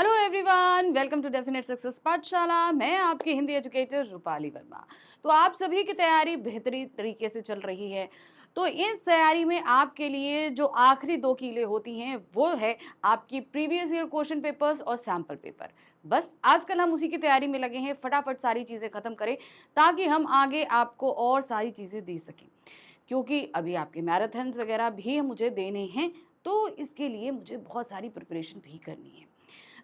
Hello everyone, welcome to definite success Pathshala. मैं आपकी Hindi educator Rupali Verma. तो आप सभी की तैयारी बेहतरीन तरीके से चल रही है। तो इस तैयारी में आपके लिए जो आखिरी दो कीलें होती हैं वो है आपकी प्रीवियस ईयर क्वेश्चन पेपर्स और सैम्पल पेपर। बस आजकल हम उसी की तैयारी में लगे हैं, फटाफट सारी चीज़ें खत्म करें ताकि हम आगे आपको और सारी चीज़ें दे सकें, क्योंकि अभी आपके मैराथन्स वगैरह भी मुझे देने हैं। तो इसके लिए मुझे बहुत सारी प्रिपरेशन भी करनी है।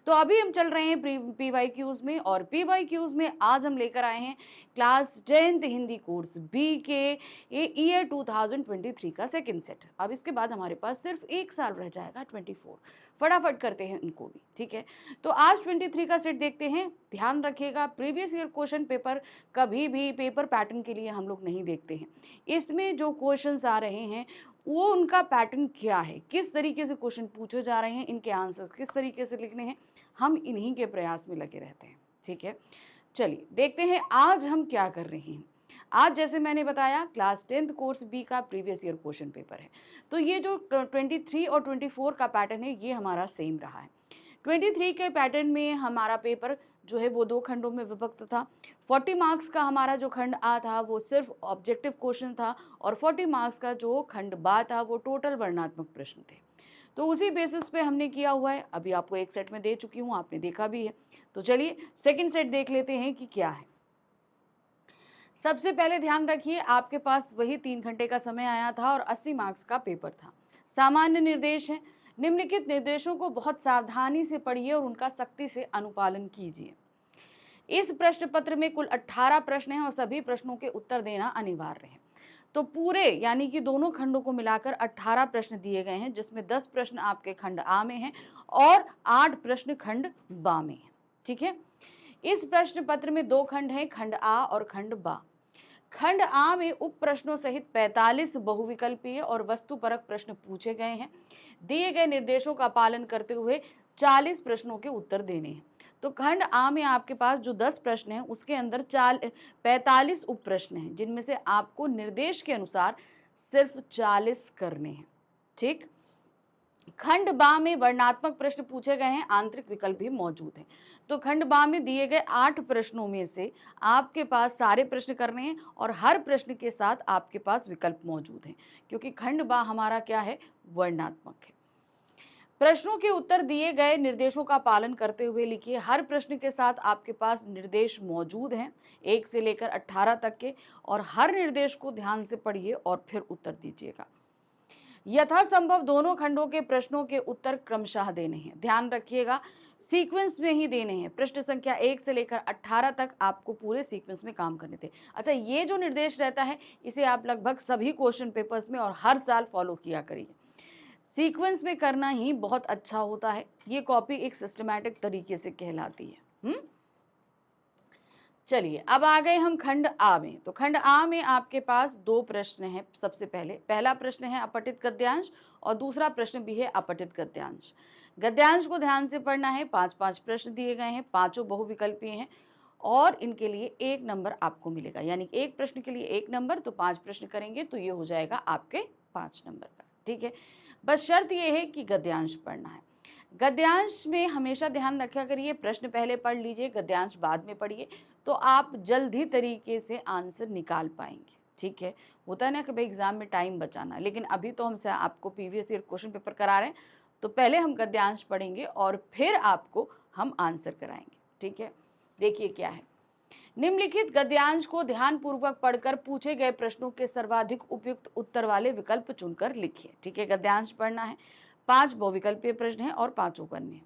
तो अभी हम चल रहे हैं पीवाईक्यूज में, और पीवाईक्यूज में आज हम लेकर आए हैं class 10th Hindi course B के ये ईयर 2023 का सेकंड सेट। अब इसके बाद हमारे पास सिर्फ एक साल रह जाएगा 24। फटाफट करते हैं इनको भी, ठीक है। तो आज 23 का सेट देखते हैं। ध्यान रखिएगा, प्रीवियस ईयर क्वेश्चन पेपर कभी भी पेपर पैटर्न के लिए हम लोग नहीं देखते हैं। इसमें जो क्वेश्चंस आ रहे हैं वो उनका पैटर्न क्या है, किस तरीके से क्वेश्चन पूछे जा रहे हैं, इनके आंसर्स किस तरीके से लिखने हैं, हम इन्हीं के प्रयास में लगे रहते हैं, ठीक है। चलिए देखते हैं आज हम क्या कर रहे हैं। आज जैसे मैंने बताया क्लास 10th कोर्स बी का प्रीवियस ईयर क्वेश्चन पेपर है। तो ये जो 23 और 24 का पैटर्न है ये हमारा सेम रहा है। 23 के पैटर्न में हमारा पेपर जो है वो दो खंडों में विभक्त था। 40 मार्क्स का हमारा जो खंड आ था वो सिर्फ ऑब्जेक्टिव क्वेश्चन था, और 40 मार्क्स का जो खंड बा था वो टोटल वर्णनात्मक प्रश्न थे। तो उसी बेसिस पे हमने किया हुआ है। अभी आपको एक सेट में दे चुकी हूँ, आपने देखा भी है। तो चलिए सेकंड सेट देख लेते हैं कि क्या है। सबसे पहले ध्यान रखिए, आपके पास वही 3 घंटे का समय आया था और 80 मार्क्स का पेपर था। सामान्य निर्देश है, निम्नलिखित निर्देशों को बहुत सावधानी से पढ़िए और उनका सख्ती से अनुपालन कीजिए। इस प्रश्न पत्र में कुल 18 प्रश्न हैं और सभी प्रश्नों के उत्तर देना अनिवार्य है। तो पूरे यानी कि दोनों खंडों को मिलाकर 18 प्रश्न दिए गए हैं, जिसमें 10 प्रश्न आपके खंड आ में हैं और 8 प्रश्न खंड बा में हैं, ठीक है। इस प्रश्न पत्र में दो खंड हैं, खंड आ और खंड बा। खंड आ में उप प्रश्नों सहित 45 बहुविकल्पीय और वस्तुपरक प्रश्न पूछे गए हैं। दिए गए निर्देशों का पालन करते हुए 40 प्रश्नों के उत्तर देने हैं। तो खंड आ में आपके पास जो 10 प्रश्न हैं उसके अंदर 45 उप प्रश्न हैं, जिनमें से आपको निर्देश के अनुसार सिर्फ 40 करने हैं, ठीक। खंड बा में वर्णात्मक प्रश्न पूछे गए हैं, आंतरिक विकल्प भी मौजूद हैं। तो खंड बा में दिए गए 8 प्रश्नों में से आपके पास सारे प्रश्न करने हैं और हर प्रश्न के साथ आपके पास विकल्प मौजूद हैं, क्योंकि खंड बा हमारा क्या है, वर्णात्मक है। प्रश्नों के उत्तर दिए गए निर्देशों का पालन करते हुए लिखिए। हर प्रश्न के साथ आपके पास निर्देश मौजूद हैं 1 से लेकर 18 तक के, और हर निर्देश को ध्यान से पढ़िए और फिर उत्तर दीजिएगा। यथासंभव दोनों खंडों के प्रश्नों के उत्तर क्रमशः देने हैं। ध्यान रखिएगा, सीक्वेंस में ही देने हैं। पृष्ठ संख्या 1 से लेकर 18 तक आपको पूरे सीक्वेंस में काम करने थे। अच्छा, ये जो निर्देश रहता है इसे आप लगभग सभी क्वेश्चन पेपर्स में और हर साल फॉलो किया करिए। सीक्वेंस में करना ही बहुत अच्छा होता है। ये कॉपी एक सिस्टमैटिक तरीके से कहलाती है। चलिए अब आ गए हम खंड आ में। तो खंड आ में आपके पास दो प्रश्न हैं। सबसे पहला प्रश्न है अपठित गद्यांश और दूसरा प्रश्न भी है अपठित गद्यांश। गद्यांश को ध्यान से पढ़ना है। 5-5 प्रश्न दिए गए हैं, पांचों बहुविकल्पीय हैं और इनके लिए 1 नंबर आपको मिलेगा। यानी एक प्रश्न के लिए 1 नंबर, तो 5 प्रश्न करेंगे तो ये हो जाएगा आपके 5 नंबर का, ठीक है। बस शर्त ये है कि गद्यांश पढ़ना है। गद्यांश में हमेशा ध्यान रखा करिए, प्रश्न पहले पढ़ लीजिए, गद्यांश बाद में पढ़िए, तो आप जल्दी तरीके से आंसर निकाल पाएंगे, ठीक है। होता है ना कि भाई एग्जाम में टाइम बचाना, लेकिन अभी तो हमसे आपको प्रीवियस ईयर क्वेश्चन पेपर करा रहे हैं, तो पहले हम गद्यांश पढ़ेंगे और फिर आपको हम आंसर कराएंगे, ठीक है। देखिए क्या है। निम्नलिखित गद्यांश को ध्यानपूर्वक पढ़कर पूछे गए प्रश्नों के सर्वाधिक उपयुक्त उत्तर वाले विकल्प चुनकर लिखिए, ठीक है। गद्यांश पढ़ना है। 5 बहुविकल्पीय प्रश्न हैं और पांचों करने हैं।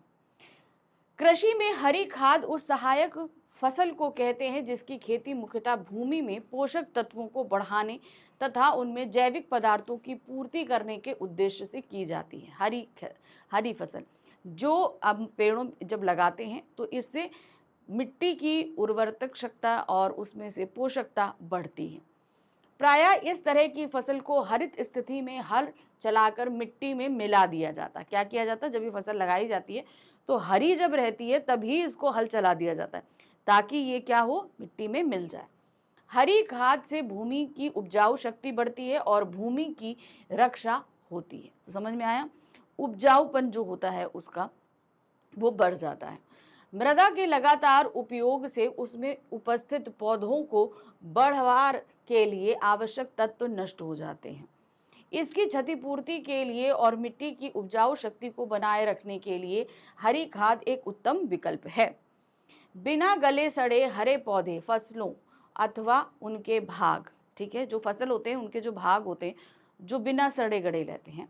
कृषि में हरी खाद उस सहायक फसल को कहते हैं जिसकी खेती मुख्यतः भूमि में पोषक तत्वों को बढ़ाने तथा उनमें जैविक पदार्थों की पूर्ति करने के उद्देश्य से की जाती है। हरी फसल जो अब पेड़ों जब लगाते हैं तो इससे मिट्टी की उर्वरक क्षमता और उसमें से पोषकता बढ़ती है। प्रायः इस तरह की फसल को हरित स्थिति में हल चलाकर मिट्टी में मिला दिया जाता। क्या किया जाता है, जब ये फसल लगाई जाती है तो हरी जब रहती है तभी इसको हल चला दिया जाता है ताकि ये क्या हो, मिट्टी में मिल जाए। हरी खाद से भूमि की उपजाऊ शक्ति बढ़ती है और भूमि की रक्षा होती है। तो समझ में आया, उपजाऊपन जो होता है उसका वो बढ़ जाता है। मृदा के लगातार उपयोग से उसमें उपस्थित पौधों को बढ़वार के लिए आवश्यक तत्व नष्ट हो जाते हैं। इसकी क्षतिपूर्ति के लिए और मिट्टी की उपजाऊ शक्ति को बनाए रखने के लिए हरी खाद एक उत्तम विकल्प है। बिना गले सड़े हरे पौधे, फसलों अथवा उनके भाग, ठीक है, जो फसल होते हैं उनके जो भाग होते हैं जो बिना सड़े गड़े रहते हैं,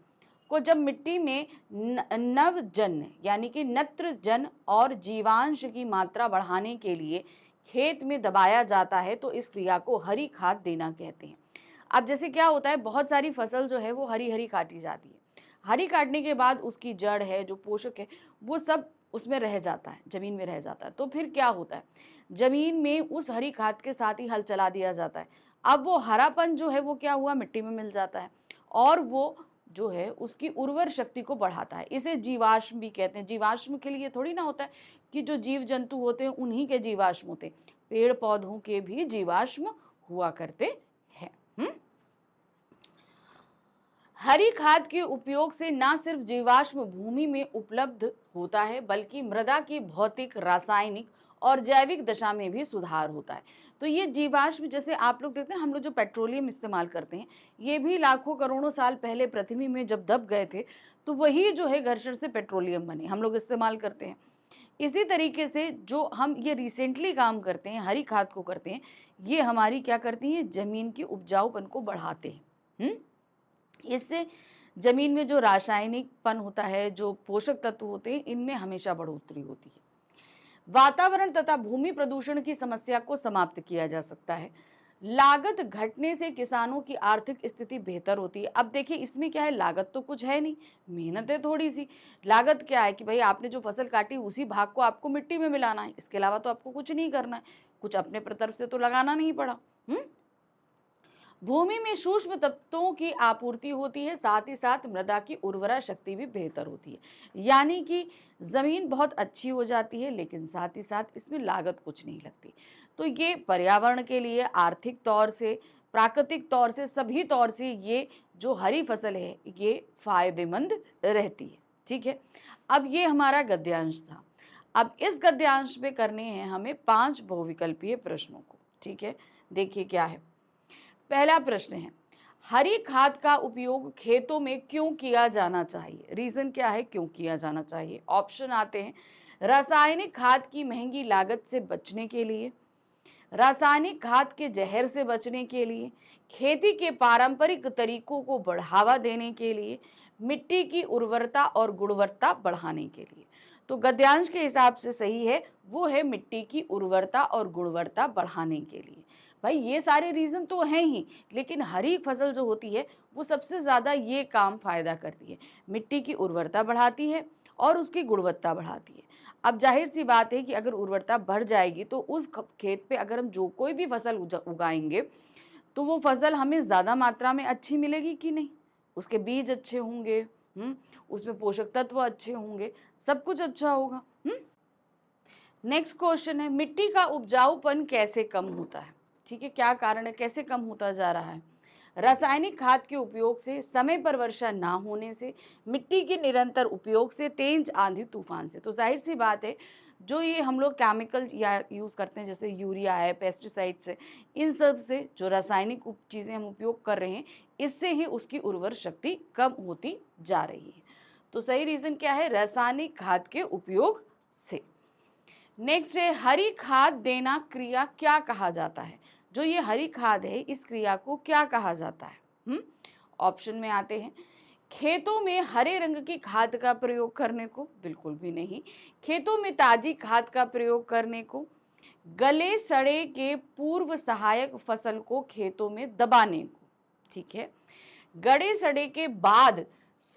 को जब मिट्टी में नवजन यानी कि नत्रजन और जीवांश की मात्रा बढ़ाने के लिए खेत में दबाया जाता है तो इस क्रिया को हरी खाद देना कहते हैं। अब जैसे क्या होता है, बहुत सारी फसल जो है वो हरी हरी काटी जाती है। हरी काटने के बाद उसकी जड़ है, जो पोषक है, वो सब उसमें रह जाता है, जमीन में रह जाता है। तो फिर क्या होता है, जमीन में उस हरी खाद के साथ ही हल चला दिया जाता है। अब वो हरापन जो है वो क्या हुआ, मिट्टी में मिल जाता है और वो जो है उसकी उर्वर शक्ति को बढ़ाता है। इसे जीवाश्म भी कहते हैं। जीवाश्म के लिए थोड़ी ना होता है कि जो जीव जंतु होते हैं उन्हीं के जीवाश्म होते हैं, पेड़ पौधों के भी जीवाश्म हुआ करते हैं। हरी खाद के उपयोग से न सिर्फ जीवाश्म भूमि में उपलब्ध होता है बल्कि मृदा की भौतिक, रासायनिक और जैविक दशा में भी सुधार होता है। तो ये जीवाश्म, जैसे आप लोग देखते हैं हम लोग जो पेट्रोलियम इस्तेमाल करते हैं, ये भी लाखों करोड़ों साल पहले पृथ्वी में जब दब गए थे तो वही जो है घर्षण से पेट्रोलियम बने, हम लोग इस्तेमाल करते हैं। इसी तरीके से जो हम ये रिसेंटली काम करते हैं, हरी खाद को करते हैं, ये हमारी क्या करती है, जमीन की उपजाऊपन को बढ़ाते हैं। इससे जमीन में जो रासायनिकपन होता है, जो पोषक तत्व होते हैं, इनमें हमेशा बढ़ोतरी होती है। वातावरण तथा भूमि प्रदूषण की समस्या को समाप्त किया जा सकता है। लागत घटने से किसानों की आर्थिक स्थिति बेहतर होती है। अब देखिए इसमें क्या है, लागत तो कुछ है नहीं, मेहनत है थोड़ी सी। लागत क्या है कि भाई आपने जो फसल काटी उसी भाग को आपको मिट्टी में मिलाना है, इसके अलावा तो आपको कुछ नहीं करना है, कुछ अपने तरफ से तो लगाना नहीं पड़ा। भूमि में सूक्ष्म तत्वों की आपूर्ति होती है, साथ ही साथ मृदा की उर्वरा शक्ति भी बेहतर होती है। यानी कि जमीन बहुत अच्छी हो जाती है, लेकिन साथ ही साथ इसमें लागत कुछ नहीं लगती। तो ये पर्यावरण के लिए, आर्थिक तौर से, प्राकृतिक तौर से, सभी तौर से ये जो हरी फसल है ये फायदेमंद रहती है। ठीक है, अब ये हमारा गद्यांश था। अब इस गद्यांश में करने हैं हमें 5 बहुविकल्पीय प्रश्नों को। ठीक है, देखिए क्या है। पहला प्रश्न है, हरी खाद का उपयोग खेतों में क्यों किया जाना चाहिए? रीजन क्या है क्यों किया जाना चाहिए? ऑप्शन आते हैं, रासायनिक खाद की महंगी लागत से बचने के लिए, रासायनिक खाद के जहर से बचने के लिए, खेती के पारंपरिक तरीकों को बढ़ावा देने के लिए, मिट्टी की उर्वरता और गुणवत्ता बढ़ाने के लिए। तो गद्यांश के हिसाब से सही है, वो है मिट्टी की उर्वरता और गुणवत्ता बढ़ाने के लिए। भाई ये सारे रीजन तो हैं ही, लेकिन हरी फसल जो होती है वो सबसे ज्यादा ये काम फायदा करती है, मिट्टी की उर्वरता बढ़ाती है और उसकी गुणवत्ता बढ़ाती है। अब जाहिर सी बात है कि अगर उर्वरता बढ़ जाएगी तो उस खेत पे अगर हम जो कोई भी फसल उगाएंगे तो वो फसल हमें ज्यादा मात्रा में अच्छी मिलेगी कि नहीं, उसके बीज अच्छे होंगे, उसमें पोषक तत्व अच्छे होंगे, सब कुछ अच्छा होगा। नेक्स्ट क्वेश्चन है, मिट्टी का उपजाऊपन कैसे कम होता है? ठीक है, क्या कारण है, कैसे कम होता जा रहा है? रासायनिक खाद के उपयोग से, समय पर वर्षा ना होने से, मिट्टी के निरंतर उपयोग से, तेज आंधी तूफान से। तो जाहिर सी बात है जो ये हम लोग केमिकल या यूज़ करते हैं जैसे यूरिया है, पेस्टिसाइड्स है, इन सब से जो रासायनिक चीज़ें हम उपयोग कर रहे हैं, इससे ही उसकी उर्वर शक्ति कम होती जा रही है। तो सही रीज़न क्या है? रासायनिक खाद के उपयोग से। नेक्स्ट है, हरी खाद देना क्रिया क्या कहा जाता है? जो ये हरी खाद है इस क्रिया को क्या कहा जाता है? ऑप्शन में आते हैं, खेतों में हरे रंग की खाद का प्रयोग करने को, बिल्कुल भी नहीं। खेतों में ताजी खाद का प्रयोग करने को, गले सड़े के पूर्व सहायक फसल को खेतों में दबाने को, ठीक है, गड़े सड़े के बाद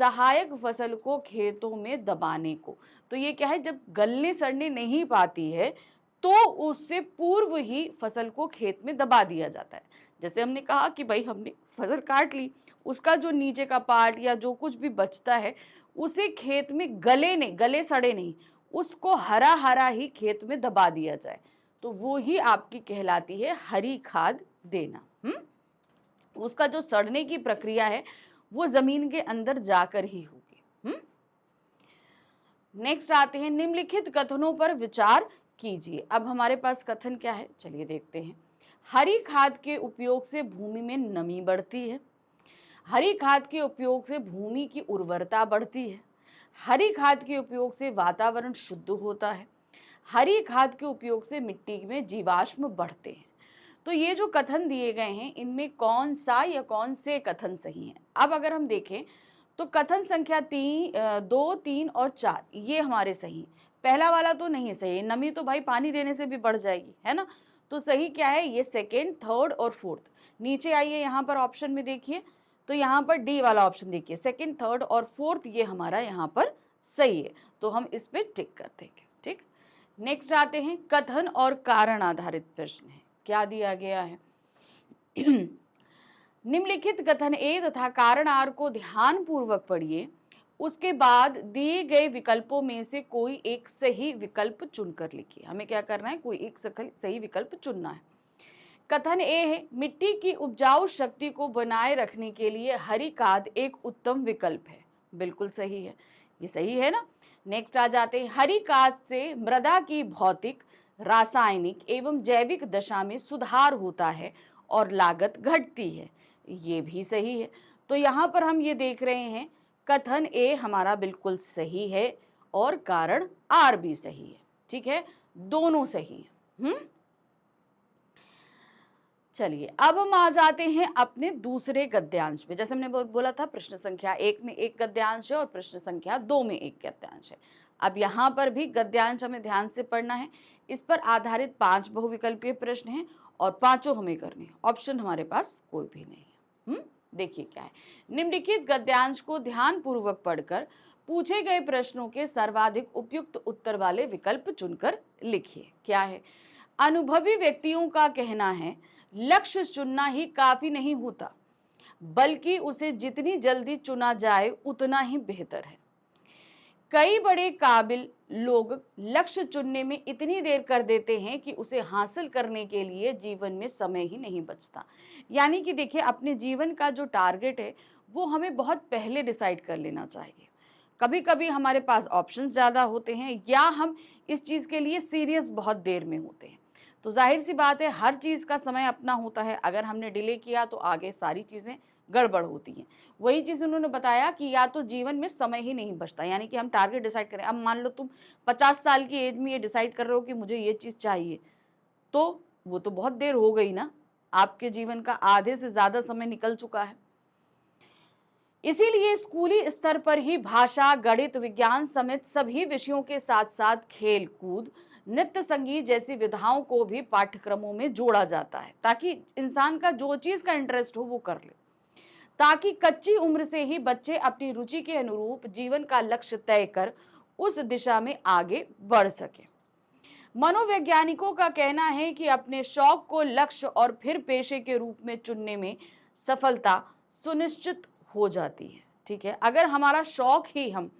सहायक फसल को खेतों में दबाने को। तो ये क्या है, जब गलने सड़ने नहीं पाती है तो उससे पूर्व ही फसल को खेत में दबा दिया जाता है। जैसे हमने कहा कि भाई हमने फसल काट ली, उसका जो नीचे का पार्ट या जो कुछ भी बचता है उसे खेत में गले सड़े नहीं, उसको हरा हरा ही खेत में दबा दिया जाए, तो वो ही आपकी कहलाती है हरी खाद देना। उसका जो सड़ने की प्रक्रिया है वो जमीन के अंदर जाकर ही होगी। नेक्स्ट आते हैं निम्नलिखित कथनों पर विचार कीजिए। अब हमारे पास कथन क्या है, चलिए देखते हैं। हरी खाद के उपयोग से भूमि में नमी बढ़ती है। हरी खाद के उपयोग से भूमि की उर्वरता बढ़ती है। हरी खाद के उपयोग से वातावरण शुद्ध होता है। हरी खाद के उपयोग से मिट्टी में जीवाश्म बढ़ते हैं। तो ये जो कथन दिए गए हैं इनमें कौन सा या कौन से कथन सही हैं? अब अगर हम देखें तो कथन संख्या 2, 3 और 4 ये हमारे सही हैं। पहला वाला तो नहीं सही है, नमी तो भाई पानी देने से भी बढ़ जाएगी, है ना। तो सही क्या है, ये सेकेंड, थर्ड और फोर्थ। नीचे आइए, यहाँ पर ऑप्शन में देखिए, तो यहाँ पर डी वाला ऑप्शन देखिए, सेकेंड, थर्ड और फोर्थ ये हमारा यहाँ पर सही है। तो हम इस पे टिक कर देंगे। ठीक, नेक्स्ट आते हैं कथन और कारण आधारित प्रश्न है। क्या दिया गया है? निम्नलिखित कथन ए तथा कारण आर को ध्यान पूर्वक पढ़िए। उसके बाद दिए गए विकल्पों में से कोई एक सही विकल्प चुनकर लिखिए। हमें क्या करना है, कोई एक सही विकल्प चुनना है। कथन ए है, मिट्टी की उपजाऊ शक्ति को बनाए रखने के लिए हरी खाद एक उत्तम विकल्प है। बिल्कुल सही है, ये सही है ना। नेक्स्ट आ जाते हैं, हरी खाद से मृदा की भौतिक, रासायनिक एवं जैविक दशा में सुधार होता है और लागत घटती है। ये भी सही है। तो यहाँ पर हम ये देख रहे हैं कथन ए हमारा बिल्कुल सही है और कारण आर भी सही है। ठीक है, दोनों सही है। चलिए अब हम आ जाते हैं अपने दूसरे गद्यांश पे। जैसे हमने बोला था प्रश्न संख्या 1 में एक गद्यांश है और प्रश्न संख्या 2 में एक गद्यांश है। अब यहाँ पर भी गद्यांश हमें ध्यान से पढ़ना है। इस पर आधारित 5 बहुविकल्पीय प्रश्न हैं और पांचों हमें करने हैं। ऑप्शन हमारे पास कोई भी नहीं है। देखिए क्या है, निम्नलिखित गद्यांश को ध्यान पूर्वक पढ़कर पूछे गए प्रश्नों के सर्वाधिक उपयुक्त उत्तर वाले विकल्प चुनकर लिखिए। क्या है, अनुभवी व्यक्तियों का कहना है लक्ष्य चुनना ही काफी नहीं होता, बल्कि उसे जितनी जल्दी चुना जाए उतना ही बेहतर है। कई बड़े काबिल लोग लक्ष्य चुनने में इतनी देर कर देते हैं कि उसे हासिल करने के लिए जीवन में समय ही नहीं बचता। यानी कि देखिए, अपने जीवन का जो टारगेट है वो हमें बहुत पहले डिसाइड कर लेना चाहिए। कभी कभी हमारे पास ऑप्शंस ज़्यादा होते हैं या हम इस चीज़ के लिए सीरियस बहुत देर में होते हैं। तो जाहिर सी बात है, हर चीज़ का समय अपना होता है। अगर हमने डिले किया तो आगे सारी चीज़ें गड़बड़ होती हैं। वही चीज़ उन्होंने बताया कि या तो जीवन में समय ही नहीं बचता, यानी कि हम टारगेट डिसाइड करें। अब मान लो तुम 50 साल की एज में ये डिसाइड कर रहे हो कि मुझे ये चीज़ चाहिए, तो वो तो बहुत देर हो गई ना, आपके जीवन का आधे से ज़्यादा समय निकल चुका है। इसीलिए स्कूली स्तर पर ही भाषा, गणित, विज्ञान समेत सभी विषयों के साथ साथ खेल कूद, नृत्य, संगीत जैसी विधाओं को भी पाठ्यक्रमों में जोड़ा जाता है, ताकि इंसान का जो चीज का इंटरेस्ट हो वो कर ले, ताकि कच्ची उम्र से ही बच्चे अपनी रुचि के अनुरूप जीवन का लक्ष्य तय कर उस दिशा में आगे बढ़ सके। मनोवैज्ञानिकों का कहना है कि अपने शौक को लक्ष्य और फिर पेशे के रूप में चुनने में सफलता सुनिश्चित हो जाती है। ठीक है, अगर हमारा शौक ही, हम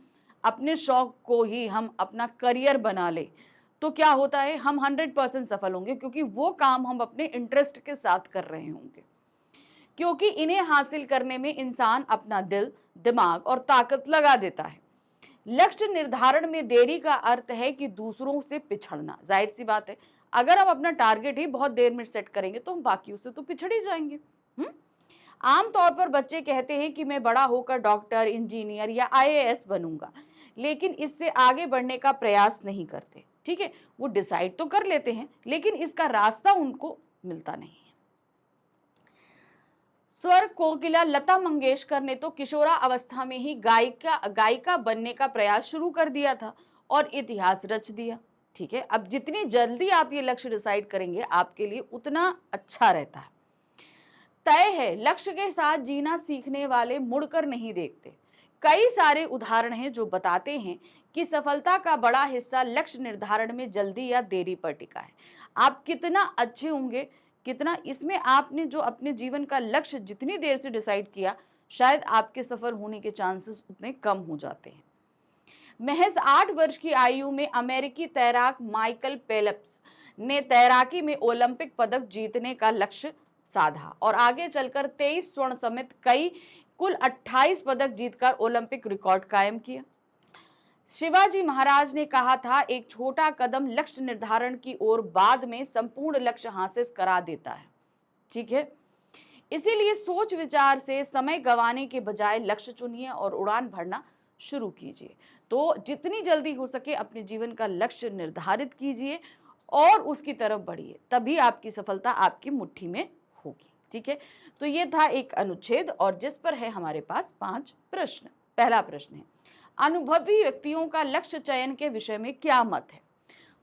अपने शौक को ही हम अपना करियर बना ले तो क्या होता है, हम 100% सफल होंगे, क्योंकि वो काम हम अपने इंटरेस्ट के साथ कर रहे होंगे। क्योंकि इन्हें हासिल करने में इंसान अपना दिल, दिमाग और ताकत लगा देता है। लक्ष्य निर्धारण में देरी का अर्थ है कि दूसरों से पिछड़ना। जाहिर सी बात है, अगर हम अपना टारगेट ही बहुत देर में सेट करेंगे तो हम बाकियों से तो पिछड़ ही जाएंगे। आमतौर पर बच्चे कहते हैं कि मैं बड़ा होकर डॉक्टर, इंजीनियर या IAS बनूंगा, लेकिन इससे आगे बढ़ने का प्रयास नहीं करते। ठीक है, वो डिसाइड तो कर लेते हैं लेकिन इसका रास्ता उनको मिलता नहीं है। स्वर कोकिला लता मंगेशकर ने तो किशोरा अवस्था में ही गायिका बनने का प्रयास शुरू कर दिया था और इतिहास रच दिया। ठीक है, अब जितनी जल्दी आप ये लक्ष्य डिसाइड करेंगे आपके लिए उतना अच्छा रहता है। तय है, लक्ष्य के साथ जीना सीखने वाले मुड़कर नहीं देखते। कई सारे उदाहरण हैं जो बताते हैं कि सफलता का बड़ा हिस्सा लक्ष्य निर्धारण में जल्दी या देरी पर टिका है। आप कितना अच्छे होंगे, कितना इसमें आपने जो अपने जीवन का लक्ष्य जितनी देर से डिसाइड किया, शायद आपके सफल होने के चांसेस उतने कम हो जाते हैं। महज 8 वर्ष की आयु में अमेरिकी तैराक माइकल फेल्प्स ने तैराकी में ओलंपिक पदक जीतने का लक्ष्य साधा और आगे चलकर 23 स्वर्ण समेत कुल 28 पदक जीतकर ओलंपिक रिकॉर्ड कायम किया। शिवाजी महाराज ने कहा था, एक छोटा कदम लक्ष्य निर्धारण की ओर बाद में संपूर्ण लक्ष्य हासिल करा देता है। ठीक है, इसीलिए सोच विचार से समय गंवाने के बजाय लक्ष्य चुनिए और उड़ान भरना शुरू कीजिए। तो जितनी जल्दी हो सके अपने जीवन का लक्ष्य निर्धारित कीजिए और उसकी तरफ बढ़िए, तभी आपकी सफलता आपकी मुट्ठी में होगी। ठीक है, तो ये था एक अनुच्छेद और जिस पर है हमारे पास 5 प्रश्न। पहला प्रश्न है, अनुभवी व्यक्तियों का लक्ष्य चयन के विषय में क्या मत है?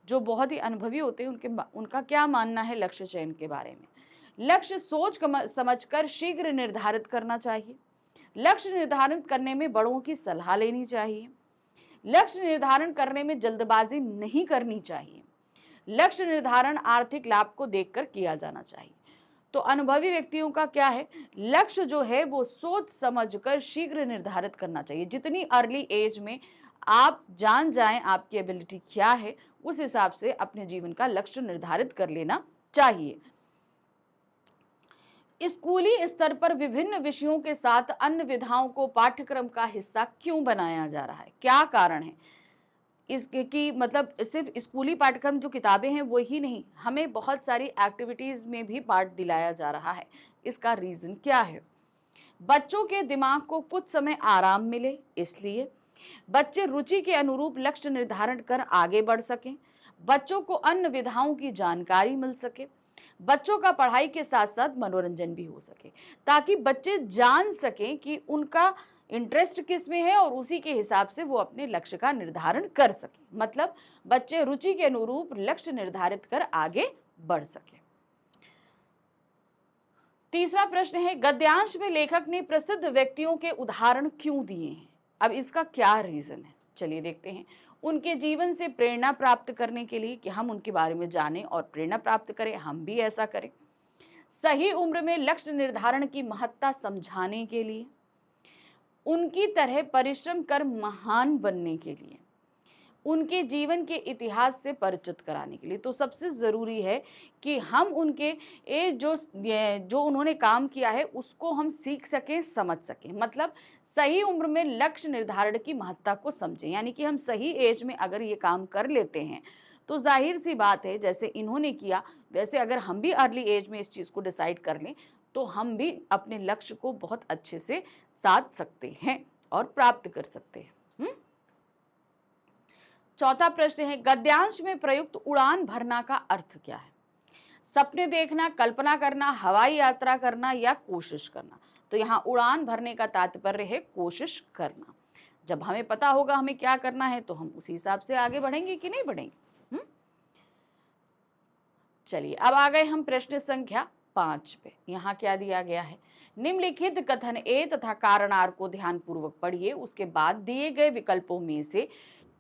जो बहुत ही अनुभवी होते हैं उनका क्या मानना है लक्ष्य चयन के बारे में? लक्ष्य सोच समझकर शीघ्र निर्धारित करना चाहिए। लक्ष्य निर्धारित करने में बड़ों की सलाह लेनी चाहिए। लक्ष्य निर्धारण करने में जल्दबाजी नहीं करनी चाहिए। लक्ष्य निर्धारण आर्थिक लाभ को देखकर किया जाना चाहिए। तो अनुभवी व्यक्तियों का क्या है, लक्ष्य जो है वो सोच समझकर शीघ्र निर्धारित करना चाहिए। जितनी अर्ली एज में आप जान जाएं आपकी एबिलिटी क्या है, उस हिसाब से अपने जीवन का लक्ष्य निर्धारित कर लेना चाहिए। स्कूली स्तर पर विभिन्न विषयों के साथ अन्य विधाओं को पाठ्यक्रम का हिस्सा क्यों बनाया जा रहा है? क्या कारण है इसके कि मतलब सिर्फ स्कूली पाठ्यक्रम जो किताबें हैं वो ही नहीं, हमें बहुत सारी एक्टिविटीज में भी पार्ट दिलाया जा रहा है। इसका रीजन क्या है? बच्चों के दिमाग को कुछ समय आराम मिले, इसलिए बच्चे रुचि के अनुरूप लक्ष्य निर्धारण कर आगे बढ़ सकें, बच्चों को अन्य विधाओं की जानकारी मिल सके, बच्चों का पढ़ाई के साथ साथ मनोरंजन भी हो सके, ताकि बच्चे जान सकें कि उनका इंटरेस्ट किस में है और उसी के हिसाब से वो अपने लक्ष्य का निर्धारण कर सके। मतलब बच्चे रुचि के अनुरूप लक्ष्य निर्धारित कर आगे बढ़ सके। तीसरा प्रश्न है, गद्यांश में लेखक ने प्रसिद्ध व्यक्तियों के उदाहरण क्यों दिए हैं? अब इसका क्या रीजन है, चलिए देखते हैं। उनके जीवन से प्रेरणा प्राप्त करने के लिए कि हम उनके बारे में जानें और प्रेरणा प्राप्त करें, हम भी ऐसा करें। सही उम्र में लक्ष्य निर्धारण की महत्ता समझाने के लिए, उनकी तरह परिश्रम कर महान बनने के लिए, उनके जीवन के इतिहास से परिचित कराने के लिए। तो सबसे ज़रूरी है कि हम उनके जो उन्होंने काम किया है उसको हम सीख सकें, समझ सकें। मतलब सही उम्र में लक्ष्य निर्धारण की महत्ता को समझें, यानी कि हम सही एज में अगर ये काम कर लेते हैं तो जाहिर सी बात है जैसे इन्होंने किया वैसे अगर हम भी अर्ली एज में इस चीज़ को डिसाइड कर लें तो हम भी अपने लक्ष्य को बहुत अच्छे से साध सकते हैं और प्राप्त कर सकते हैं। चौथा प्रश्न है, गद्यांश में प्रयुक्त उड़ान भरना का अर्थ क्या है? सपने देखना, कल्पना करना, हवाई यात्रा करना या कोशिश करना? तो यहाँ उड़ान भरने का तात्पर्य है कोशिश करना। जब हमें पता होगा हमें क्या करना है तो हम उसी हिसाब से आगे बढ़ेंगे कि नहीं बढ़ेंगे। चलिए अब आ गए हम प्रश्न संख्या 5 पे। यहाँ क्या दिया गया है, निम्नलिखित कथन ए तथा कारण आर को ध्यान पूर्वक पढ़िए, उसके बाद दिए गए विकल्पों में से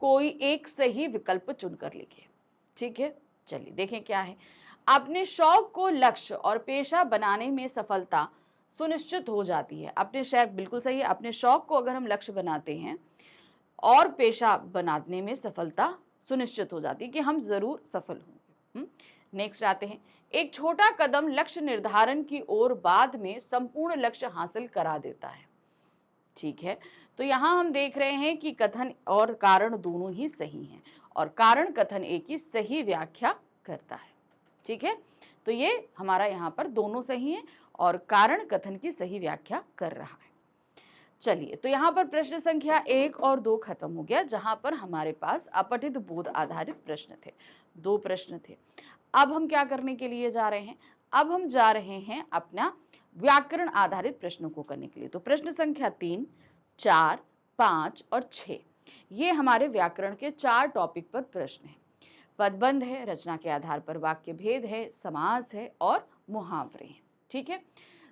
कोई एक सही विकल्प चुनकर लिखिए। ठीक है, चलिए देखें क्या है। अपने शौक को लक्ष्य और पेशा बनाने में सफलता सुनिश्चित हो जाती है। अपने शौक, बिल्कुल सही है, अपने शौक को अगर हम लक्ष्य बनाते हैं और पेशा बनाने में सफलता सुनिश्चित हो जाती है कि हम जरूर सफल होंगे। नेक्स्ट आते हैं, एक छोटा कदम लक्ष्य निर्धारण की ओर बाद में संपूर्ण लक्ष्य हासिल करा देता है। ठीक है, तो यहाँ हम देख रहे हैं कि कथन और कारण दोनों ही सही हैं और कारण कथन ए की सही व्याख्या करता है। ठीक है, तो ये हमारा यहाँ पर दोनों सही हैं और कारण कथन की सही व्याख्या कर रहा है। चलिए, तो यहाँ पर प्रश्न संख्या 1 और 2 खत्म हो गया, जहां पर हमारे पास अपठित बोध आधारित प्रश्न थे। 2 प्रश्न थे। अब हम क्या करने के लिए जा रहे हैं? अब हम जा रहे हैं अपना व्याकरण आधारित प्रश्नों को करने के लिए। तो प्रश्न संख्या 3, 4, 5 और 6 ये हमारे व्याकरण के 4 टॉपिक पर प्रश्न हैं। पदबंध है, रचना के आधार पर वाक्य भेद है, समास है और मुहावरे हैं। ठीक है,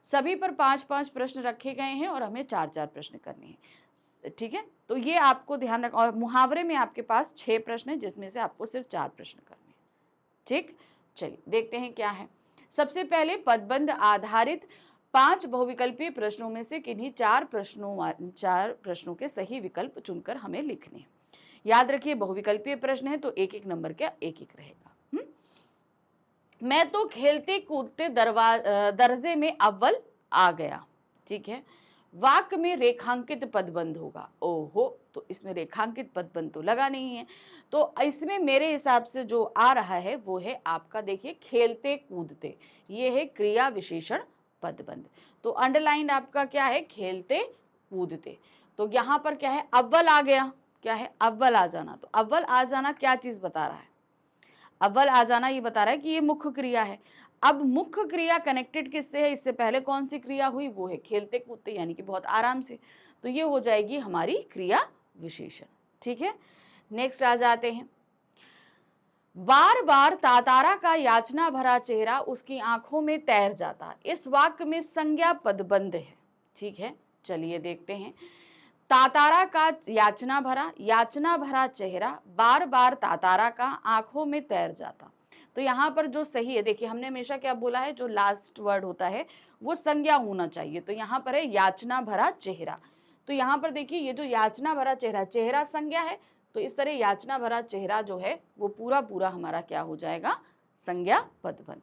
सभी पर 5-5 प्रश्न रखे गए हैं और हमें 4-4 प्रश्न करने हैं। ठीक है, तो ये आपको ध्यान रखना। और मुहावरे में आपके पास 6 प्रश्न हैं जिसमें से आपको सिर्फ 4 प्रश्न करने हैं। ठीक, चलिए देखते हैं क्या है। सबसे पहले पदबंध आधारित 5 बहुविकल्पीय प्रश्नों में से किन्हीं 4 प्रश्नों के सही विकल्प चुनकर हमें लिखने हैं। याद रखिए बहुविकल्पीय प्रश्न है तो 1-1 नंबर का 1-1 रहेगा। मैं तो खेलते कूदते दर्जे में अव्वल आ गया। ठीक है, वाक्य में रेखांकित पदबंध होगा। ओहो, तो इसमें रेखांकित पदबंध तो लगा नहीं है, तो इसमें मेरे हिसाब से जो आ रहा है वो है आपका, देखिए, खेलते कूदते, ये है क्रिया विशेषण पदबंध। तो अंडरलाइन आपका क्या है, खेलते कूदते। तो यहाँ पर क्या है, अव्वल आ गया, क्या है, अव्वल आ जाना। तो अव्वल आ जाना क्या चीज बता रहा है, अव्वल आ जाना ये बता रहा है कि ये मुख्य क्रिया है। अब मुख्य क्रिया कनेक्टेड किससे है, इससे पहले कौन सी क्रिया हुई, वो है खेलते कूदते, यानी कि बहुत आराम से। तो ये हो जाएगी हमारी क्रिया विशेषण। ठीक है, नेक्स्ट आ जाते हैं। बार बार तातारा का याचना भरा चेहरा उसकी आंखों में तैर जाता। इस वाक्य में संज्ञा पदबंध है। ठीक है, चलिए देखते हैं। तातारा का याचना भरा चेहरा, बार बार तातारा का आंखों में तैर जाता। तो यहाँ पर जो सही है, देखिए हमने हमेशा क्या बोला है, जो लास्ट वर्ड होता है वो संज्ञा होना चाहिए। तो यहाँ पर है याचना भरा चेहरा। तो यहाँ पर देखिए ये जो याचना भरा चेहरा, चेहरा संज्ञा है, तो इस तरह याचना भरा चेहरा जो है वो पूरा पूरा हमारा क्या हो जाएगा, संज्ञा पदबंध।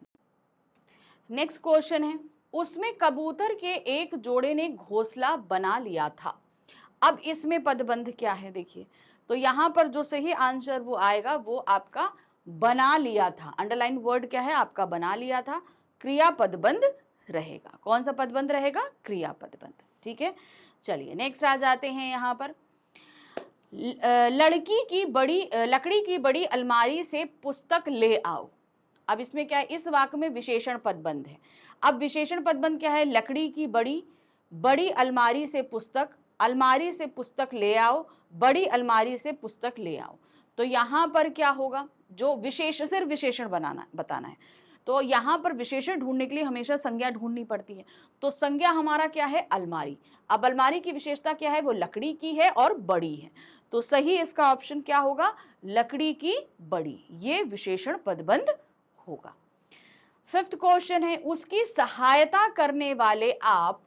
नेक्स्ट क्वेश्चन है, उसमें कबूतर के एक जोड़े ने घोंसला बना लिया था। अब इसमें पदबंध क्या है, देखिए, तो यहाँ पर जो सही आंसर वो आएगा वो आपका बना लिया था। अंडरलाइन वर्ड क्या है आपका, बना लिया था। क्रिया पदबंध रहेगा। कौन सा पदबंध रहेगा, क्रिया पदबंध। ठीक है, चलिए नेक्स्ट आ जाते हैं। यहाँ पर लकड़ी की बड़ी अलमारी से पुस्तक ले आओ। अब इसमें क्या है, इस वाक्य में विशेषण पदबंध है। अब विशेषण पदबंध क्या है, लकड़ी की बड़ी अलमारी से पुस्तक ले आओ, बड़ी अलमारी से पुस्तक ले आओ। तो यहाँ पर क्या होगा, जो सिर्फ विशेषण बताना है। तो यहाँ पर विशेषण ढूंढने के लिए हमेशा संज्ञा ढूंढनी पड़ती है। तो संज्ञा हमारा क्या है, अलमारी। अब अलमारी की विशेषता क्या है, वो लकड़ी की है और बड़ी है। तो सही इसका ऑप्शन क्या होगा, लकड़ी की बड़ी, ये विशेषण पदबंध होगा। फिफ्थ क्वेश्चन है, उसकी सहायता करने वाले आप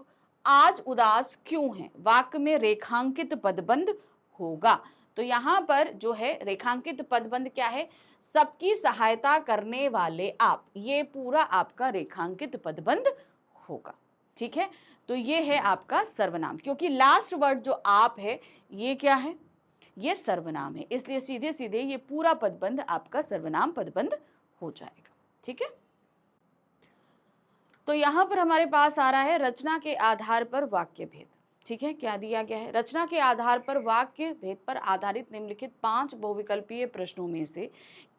आज उदास क्यों हैं। वाक्य में रेखांकित पदबंध होगा। तो यहाँ पर जो है रेखांकित पदबंध क्या है, सबकी सहायता करने वाले आप, ये पूरा आपका रेखांकित पदबंध होगा। ठीक है, तो ये है आपका सर्वनाम, क्योंकि लास्ट वर्ड जो आप है ये क्या है, ये सर्वनाम है, इसलिए सीधे सीधे ये पूरा पदबंध आपका सर्वनाम पदबंध हो जाएगा। ठीक है, तो यहां पर हमारे पास आ रहा है रचना के आधार पर वाक्य भेद। ठीक है, क्या दिया गया है, रचना के आधार पर वाक्य भेद पर आधारित निम्नलिखित 5 बहुविकल्पीय प्रश्नों में से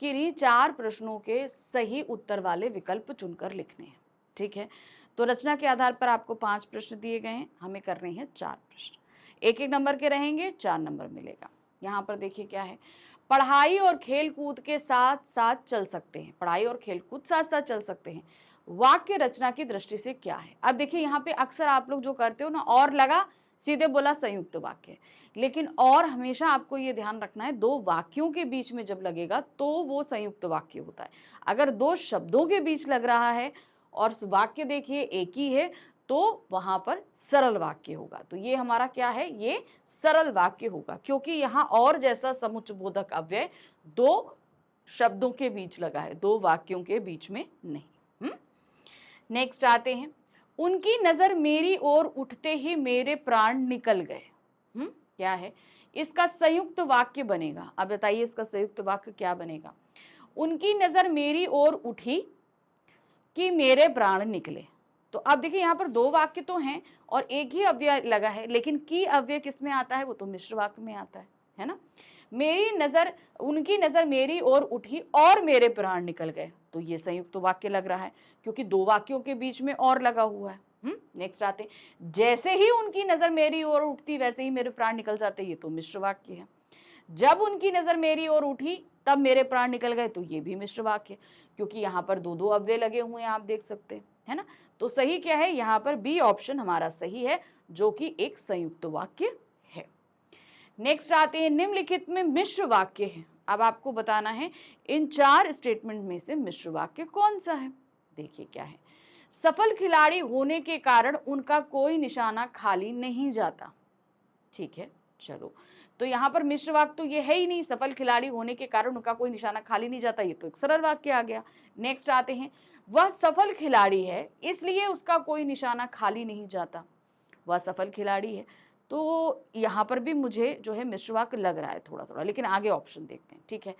किन्हीं 4 प्रश्नों के सही उत्तर वाले विकल्प चुनकर लिखने हैं। ठीक है, तो रचना के आधार पर आपको 5 प्रश्न दिए गए हैं, हमें करने हैं 4 प्रश्न। एक एक नंबर के रहेंगे, 4 नंबर मिलेगा। यहाँ पर देखिए क्या है, पढ़ाई और खेल कूद के साथ साथ चल सकते हैं, पढ़ाई और खेल कूद साथ साथ चल सकते हैं, वाक्य रचना की दृष्टि से क्या है। अब देखिए यहाँ पे अक्सर आप लोग जो करते हो ना, और लगा सीधे बोला संयुक्त वाक्य, लेकिन और हमेशा आपको ये ध्यान रखना है, 2 वाक्यों के बीच में जब लगेगा तो वो संयुक्त वाक्य होता है। अगर 2 शब्दों के बीच लग रहा है और वाक्य देखिए एक ही है, तो वहां पर सरल वाक्य होगा। तो ये हमारा क्या है, ये सरल वाक्य होगा, क्योंकि यहाँ और जैसा समुच्चयबोधक अव्यय 2 शब्दों के बीच लगा है, 2 वाक्यों के बीच में नहीं। नेक्स्ट आते हैं, उनकी नजर मेरी ओर उठते ही मेरे प्राण निकल गए। क्या है, इसका संयुक्त वाक्य बनेगा। अब बताइए इसका संयुक्त वाक्य क्या बनेगा, उनकी नजर मेरी ओर उठी कि मेरे प्राण निकले। तो अब देखिए यहाँ पर 2 वाक्य तो हैं और एक ही अव्यय लगा है, लेकिन की अव्यय किस में आता है, वो तो मिश्र वाक्य में आता है ना। उनकी नजर मेरी ओर उठी और मेरे प्राण निकल गए, तो ये संयुक्त वाक्य लग रहा है, क्योंकि 2 वाक्यों के बीच में और लगा हुआ है। नेक्स्ट आते हैं, जैसे ही उनकी नजर मेरी ओर उठती वैसे ही मेरे प्राण निकल जाते, ये तो मिश्र वाक्य है। जब उनकी नजर मेरी ओर उठी तब मेरे प्राण निकल गए, तो ये भी मिश्र वाक्य, क्योंकि यहाँ पर 2 अव्यय लगे हुए हैं, आप देख सकते हैं, है ना। तो सही क्या है, यहाँ पर बी ऑप्शन हमारा सही है, जो कि एक संयुक्त वाक्य है। नेक्स्ट आते हैं, निम्नलिखित में मिश्र वाक्य है। अब आपको बताना है इन 4 स्टेटमेंट में से मिश्र वाक्य कौन सा है। देखिए क्या है, सफल खिलाड़ी होने के कारण उनका कोई निशाना खाली नहीं जाता। ठीक है, चलो, तो यहाँ पर मिश्र वाक्य तो ये है ही नहीं, सफल खिलाड़ी होने के कारण उनका कोई निशाना खाली नहीं जाता, ये तो एक सरल वाक्य आ गया। नेक्स्ट आते हैं, वह सफल खिलाड़ी है इसलिए उसका कोई निशाना खाली नहीं जाता। वह सफल खिलाड़ी है। तो यहाँ पर भी मुझे जो है मिश्र वाक्य लग रहा है थोड़ा थोड़ा, लेकिन आगे ऑप्शन देखते हैं। ठीक है,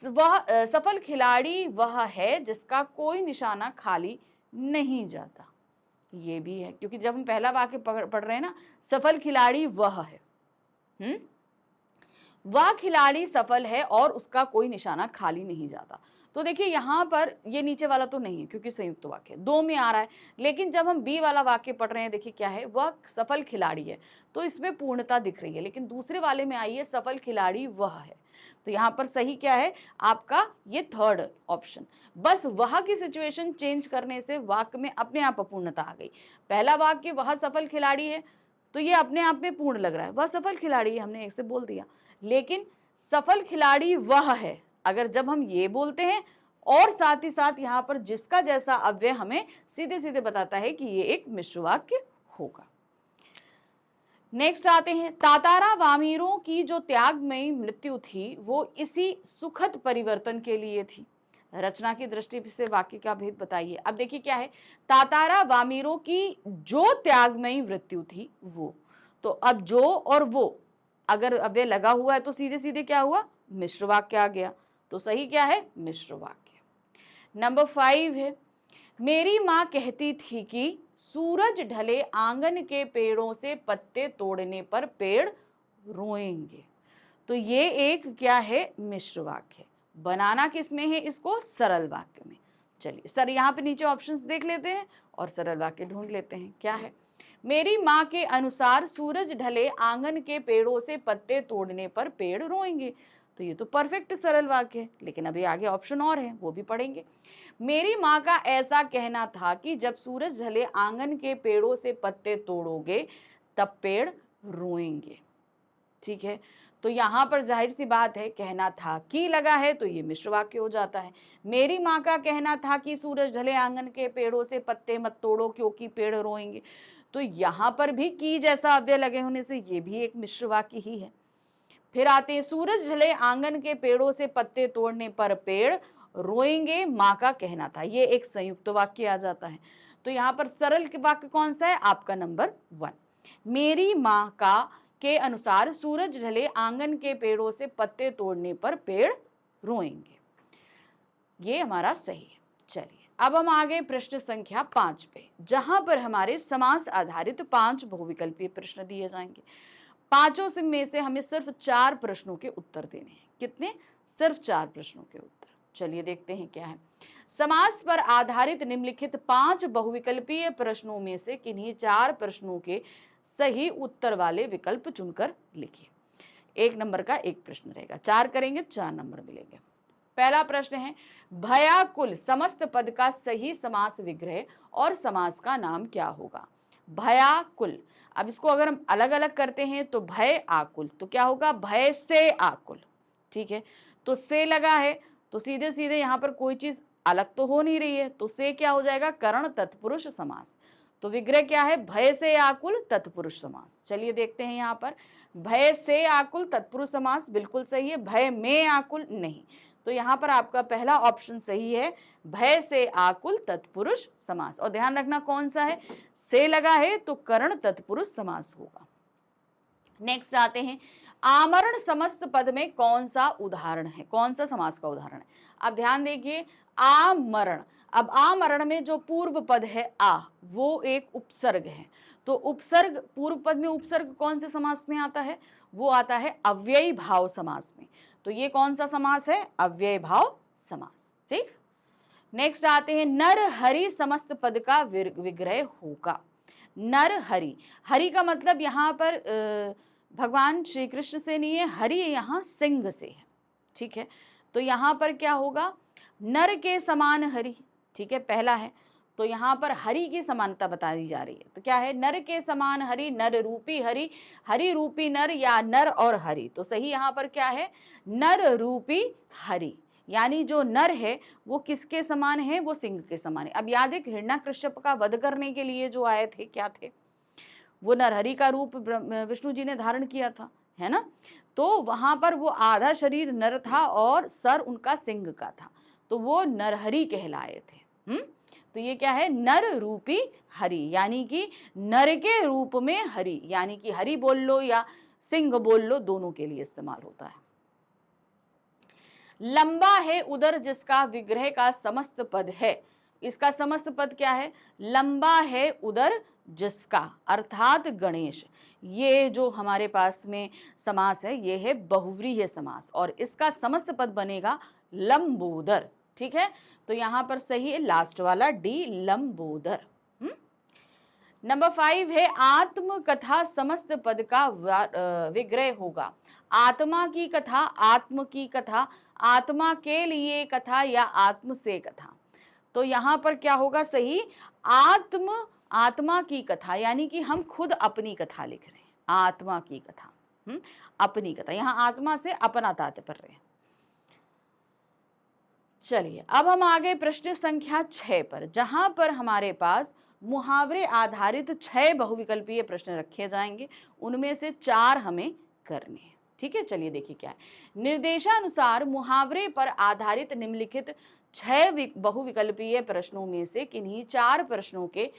वह सफल खिलाड़ी वह है जिसका कोई निशाना खाली नहीं जाता। ये भी है, क्योंकि जब हम पहला वाक्य पढ़ रहे हैं ना, सफल खिलाड़ी वह है, वह खिलाड़ी सफल है और उसका कोई निशाना खाली नहीं जाता। तो देखिए यहाँ पर ये नीचे वाला तो नहीं है क्योंकि संयुक्त वाक्य दो में आ रहा है, लेकिन जब हम बी वाला वाक्य पढ़ रहे हैं, देखिए क्या है, वह सफल खिलाड़ी है, तो इसमें पूर्णता दिख रही है, लेकिन दूसरे वाले में आई है सफल खिलाड़ी वह है। तो यहाँ पर सही क्या है आपका, ये थर्ड ऑप्शन। बस वह की सिचुएशन चेंज करने से वाक्य में अपने आप अपूर्णता आ गई। पहला वाक्य वह सफल खिलाड़ी है, तो ये अपने आप में पूर्ण लग रहा है, वह सफल खिलाड़ी है, हमने एक से बोल दिया। लेकिन सफल खिलाड़ी वह है, अगर जब हम ये बोलते हैं और साथ ही साथ यहाँ पर जिसका जैसा अव्यय हमें सीधे सीधे बताता है कि ये एक मिश्र वाक्य होगा। नेक्स्ट आते हैं, तातारा वामीरों की जो त्यागमयी मृत्यु थी वो इसी सुखद परिवर्तन के लिए थी। रचना की दृष्टि से वाक्य का भेद बताइए। अब देखिए क्या है, तातारा वामीरों की जो त्यागमयी मृत्यु थी वो, तो अब जो और वो अगर अव्यय लगा हुआ है तो सीधे सीधे क्या हुआ, मिश्र वाक्य आ गया। तो सही क्या है, मिश्र वाक्य। नंबर 5 है, मेरी माँ कहती थी कि सूरज ढले आंगन के पेड़ों से पत्ते तोड़ने पर पेड़ रोएंगे। तो ये एक क्या है, मिश्र वाक्य। बनाना किस में है इसको, सरल वाक्य में। चलिए सर यहाँ पे नीचे ऑप्शंस देख लेते हैं और सरल वाक्य ढूंढ लेते हैं। क्या है, मेरी माँ के अनुसार सूरज ढले आंगन के पेड़ों से पत्ते तोड़ने पर पेड़ रोएंगे। तो ये तो परफेक्ट सरल वाक्य है, लेकिन अभी आगे ऑप्शन और है, वो भी पढ़ेंगे। मेरी माँ का ऐसा कहना था कि जब सूरज ढले आंगन के पेड़ों से पत्ते तोड़ोगे तब पेड़ रोएंगे। ठीक है, तो यहाँ पर जाहिर सी बात है कहना था कि लगा है तो ये मिश्र वाक्य हो जाता है। मेरी माँ का कहना था कि सूरज ढले आंगन के पेड़ों से पत्ते मत तोड़ो क्योंकि पेड़ रोएंगे। तो यहाँ पर भी की जैसा अव्यय लगे होने से ये भी एक मिश्र वाक्य ही है। फिर आते हैं, सूरज ढले आंगन के पेड़ों से पत्ते तोड़ने पर पेड़ रोएंगे, माँ का कहना था, ये एक संयुक्त वाक्य आ जाता है। तो यहाँ पर सरल वाक्य कौन सा है आपका, नंबर 1। मेरी माँ का के अनुसार सूरज ढले आंगन के पेड़ों से पत्ते तोड़ने पर पेड़ रोएंगे, ये हमारा सही है। चलिए अब हम आगे प्रश्न संख्या 5 पे, जहां पर हमारे समास आधारित 5 बहुविकल्पीय प्रश्न दिए जाएंगे। पांचों में से हमें सिर्फ 4 प्रश्नों के उत्तर देने हैं। कितने, सिर्फ 4 प्रश्नों के उत्तर। चलिए देखते हैं क्या है। समास पर आधारित निम्नलिखित 5 बहुविकल्पीय प्रश्नों में से किन्हीं 4 प्रश्नों के सही उत्तर वाले विकल्प चुनकर लिखिए। 1 नंबर का एक प्रश्न रहेगा, 4 करेंगे 4 नंबर मिलेंगे। पहला प्रश्न है, भयाकुल समस्त पद का सही समास विग्रह और समास का नाम क्या होगा। भयाकुल, अब इसको अगर हम अलग अलग करते हैं तो भय आकुल, तो क्या होगा, भय से आकुल। ठीक है, तो से लगा है तो सीधे सीधे यहाँ पर कोई चीज अलग तो हो नहीं रही है, तो से क्या हो जाएगा, करण तत्पुरुष समास। तो विग्रह क्या है, भय से आकुल तत्पुरुष समास। चलिए देखते हैं यहाँ पर, भय से आकुल तत्पुरुष समास बिल्कुल सही है, भय में आकुल नहीं। तो यहाँ पर आपका पहला ऑप्शन सही है, भय से आकुल तत्पुरुष समास। और ध्यान रखना कौन सा है, से लगा है तो करण तत्पुरुष समास होगा। नेक्स्ट आते हैं, आमरण समस्त पद में कौन सा उदाहरण है, कौन सा समास का उदाहरण है। अब ध्यान देखिए, आमरण, अब आमरण में जो पूर्व पद है आ, वो एक उपसर्ग है। तो उपसर्ग, पूर्व पद में उपसर्ग कौन से समास में आता है, वो आता है अव्ययी भाव समास में। तो ये कौन सा समास है, अव्यय भाव समास। ठीक, नेक्स्ट आते हैं, नर हरि समस्त पद का विग्रह होगा। नर हरि, हरि का मतलब यहाँ पर भगवान श्री कृष्ण से नहीं है, हरि यहाँ सिंह से है। ठीक है, तो यहाँ पर क्या होगा, नर के समान हरि। ठीक है, पहला है, तो यहाँ पर हरि की समानता बताई जा रही है। तो क्या है, नर के समान हरि, नर रूपी हरि, हरि रूपी नर या नर और हरि। तो सही यहाँ पर क्या है, नर रूपी हरि, यानी जो नर है वो किसके समान है, वो सिंह के समान है। अब याद है हिरण्याकश्यप का वध करने के लिए जो आए थे, क्या थे, वो नरहरि का रूप विष्णु जी ने धारण किया था, है ना। तो वहां पर वो आधा शरीर नर था और सर उनका सिंह का था, तो वो नरहरि कहलाए थे। तो ये क्या है, नर रूपी हरि, यानी कि नर के रूप में हरि, यानी कि हरि बोल लो या सिंह बोल लो, दोनों के लिए इस्तेमाल होता है। लंबा है उदर जिसका विग्रह का समस्त पद है, इसका समस्त पद क्या है, लंबा है उदर जिसका, अर्थात गणेश। ये जो हमारे पास में समास है ये है बहुव्रीहि समास और इसका समस्त पद बनेगा लंबोदर। ठीक है, तो यहां पर सही है लास्ट वाला डी, लंबोदर। नंबर 5 है आत्मकथा समस्त पद का विग्रह होगा। आत्मा की कथा, आत्म की कथा, आत्मा के लिए कथा या आत्म से कथा। तो यहां पर क्या होगा सही, आत्मा की कथा, यानी कि हम खुद अपनी कथा लिख रहे हैं, आत्मा की कथा, अपनी कथा, यहां आत्मा से अपना तात्पर्य है। चलिए अब हम आ गए प्रश्न संख्या 6 पर, जहां पर हमारे पास मुहावरे आधारित 6 बहुविकल्पीय प्रश्न रखे जाएंगे, उनमें से 4 हमें करने हैं। ठीक है, चलिए देखिए क्या है। निर्देशानुसार मुहावरे पर आधारित निम्नलिखित 6 बहुविकल्पीय प्रश्नों में से किन्हीं 4 प्रश्नों के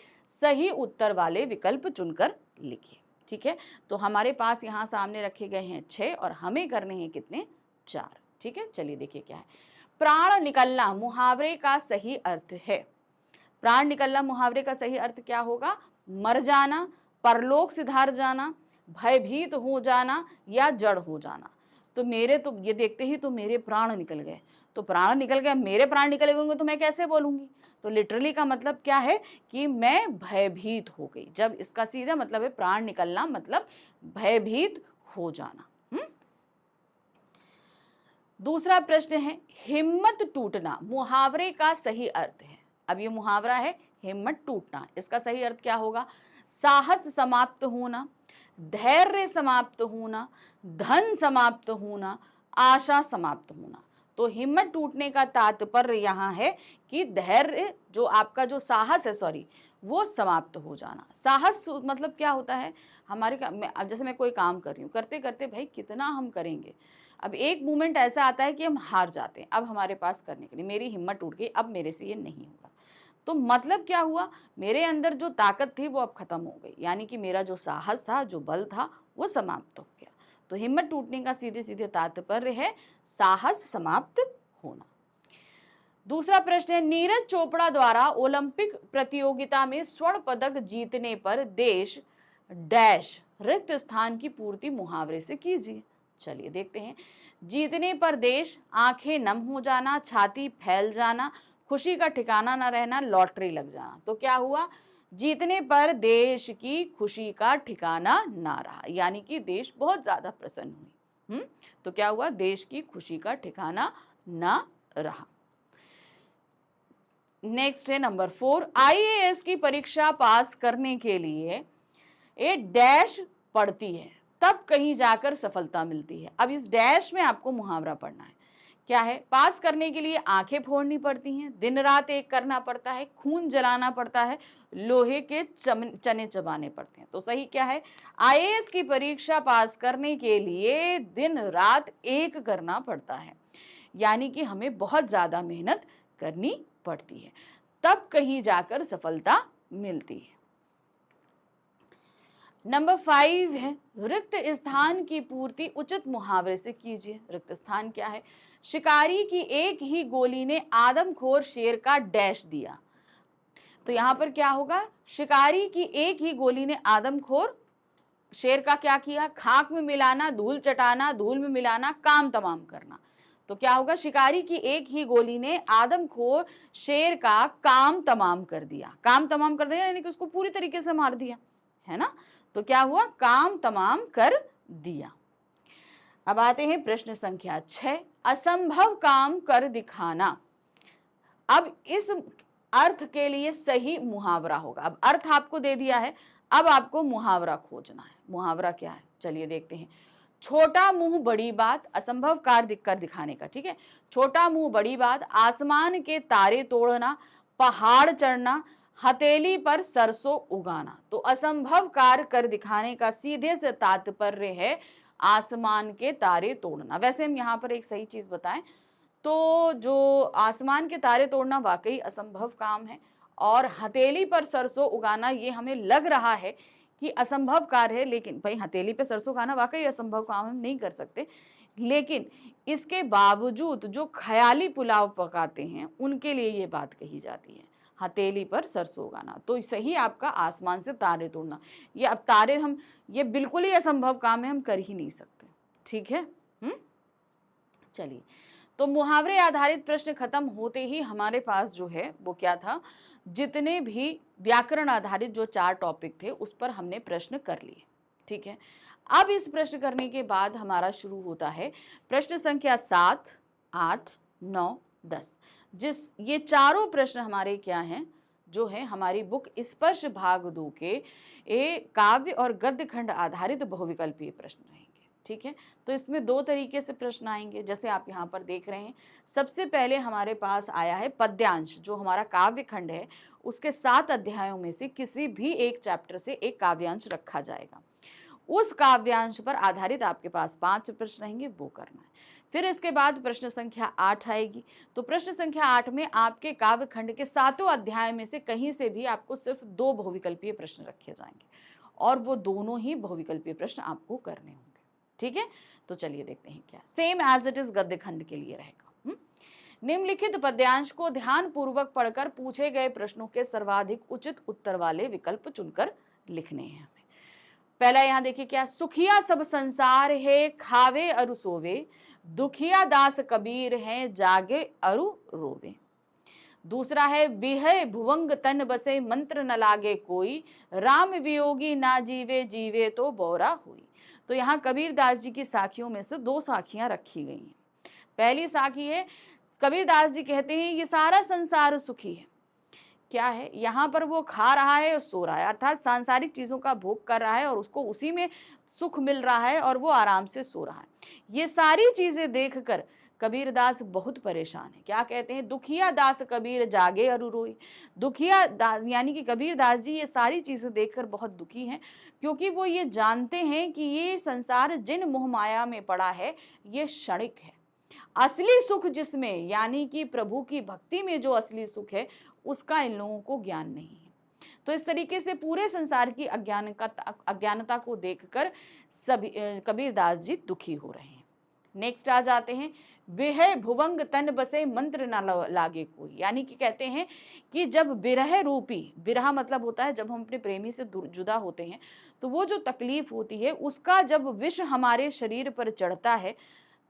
सही उत्तर वाले विकल्प चुनकर लिखिए। ठीक है, तो हमारे पास यहाँ सामने रखे गए हैं 6 और हमें करने हैं कितने, 4। ठीक है, चलिए देखिए क्या है। प्राण निकलना मुहावरे का सही अर्थ है। प्राण निकलना मुहावरे का सही अर्थ क्या होगा, मर जाना, परलोक सिधार जाना, भयभीत हो जाना या जड़ हो जाना। तो मेरे तो ये देखते ही तो मेरे प्राण निकल गए, तो प्राण निकल गए, मेरे प्राण निकल गए तो मैं कैसे बोलूंगी। तो लिटरली का मतलब क्या है कि मैं भयभीत हो गई। जब इसका सीधा मतलब है प्राण निकलना मतलब भयभीत हो जाना। दूसरा प्रश्न है हिम्मत टूटना मुहावरे का सही अर्थ है। अब ये मुहावरा है हिम्मत टूटना, इसका सही अर्थ क्या होगा, साहस समाप्त होना, धैर्य समाप्त होना, धन समाप्त होना, आशा समाप्त होना। तो हिम्मत टूटने का तात्पर्य यहाँ है कि धैर्य जो आपका जो साहस है वो समाप्त हो जाना। साहस मतलब क्या होता है, हमारे जैसे मैं कोई काम कर रही हूँ, करते करते भाई कितना हम करेंगे, अब एक मोमेंट ऐसा आता है कि हम हार जाते हैं, अब हमारे पास करने के लिए मेरी हिम्मत टूट गई, अब मेरे से ये नहीं होगा। तो मतलब क्या हुआ, मेरे अंदर जो ताकत थी वो अब खत्म हो गई, यानी कि मेरा जो साहस था, जो बल था वो समाप्त हो गया। तो हिम्मत टूटने का सीधे सीधे तात्पर्य है साहस समाप्त होना। दूसरा प्रश्न है नीरज चोपड़ा द्वारा ओलंपिक प्रतियोगिता में स्वर्ण पदक जीतने पर देश डैश रिक्त स्थान की पूर्ति मुहावरे से कीजिए। चलिए देखते हैं। जीतने पर देश, आंखें नम हो जाना, छाती फैल जाना, खुशी का ठिकाना न रहना, लॉटरी लग जाना। तो क्या हुआ, जीतने पर देश की खुशी का ठिकाना ना रहा, यानी कि देश बहुत ज्यादा प्रसन्न हुई। तो क्या हुआ, देश की खुशी का ठिकाना ना रहा। नेक्स्ट है नंबर 4, आईएएस की परीक्षा पास करने के लिए ये डैश पढ़ती है तब कहीं जाकर सफलता मिलती है। अब इस डैश में आपको मुहावरा पढ़ना है। क्या है, पास करने के लिए आंखें फोड़नी पड़ती हैं, दिन रात एक करना पड़ता है, खून जलाना पड़ता है, लोहे के चने चबाने पड़ते हैं। तो सही क्या है, आईएएस की परीक्षा पास करने के लिए दिन रात एक करना पड़ता है, यानी कि हमें बहुत ज्यादा मेहनत करनी पड़ती है, तब कहीं जाकर सफलता मिलती है। नंबर 5 है रिक्त स्थान की पूर्ति उचित मुहावरे से कीजिए। रिक्त स्थान क्या है, शिकारी की एक ही गोली ने आदमखोर शेर का डैश दिया। तो यहां पर क्या होगा, शिकारी की एक ही गोली ने आदमखोर शेर का क्या किया, खाक में मिलाना, धूल चटाना, धूल में मिलाना, काम तमाम करना। तो क्या होगा, शिकारी की एक ही गोली ने आदमखोर शेर का काम तमाम कर दिया। काम तमाम कर दिया यानी कि उसको पूरी तरीके से मार दिया, है ना। तो क्या हुआ, काम तमाम कर दिया। अब आते हैं प्रश्न संख्या 6, असंभव काम कर दिखाना। अब इस अर्थ के लिए सही मुहावरा होगा। अब अर्थ आपको दे दिया है, अब आपको मुहावरा खोजना है। मुहावरा क्या है, चलिए देखते हैं। छोटा मुंह बड़ी बात, असंभव कार्य कर दिखाने का। ठीक है, छोटा मुंह बड़ी बात, आसमान के तारे तोड़ना, पहाड़ चढ़ना, हथेली पर सरसों उगाना। तो असंभव कार्य कर दिखाने का सीधे से तात्पर्य है आसमान के तारे तोड़ना। वैसे हम यहाँ पर एक सही चीज बताएं तो जो आसमान के तारे तोड़ना वाकई असंभव काम है, और हथेली पर सरसों उगाना ये हमें लग रहा है कि असंभव कार्य है, लेकिन भाई हथेली पे सरसों खाना वाकई असंभव काम हम नहीं कर सकते, लेकिन इसके बावजूद जो ख्याली पुलाव पकाते हैं उनके लिए ये बात कही जाती है, हथेली पर सरसों उगाना। तो सही आपका आसमान से तारे तोड़ना। ये अब तारे हम, ये बिल्कुल ही असंभव काम है, हम कर ही नहीं सकते। ठीक है, चलिए, तो मुहावरे आधारित प्रश्न खत्म होते ही हमारे पास जो है वो क्या था, जितने भी व्याकरण आधारित जो 4 टॉपिक थे उस पर हमने प्रश्न कर लिए। ठीक है, अब इस प्रश्न करने के बाद हमारा शुरू होता है प्रश्न संख्या 7, 8, 9, 10। ये चारों प्रश्न हमारे क्या हैं, जो है हमारी बुक स्पर्श भाग 2 के काव्य और गद्य खंड आधारित बहुविकल्पीय प्रश्न रहेंगे। ठीक है, तो इसमें 2 तरीके से प्रश्न आएंगे, जैसे आप यहाँ पर देख रहे हैं। सबसे पहले हमारे पास आया है पद्यांश, जो हमारा काव्य खंड है उसके 7 अध्यायों में से किसी भी एक चैप्टर से एक काव्यांश रखा जाएगा। उस काव्यांश पर आधारित आपके पास 5 प्रश्न रहेंगे, वो करना है। फिर इसके बाद प्रश्न संख्या 8 आएगी। तो प्रश्न संख्या 8 में आपके काव्य खंड के 7 अध्याय में से कहीं से भी आपको सिर्फ 2 बहुविकल्पीय प्रश्न रखे जाएंगे, और वो दोनों ही बहुविकल्पीय प्रश्न आपको करने होंगे। ठीक है, तो चलिए देखते हैं क्या सेम एज इट इज गद्य खंड के लिए रहेगा। निम्नलिखित पद्यांश को ध्यान पूर्वक पढ़कर पूछे गए प्रश्नों के सर्वाधिक उचित उत्तर वाले विकल्प चुनकर लिखने हैं हमें। पहला यहाँ देखिए क्या, सुखिया सब संसार है खावे अरु सोवे, दुखिया दास कबीर हैं जागे अरु रोवे। दूसरा है, बिहय भुवंग तन बसे मंत्र न लागे कोई, राम वियोगी ना जीवे जीवे तो बोरा हुई। तो यहाँ कबीरदास जी की साखियों में से 2 साखियां रखी गई हैं। पहली साखी है, कबीरदास जी कहते हैं ये सारा संसार सुखी है। क्या है, यहाँ पर वो खा रहा है और सो रहा है, अर्थात सांसारिक चीजों का भोग कर रहा है और उसको उसी में सुख मिल रहा है और वो आराम से सो रहा है। ये सारी चीजें देखकर कबीरदास बहुत परेशान है। क्या कहते हैं, दुखिया दास कबीर जागे अरु रोई। दुखिया दास यानी कि कबीरदास जी ये सारी चीजें देखकर बहुत दुखी हैं, क्योंकि वो ये जानते हैं कि ये संसार जिन मोह माया में पड़ा है ये क्षणिक है। असली सुख जिसमें, यानी कि प्रभु की भक्ति में जो असली सुख है, उसका इन लोगों को ज्ञान नहीं है। तो इस तरीके से पूरे संसार की अज्ञानता को देखकर सभी कबीरदास जी दुखी हो रहे हैं। नेक्स्ट आ जाते हैं, बिरह भुवंग तन बसे मंत्र न लागे कोई। यानी कि कहते हैं कि जब बिरह रूपी, बिरह मतलब होता है जब हम अपने प्रेमी से जुदा होते हैं, तो वो जो तकलीफ होती है उसका जब विष हमारे शरीर पर चढ़ता है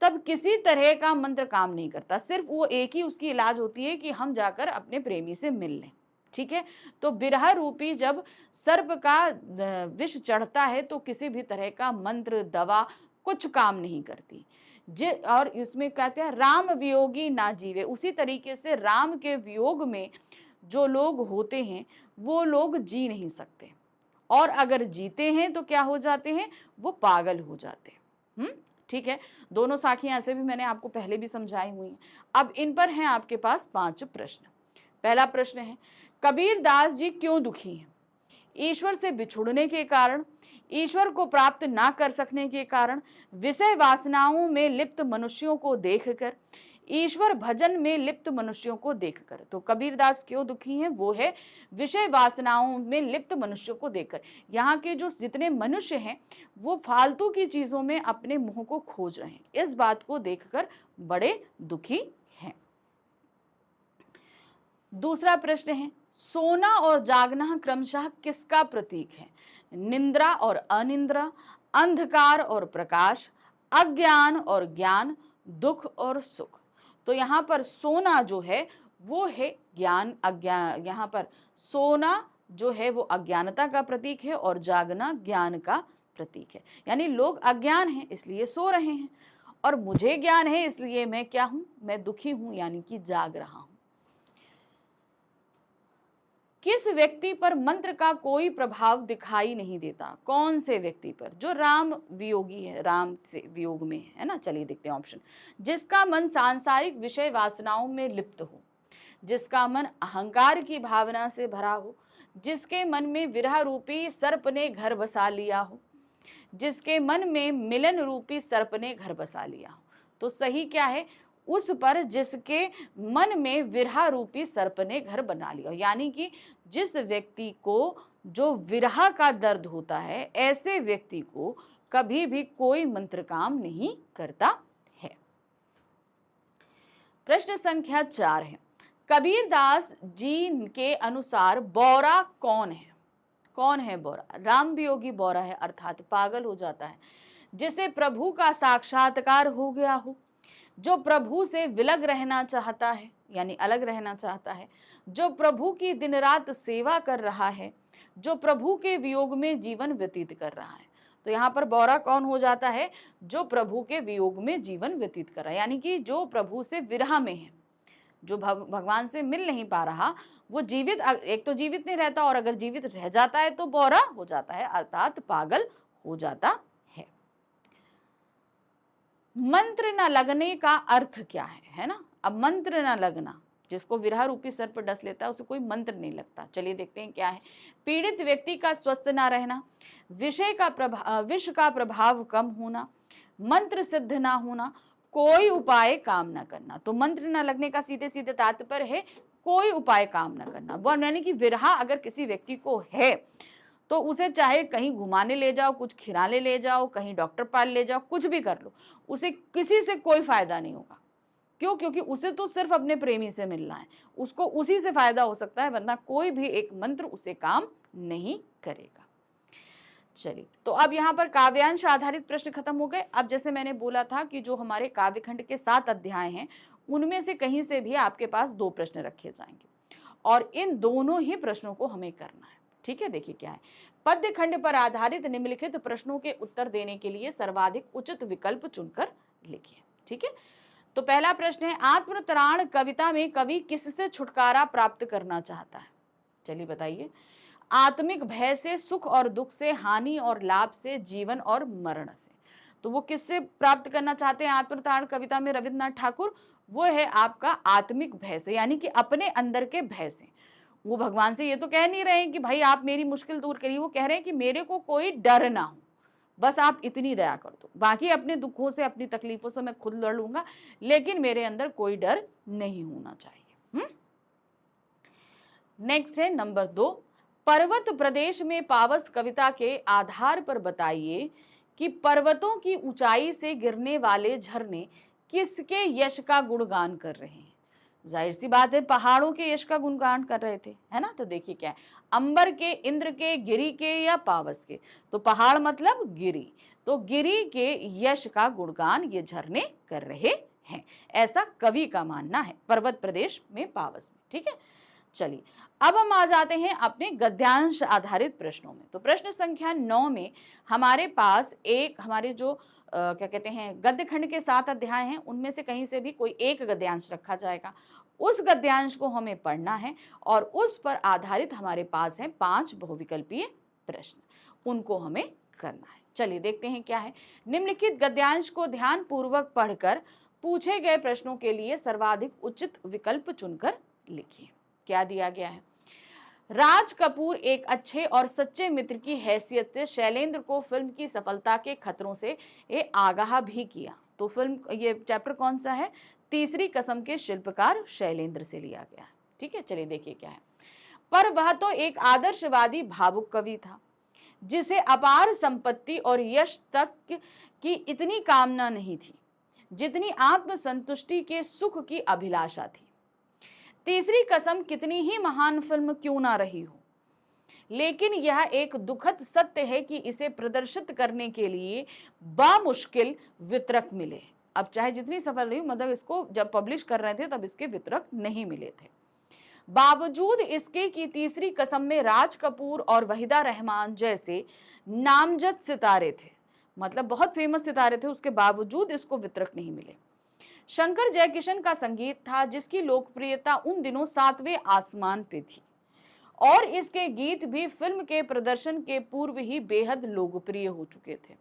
तब किसी तरह का मंत्र काम नहीं करता। सिर्फ वो एक ही उसकी इलाज होती है कि हम जाकर अपने प्रेमी से मिल लें। ठीक है, तो बिरह रूपी जब सर्प का विष चढ़ता है तो किसी भी तरह का मंत्र दवा कुछ काम नहीं करती। और इसमें कहते हैं राम वियोगी ना जीवे। उसी तरीके से राम के वियोग में जो लोग होते हैं वो लोग जी नहीं सकते, और अगर जीते हैं तो क्या हो जाते हैं, वो पागल हो जाते हैं। ठीक है, दोनों साखियां ऐसे भी मैंने आपको पहले भी समझाई हुई हैं। अब इन पर हैं आपके पास 5 प्रश्न। पहला प्रश्न है, कबीरदास जी क्यों दुखी हैं? ईश्वर से बिछुड़ने के कारण, ईश्वर को प्राप्त ना कर सकने के कारण, विषय वासनाओं में लिप्त मनुष्यों को देखकर, ईश्वर भजन में लिप्त मनुष्यों को देखकर। तो कबीरदास क्यों दुखी हैं, वो है विषय वासनाओं में लिप्त मनुष्यों को देखकर। यहाँ के जो जितने मनुष्य हैं वो फालतू की चीजों में अपने मुंह को खोज रहे हैं, इस बात को देखकर बड़े दुखी हैं। दूसरा प्रश्न है, सोना और जागना क्रमशः किसका प्रतीक है? निंद्रा और अनिंद्रा, अंधकार और प्रकाश, अज्ञान और ज्ञान, दुख और सुख। तो यहाँ पर सोना जो है वो है ज्ञान, अज्ञान। यहाँ पर सोना जो है वो अज्ञानता का प्रतीक है और जागना ज्ञान का प्रतीक है। यानी लोग अज्ञान हैं इसलिए सो रहे हैं, और मुझे ज्ञान है इसलिए मैं क्या हूं, मैं दुखी हूं, यानी कि जाग रहा हूं। किस व्यक्ति पर मंत्र का कोई प्रभाव दिखाई नहीं देता? कौन से व्यक्ति पर? जो राम वियोगी है, राम से वियोग में है ना। चलिए देखते हैं ऑप्शन। जिसका मन सांसारिक विषय वासनाओं में लिप्त हो, जिसका मन अहंकार की भावना से भरा हो, जिसके मन में विरह रूपी सर्प ने घर बसा लिया हो, जिसके मन में मिलन रूपी सर्प ने घर बसा लिया हो। तो सही क्या है? उस पर जिसके मन में विरह रूपी सर्प ने घर बना लिया। यानी कि जिस व्यक्ति को जो विरह का दर्द होता है, ऐसे व्यक्ति को कभी भी कोई मंत्र काम नहीं करता है। प्रश्न संख्या 4 है, कबीरदास जी के अनुसार बौरा कौन है? कौन है बौरा? राम वियोगी बौरा है, अर्थात पागल हो जाता है, जिसे प्रभु का साक्षात्कार हो गया हो, जो प्रभु से विलग रहना चाहता है, यानी अलग रहना चाहता है, जो प्रभु की दिन रात सेवा कर रहा है, जो प्रभु के वियोग में जीवन व्यतीत कर रहा है। तो यहाँ पर बौरा कौन हो जाता है? जो प्रभु के वियोग में जीवन व्यतीत कर रहा है, यानी कि जो प्रभु से विरह में है, जो भगवान से मिल नहीं पा रहा, वो जीवित, एक तो जीवित नहीं रहता और अगर जीवित रह जाता है तो बौरा हो जाता है, अर्थात पागल हो जाता है। मंत्र न लगने का अर्थ क्या है ना? अब मंत्र न लगना, जिसको विरह रूपी सर्प पर डस लेता है उसे कोई मंत्र नहीं लगता। चलिए देखते हैं क्या है। पीड़ित व्यक्ति का स्वस्थ ना रहना, विष का प्रभाव कम होना, मंत्र सिद्ध ना होना, कोई उपाय काम ना करना। तो मंत्र न लगने का सीधे सीधे तात्पर्य है कोई उपाय काम ना करना। वो यानी कि विरह अगर किसी व्यक्ति को है तो उसे चाहे कहीं घुमाने ले जाओ, कुछ खिलाने ले जाओ, कहीं डॉक्टर पास ले जाओ, कुछ भी कर लो, उसे किसी से कोई फायदा नहीं होगा। क्यों? क्योंकि उसे तो सिर्फ अपने प्रेमी से मिलना है, उसको उसी से फायदा हो सकता है, वरना कोई भी एक मंत्र उसे काम नहीं करेगा। चलिए, तो अब यहाँ पर काव्यांश आधारित प्रश्न खत्म हो गए। अब जैसे मैंने बोला था कि जो हमारे काव्यखंड के 7 अध्याय हैं, उनमें से कहीं से भी आपके पास 2 प्रश्न रखे जाएंगे और इन दोनों ही प्रश्नों को हमें करना है। ठीक है, देखिए क्या है। पद्य खंड पर आधारित निम्नलिखित प्रश्नों के उत्तर देने के लिए सर्वाधिक उचित विकल्प चुनकर लिखिए। ठीक है, तो पहला प्रश्न है, आत्मत्राण कविता में कवि किससे छुटकारा प्राप्त करना चाहता है? चलिए बताइए। आत्मिक भय से, सुख और दुख से, हानि और लाभ से, जीवन और मरण से। तो वो किससे प्राप्त करना चाहते हैं आत्मत्राण कविता में रविन्द्रनाथ ठाकुर? वो है आपका आत्मिक भय से, यानी कि अपने अंदर के भय से। वो भगवान से ये तो कह नहीं रहे हैं कि भाई आप मेरी मुश्किल दूर करिए, वो कह रहे हैं कि मेरे को कोई डर ना हो, बस आप इतनी दया कर दो, बाकी अपने दुखों से, अपनी तकलीफों से मैं खुद लड़ लूंगा, लेकिन मेरे अंदर कोई डर नहीं होना चाहिए। नेक्स्ट है नंबर 2, पर्वत प्रदेश में पावस कविता के आधार पर बताइए कि पर्वतों की ऊंचाई से गिरने वाले झरने किसके यश का गुणगान कर रहे हैं? जाहिर सी बात है, पहाड़ों के यश का गुणगान कर रहे थे, है ना? तो देखिए क्या है, अंबर के, इंद्र के, गिरी के या पावस के? तो पहाड़ मतलब गिरी, तो गिरी के यश का गुणगान ये झरने कर रहे हैं, ऐसा कवि का मानना है, पर्वत प्रदेश में पावस में। ठीक है, चलिए अब हम आ जाते हैं अपने गद्यांश आधारित प्रश्नों में। तो प्रश्न संख्या 9 में हमारे पास एक, हमारे जो क्या कहते हैं, गद्य खंड के 7 अध्याय हैं, उनमें से कहीं से भी कोई एक गद्यांश रखा जाएगा, उस गद्यांश को हमें पढ़ना है और उस पर आधारित हमारे पास है 5 बहुविकल्पीय प्रश्न, उनको हमें करना है। चलिए देखते हैं क्या है। निम्नलिखित गद्यांश को ध्यान पूर्वक पढ़कर पूछे गए प्रश्नों के लिए सर्वाधिक उचित विकल्प चुनकर लिखिए। क्या दिया गया है? राज कपूर एक अच्छे और सच्चे मित्र की हैसियत से शैलेंद्र को फिल्म की सफलता के खतरों से आगाह भी किया। तो फिल्म, ये चैप्टर कौन सा है? तीसरी कसम के शिल्पकार शैलेंद्र से लिया गया है। ठीक है, चलिए देखिए क्या है। पर वह तो एक आदर्शवादी भावुक कवि था, जिसे अपार संपत्ति और यश तक की इतनी कामना नहीं थी जितनी आत्मसंतुष्टि के सुख की अभिलाषा थी। तीसरी कसम कितनी ही महान फिल्म क्यों ना रही हो, लेकिन यह एक दुखद सत्य है कि इसे प्रदर्शित करने के लिए बामुश्किल वितरक मिले। अब चाहे जितनी सफल रही, मतलब इसको जब पब्लिश कर रहे थे तब इसके वितरक नहीं मिले थे। बावजूद इसके कि तीसरी कसम में राज कपूर और वहीदा रहमान जैसे नामजद सितारे थे, मतलब बहुत फेमस सितारे थे, उसके बावजूद इसको वितरक नहीं मिले। शंकर जयकिशन का संगीत था जिसकी लोकप्रियता उन दिनों 7वें आसमान पे थी और इसके गीत भी फिल्म के प्रदर्शन के पूर्व ही बेहद लोकप्रिय हो चुके थे,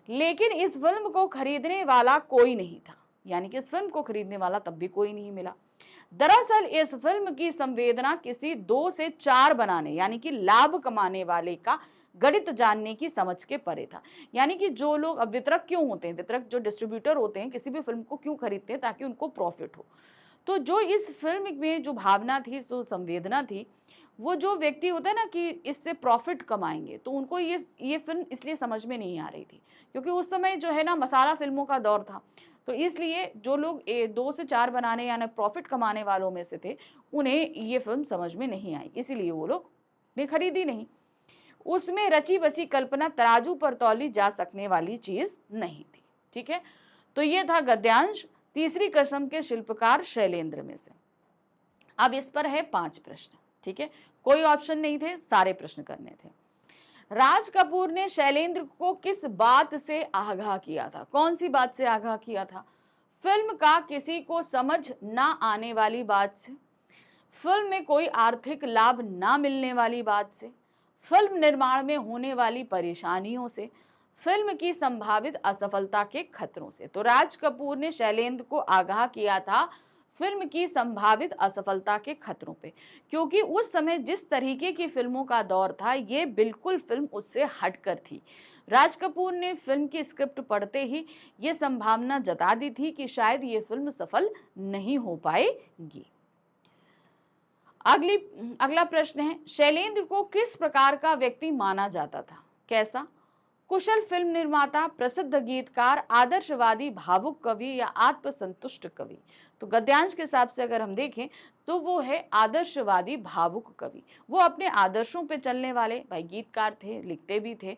लेकिन इस फिल्म को खरीदने वाला कोई नहीं था, यानी कि इस फिल्म को खरीदने वाला तब भी कोई नहीं मिला। दरअसल इस फिल्म की संवेदना किसी 2 से 4 बनाने, यानी कि लाभ कमाने वाले का गणित जानने की समझ के परे था। यानी कि जो लोग, अब वितरक क्यों होते हैं, वितरक जो डिस्ट्रीब्यूटर होते हैं किसी भी फिल्म को क्यों खरीदते हैं, ताकि उनको प्रॉफिट हो। तो जो इस फिल्म में जो भावना थी, जो संवेदना थी, वो जो व्यक्ति होता है ना कि इससे प्रॉफिट कमाएंगे, तो उनको ये फिल्म इसलिए समझ में नहीं आ रही थी, क्योंकि उस समय जो है ना मसाला फिल्मों का दौर था। तो इसलिए जो लोग 2 से 4 बनाने यानी प्रॉफिट कमाने वालों में से थे, उन्हें ये फिल्म समझ में नहीं आई, इसीलिए वो लोग ने खरीदी नहीं। उसमें रची बसी कल्पना तराजू पर तौली जा सकने वाली चीज नहीं थी। ठीक है, तो ये था गद्यांश, तीसरी कसम के शिल्पकार शैलेंद्र में से। अब इस पर है 5 प्रश्न। ठीक है, कोई ऑप्शन नहीं थे, सारे प्रश्न करने थे। राज कपूर ने शैलेंद्र को किस बात से आगाह किया था? कौन सी बात से आगाह किया था? फिल्म का किसी को समझ ना आने वाली बात से, फिल्म में कोई आर्थिक लाभ ना मिलने वाली बात से, फिल्म निर्माण में होने वाली परेशानियों से, फिल्म की संभावित असफलता के खतरों से। तो राज कपूर ने शैलेंद्र को आगाह किया था फिल्म की संभावित असफलता के खतरों पे, क्योंकि उस समय जिस तरीके की फिल्मों का दौर था, ये बिल्कुल फिल्म उससे हटकर थी। राज कपूर ने फिल्म की स्क्रिप्ट पढ़ते ही ये संभावना जता दी थी कि शायद ये फिल्म सफल नहीं हो पाएगी। अगला प्रश्न है, शैलेंद्र को किस प्रकार का व्यक्ति माना जाता था? कैसा? कुशल फिल्म निर्माता, प्रसिद्ध गीतकार, आदर्शवादी, भावुक कवि या आत्मसंतुष्ट कवि? तो गद्यांश के हिसाब से अगर हम देखें तो वो है आदर्शवादी, भावुक कवि। वो अपने आदर्शों पे चलने वाले, भाई गीतकार थे, लिखते भी थे,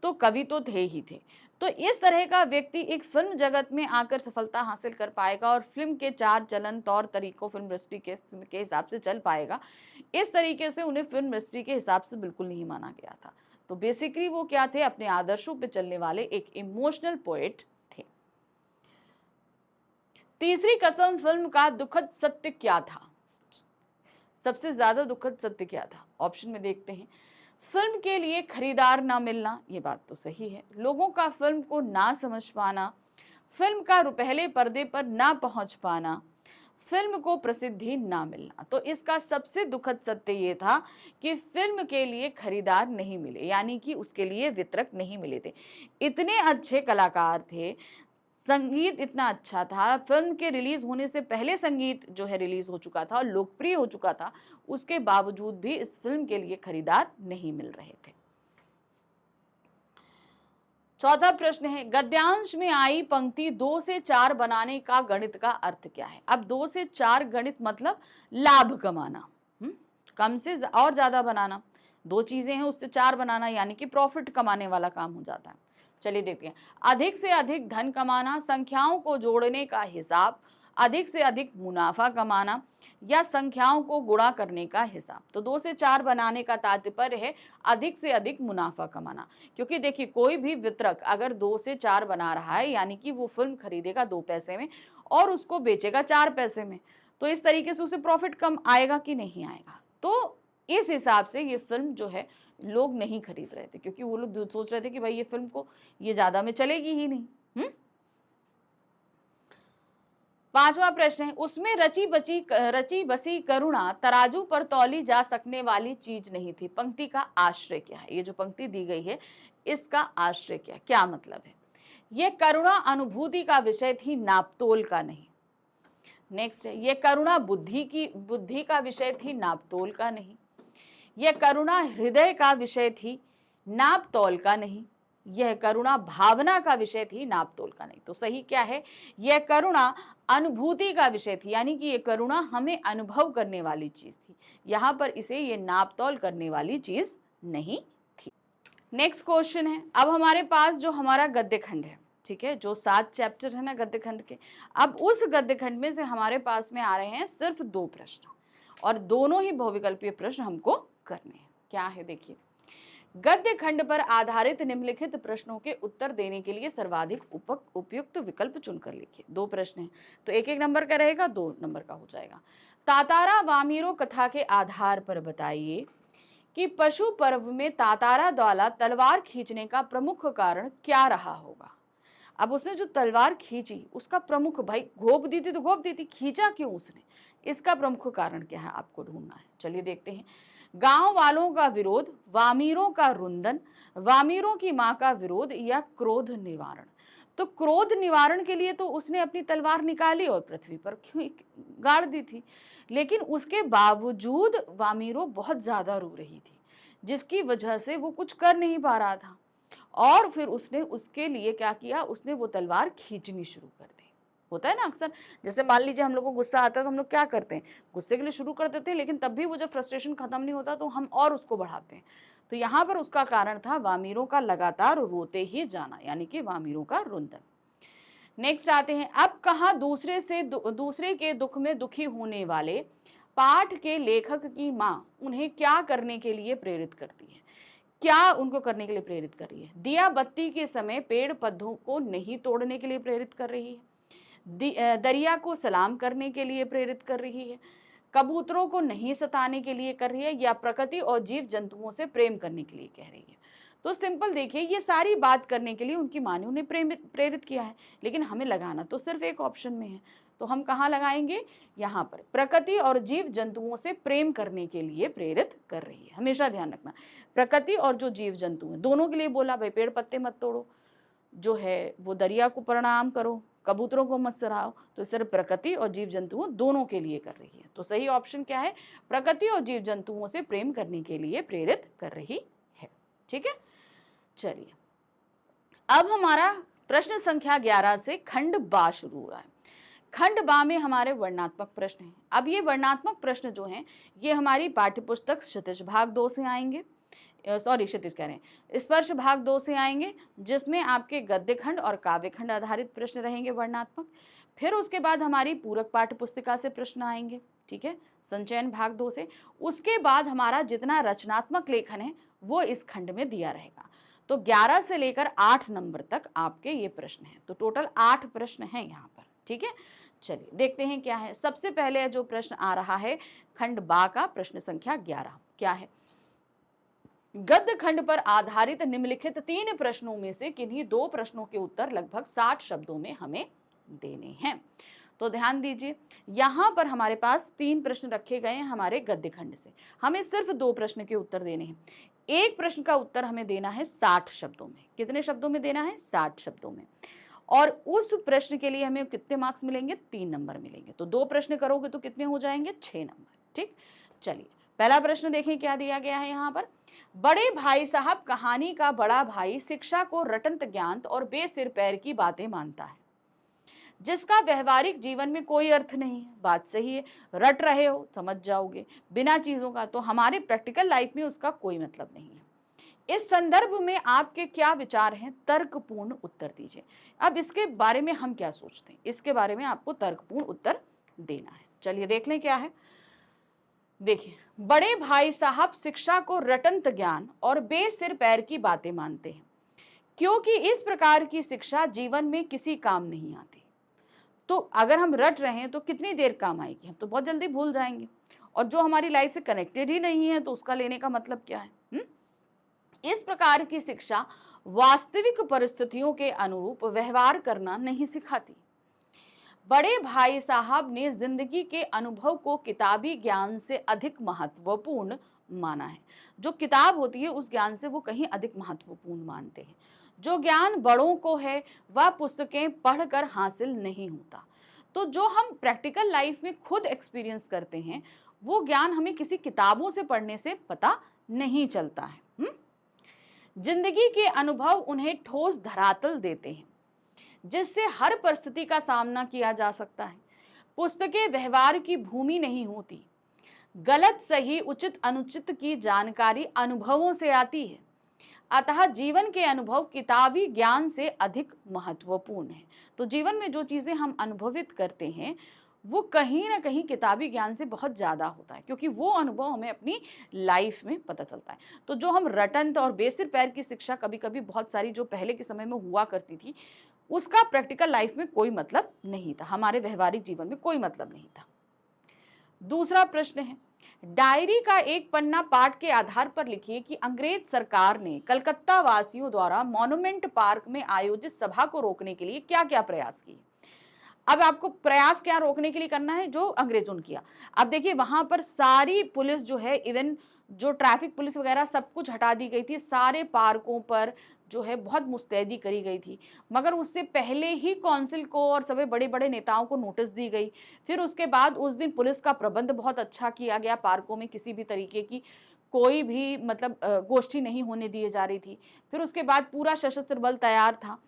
तो कवि तो थे ही थे। तो इस तरह का व्यक्ति एक फिल्म जगत में आकर सफलता हासिल कर पाएगा और फिल्म के चार चलन, तौर तरीकों, फिल्म इंडस्ट्री के हिसाब से चल पाएगा। इस तरीके से उन्हें फिल्म इंडस्ट्री के हिसाब से बिल्कुल नहीं माना गया था। तो बेसिकली वो क्या थे? अपने आदर्शों पे चलने वाले एक इमोशनल पोएट थे। तीसरी कसम फिल्म का दुखद सत्य क्या था? सबसे ज्यादा दुखद सत्य क्या था? ऑप्शन में देखते हैं। फिल्म के लिए खरीदार ना मिलना, ये बात तो सही है। लोगों का फिल्म को ना समझ पाना, फिल्म का पहले पर्दे पर ना पहुंच पाना, फिल्म को प्रसिद्धि ना मिलना। तो इसका सबसे दुखद सत्य ये था कि फिल्म के लिए खरीदार नहीं मिले, यानी कि उसके लिए वितरक नहीं मिले थे। इतने अच्छे कलाकार थे, संगीत इतना अच्छा था, फिल्म के रिलीज होने से पहले संगीत जो है रिलीज हो चुका था और लोकप्रिय हो चुका था, उसके बावजूद भी इस फिल्म के लिए खरीदार नहीं मिल रहे थे। चौथा प्रश्न है, गद्यांश में आई पंक्ति 2 से 4 बनाने का गणित का अर्थ क्या है? अब 2 से 4 गणित मतलब लाभ कमाना, कम से और ज्यादा बनाना। दो चीजें हैं, उससे 4 बनाना, यानी कि प्रॉफिट कमाने वाला काम हो जाता है। चलिए देखते हैं। अधिक से अधिक धन कमाना, संख्याओं को जोड़ने का हिसाब, अधिक से अधिक मुनाफा कमाना या संख्याओं को गुणा करने का हिसाब। तो 2 से 4 बनाने का तात्पर्य है अधिक से अधिक मुनाफा कमाना, क्योंकि देखिए कोई भी वितरक अगर 2 से 4 बना रहा है, यानी कि वो फिल्म खरीदेगा 2 पैसे में और उसको बेचेगा 4 पैसे में, तो इस तरीके से उसे प्रॉफिट कम आएगा कि नहीं आएगा? तो इस हिसाब से ये फिल्म जो है लोग नहीं खरीद रहे थे, क्योंकि वो लोग सोच रहे थे कि भाई ये फिल्म को ये ज्यादा में चलेगी ही नहीं। पांचवा प्रश्न है, उसमें रची बसी करुणा तराजू पर तौली जा सकने वाली चीज नहीं थी। पंक्ति का आश्रय क्या है? ये जो पंक्ति दी गई है इसका आश्रय क्या मतलब है? ये करुणा अनुभूति का विषय थी, नापतोल का नहीं। नेक्स्ट है, ये करुणा बुद्धि का विषय थी, नापतोल का नहीं। यह करुणा हृदय का विषय थी, नापतोल का नहीं। यह करुणा भावना का विषय थी, नापतोल का नहीं। तो सही क्या है? यह करुणा अनुभूति का विषय थी, यानी कि यह करुणा हमें अनुभव करने वाली चीज थी। यहां पर इसे ये नापतोल करने वाली चीज नहीं थी। नेक्स्ट क्वेश्चन है, अब हमारे पास जो हमारा गद्य खंड है, ठीक है, जो 7 चैप्टर है ना गद्य खंड के, अब उस गद्य खंड में से हमारे पास में आ रहे हैं सिर्फ 2 प्रश्न, और दोनों ही बहुविकल्पीय प्रश्न हमको करने हैं। क्या है देखिए, गद्य खंड पर आधारित निम्नलिखित प्रश्नों के उत्तर देने के लिए सर्वाधिक उपयुक्त विकल्प चुनकर लिखिए। 2 प्रश्न हैं तो 1-1 नंबर का रहेगा, 2 नंबर का हो जाएगा। तातारा वामीरो कथा के आधार पर बताइए कि पशु पर्व में तातारा द्वारा तलवार खींचने का प्रमुख कारण क्या रहा होगा? अब उसने जो तलवार खींची उसका प्रमुख, भाई घोप दी थी तो घोप दी थी, खींचा क्यों उसने? इसका प्रमुख कारण क्या है आपको ढूंढना है। चलिए देखते हैं। गांव वालों का विरोध, वामीरों का रुंदन, वामीरों की मां का विरोध या क्रोध निवारण। तो क्रोध निवारण के लिए तो उसने अपनी तलवार निकाली और पृथ्वी पर क्यों गाड़ दी थी, लेकिन उसके बावजूद वामीरो बहुत ज्यादा रो रही थी, जिसकी वजह से वो कुछ कर नहीं पा रहा था। और फिर उसने उसके लिए क्या किया, उसने वो तलवार खींचनी शुरू कर दी। होता है ना अक्सर, जैसे मान लीजिए हम लोग को गुस्सा आता है तो हम लोग क्या करते हैं, गुस्से के लिए शुरू कर देते हैं, लेकिन तब भी वो जब फ्रस्ट्रेशन खत्म नहीं होता तो हम और उसको बढ़ाते हैं। तो यहाँ पर उसका कारण था वामीरों का लगातार रोते ही जाना, यानी कि वामीरों का रुंदन। नेक्स्ट आते हैं, अब कहा दूसरे के दुख में दुखी होने वाले पाठ के लेखक की माँ उन्हें क्या करने के लिए प्रेरित करती है। क्या उनको करने के लिए प्रेरित कर रही है? दिया बत्ती के समय पेड़ पौधों को नहीं तोड़ने के लिए प्रेरित कर रही है, दरिया को सलाम करने के लिए प्रेरित कर रही है, कबूतरों को नहीं सताने के लिए कर रही है, या प्रकृति और जीव जंतुओं से प्रेम करने के लिए कह रही है। तो सिंपल देखिए, ये सारी बात करने के लिए उनकी माँ ने उन्हें प्रेरित किया है, लेकिन हमें लगाना तो सिर्फ एक ऑप्शन में है। तो हम कहाँ लगाएंगे? यहाँ पर प्रकृति और जीव जंतुओं से प्रेम करने के लिए प्रेरित कर रही है। हमेशा ध्यान रखना, प्रकृति और जो जीव जंतु हैं दोनों के लिए बोला, भाई पेड़ पत्ते मत तोड़ो, जो है वो दरिया को प्रणाम करो, कबूतरों को मत सराहो। तो इस तरह प्रकृति और जीव जंतुओं दोनों के लिए कर रही है। तो सही ऑप्शन क्या है? प्रकृति और जीव जंतुओं से प्रेम करने के लिए प्रेरित कर रही है। ठीक है, चलिए अब हमारा प्रश्न संख्या 11 से खंड बा शुरू हो रहा है। खंड बा में हमारे वर्णात्मक प्रश्न हैं। अब ये वर्णात्मक प्रश्न जो हैं ये हमारी पाठ्यपुस्तक क्षितिज भाग 2 से आएंगे, क्षितिज कह रहे हैं, स्पर्श भाग 2 से आएंगे, जिसमें आपके गद्य खंड और काव्य खंड आधारित प्रश्न रहेंगे वर्णात्मक। फिर उसके बाद हमारी पूरक पाठ्य पुस्तिका से प्रश्न आएंगे, ठीक है, संचयन भाग 2 से। उसके बाद हमारा जितना रचनात्मक लेखन है वो इस खंड में दिया रहेगा। तो 11 से लेकर 8 नंबर तक आपके ये प्रश्न हैं। तो टोटल 8 प्रश्न हैं यहाँ पर। ठीक है, चलिए देखते हैं क्या है। सबसे पहले जो प्रश्न आ रहा है खंड बा का, प्रश्न संख्या 11 क्या है? गद्य खंड पर आधारित निम्नलिखित 3 प्रश्नों में से किन्हीं 2 प्रश्नों के उत्तर लगभग 60 शब्दों में हमें देने हैं। तो ध्यान दीजिए, यहां पर हमारे पास 3 प्रश्न रखे गए हैं हमारे गद्य खंड से। हमें सिर्फ 2 प्रश्न के उत्तर देने हैं। एक प्रश्न का उत्तर हमें देना है 60 शब्दों में। कितने शब्दों में देना है? 60 शब्दों में। और उस प्रश्न के लिए हमें कितने मार्क्स मिलेंगे? 3 नंबर मिलेंगे। तो 2 प्रश्न करोगे तो कितने हो जाएंगे? 6 नंबर। ठीक, चलिए पहला प्रश्न देखें क्या दिया गया है यहाँ पर। बड़े भाई साहब कहानी का बड़ा भाई शिक्षा को रटंत ज्ञात और बेसिर पैर की बातें मानता है, जिसका व्यवहारिक जीवन में कोई अर्थ नहीं है। बात सही है, रट रहे हो समझ जाओगे बिना चीजों का, तो हमारे प्रैक्टिकल लाइफ में उसका कोई मतलब नहीं है। इस संदर्भ में आपके क्या विचार हैं? तर्कपूर्ण उत्तर दीजिए। अब इसके बारे में हम क्या सोचते हैं, इसके बारे में आपको तर्कपूर्ण उत्तर देना है। चलिए देख लें क्या है। देखिए, बड़े भाई साहब शिक्षा को रटंत ज्ञान और बेसिर पैर की बातें मानते हैं, क्योंकि इस प्रकार की शिक्षा जीवन में किसी काम नहीं आती। तो अगर हम रट रहे हैं तो कितनी देर काम आएगी? हम तो बहुत जल्दी भूल जाएंगे। और जो हमारी लाइफ से कनेक्टेड ही नहीं है तो उसका लेने का मतलब क्या है? इस प्रकार की शिक्षा वास्तविक परिस्थितियों के अनुरूप व्यवहार करना नहीं सिखाती। बड़े भाई साहब ने जिंदगी के अनुभव को किताबी ज्ञान से अधिक महत्वपूर्ण माना है। जो किताब होती है उस ज्ञान से वो कहीं अधिक महत्वपूर्ण मानते हैं। जो ज्ञान बड़ों को है वह पुस्तकें पढ़कर हासिल नहीं होता। तो जो हम प्रैक्टिकल लाइफ में खुद एक्सपीरियंस करते हैं वो ज्ञान हमें किसी किताबों से पढ़ने से पता नहीं चलता है। जिंदगी के अनुभव उन्हें ठोस धरातल देते हैं, जिससे हर परिस्थिति का सामना किया जा सकता है। पुस्तकें व्यवहार की भूमि नहीं होती। गलत सही उचित अनुचित की जानकारी अनुभवों से आती है। अतः जीवन के अनुभव किताबी ज्ञान से अधिक महत्वपूर्ण है। तो जीवन में जो चीजें हम अनुभवित करते हैं वो कहीं ना कहीं किताबी ज्ञान से बहुत ज्यादा होता है, क्योंकि वो अनुभव हमें अपनी लाइफ में पता चलता है। तो जो हम रटंत और बेसिर पैर की शिक्षा कभी कभी बहुत सारी जो पहले के समय में हुआ करती थी उसका प्रैक्टिकल लाइफ में कोई मतलब नहीं था, हमारे व्यवहारिक जीवन में कोई मतलब नहीं था। दूसरा प्रश्न है, डायरी का एक पन्ना पाठ के आधार पर लिखिए कि अंग्रेज सरकार ने कलकत्ता वासियों द्वारा मॉन्यूमेंट पार्क में आयोजित सभा को रोकने के लिए क्या क्या प्रयास किए। अब आपको प्रयास क्या रोकने के लिए करना है, जो अंग्रेजों ने किया। अब देखिए वहां पर सारी पुलिस जो है, इवन जो ट्रैफिक पुलिस वगैरह सब कुछ हटा दी गई थी, सारे पार्कों पर जो है बहुत मुस्तैदी करी गई थी। मगर उससे पहले ही काउंसिल को और सभी बड़े बड़े नेताओं को नोटिस दी गई। फिर उसके बाद उस दिन पुलिस का प्रबंध बहुत अच्छा किया गया, पार्कों में किसी भी तरीके की कोई भी मतलब गोष्ठी नहीं होने दी जा रही थी। फिर उसके बाद पूरा सशस्त्र बल तैयार था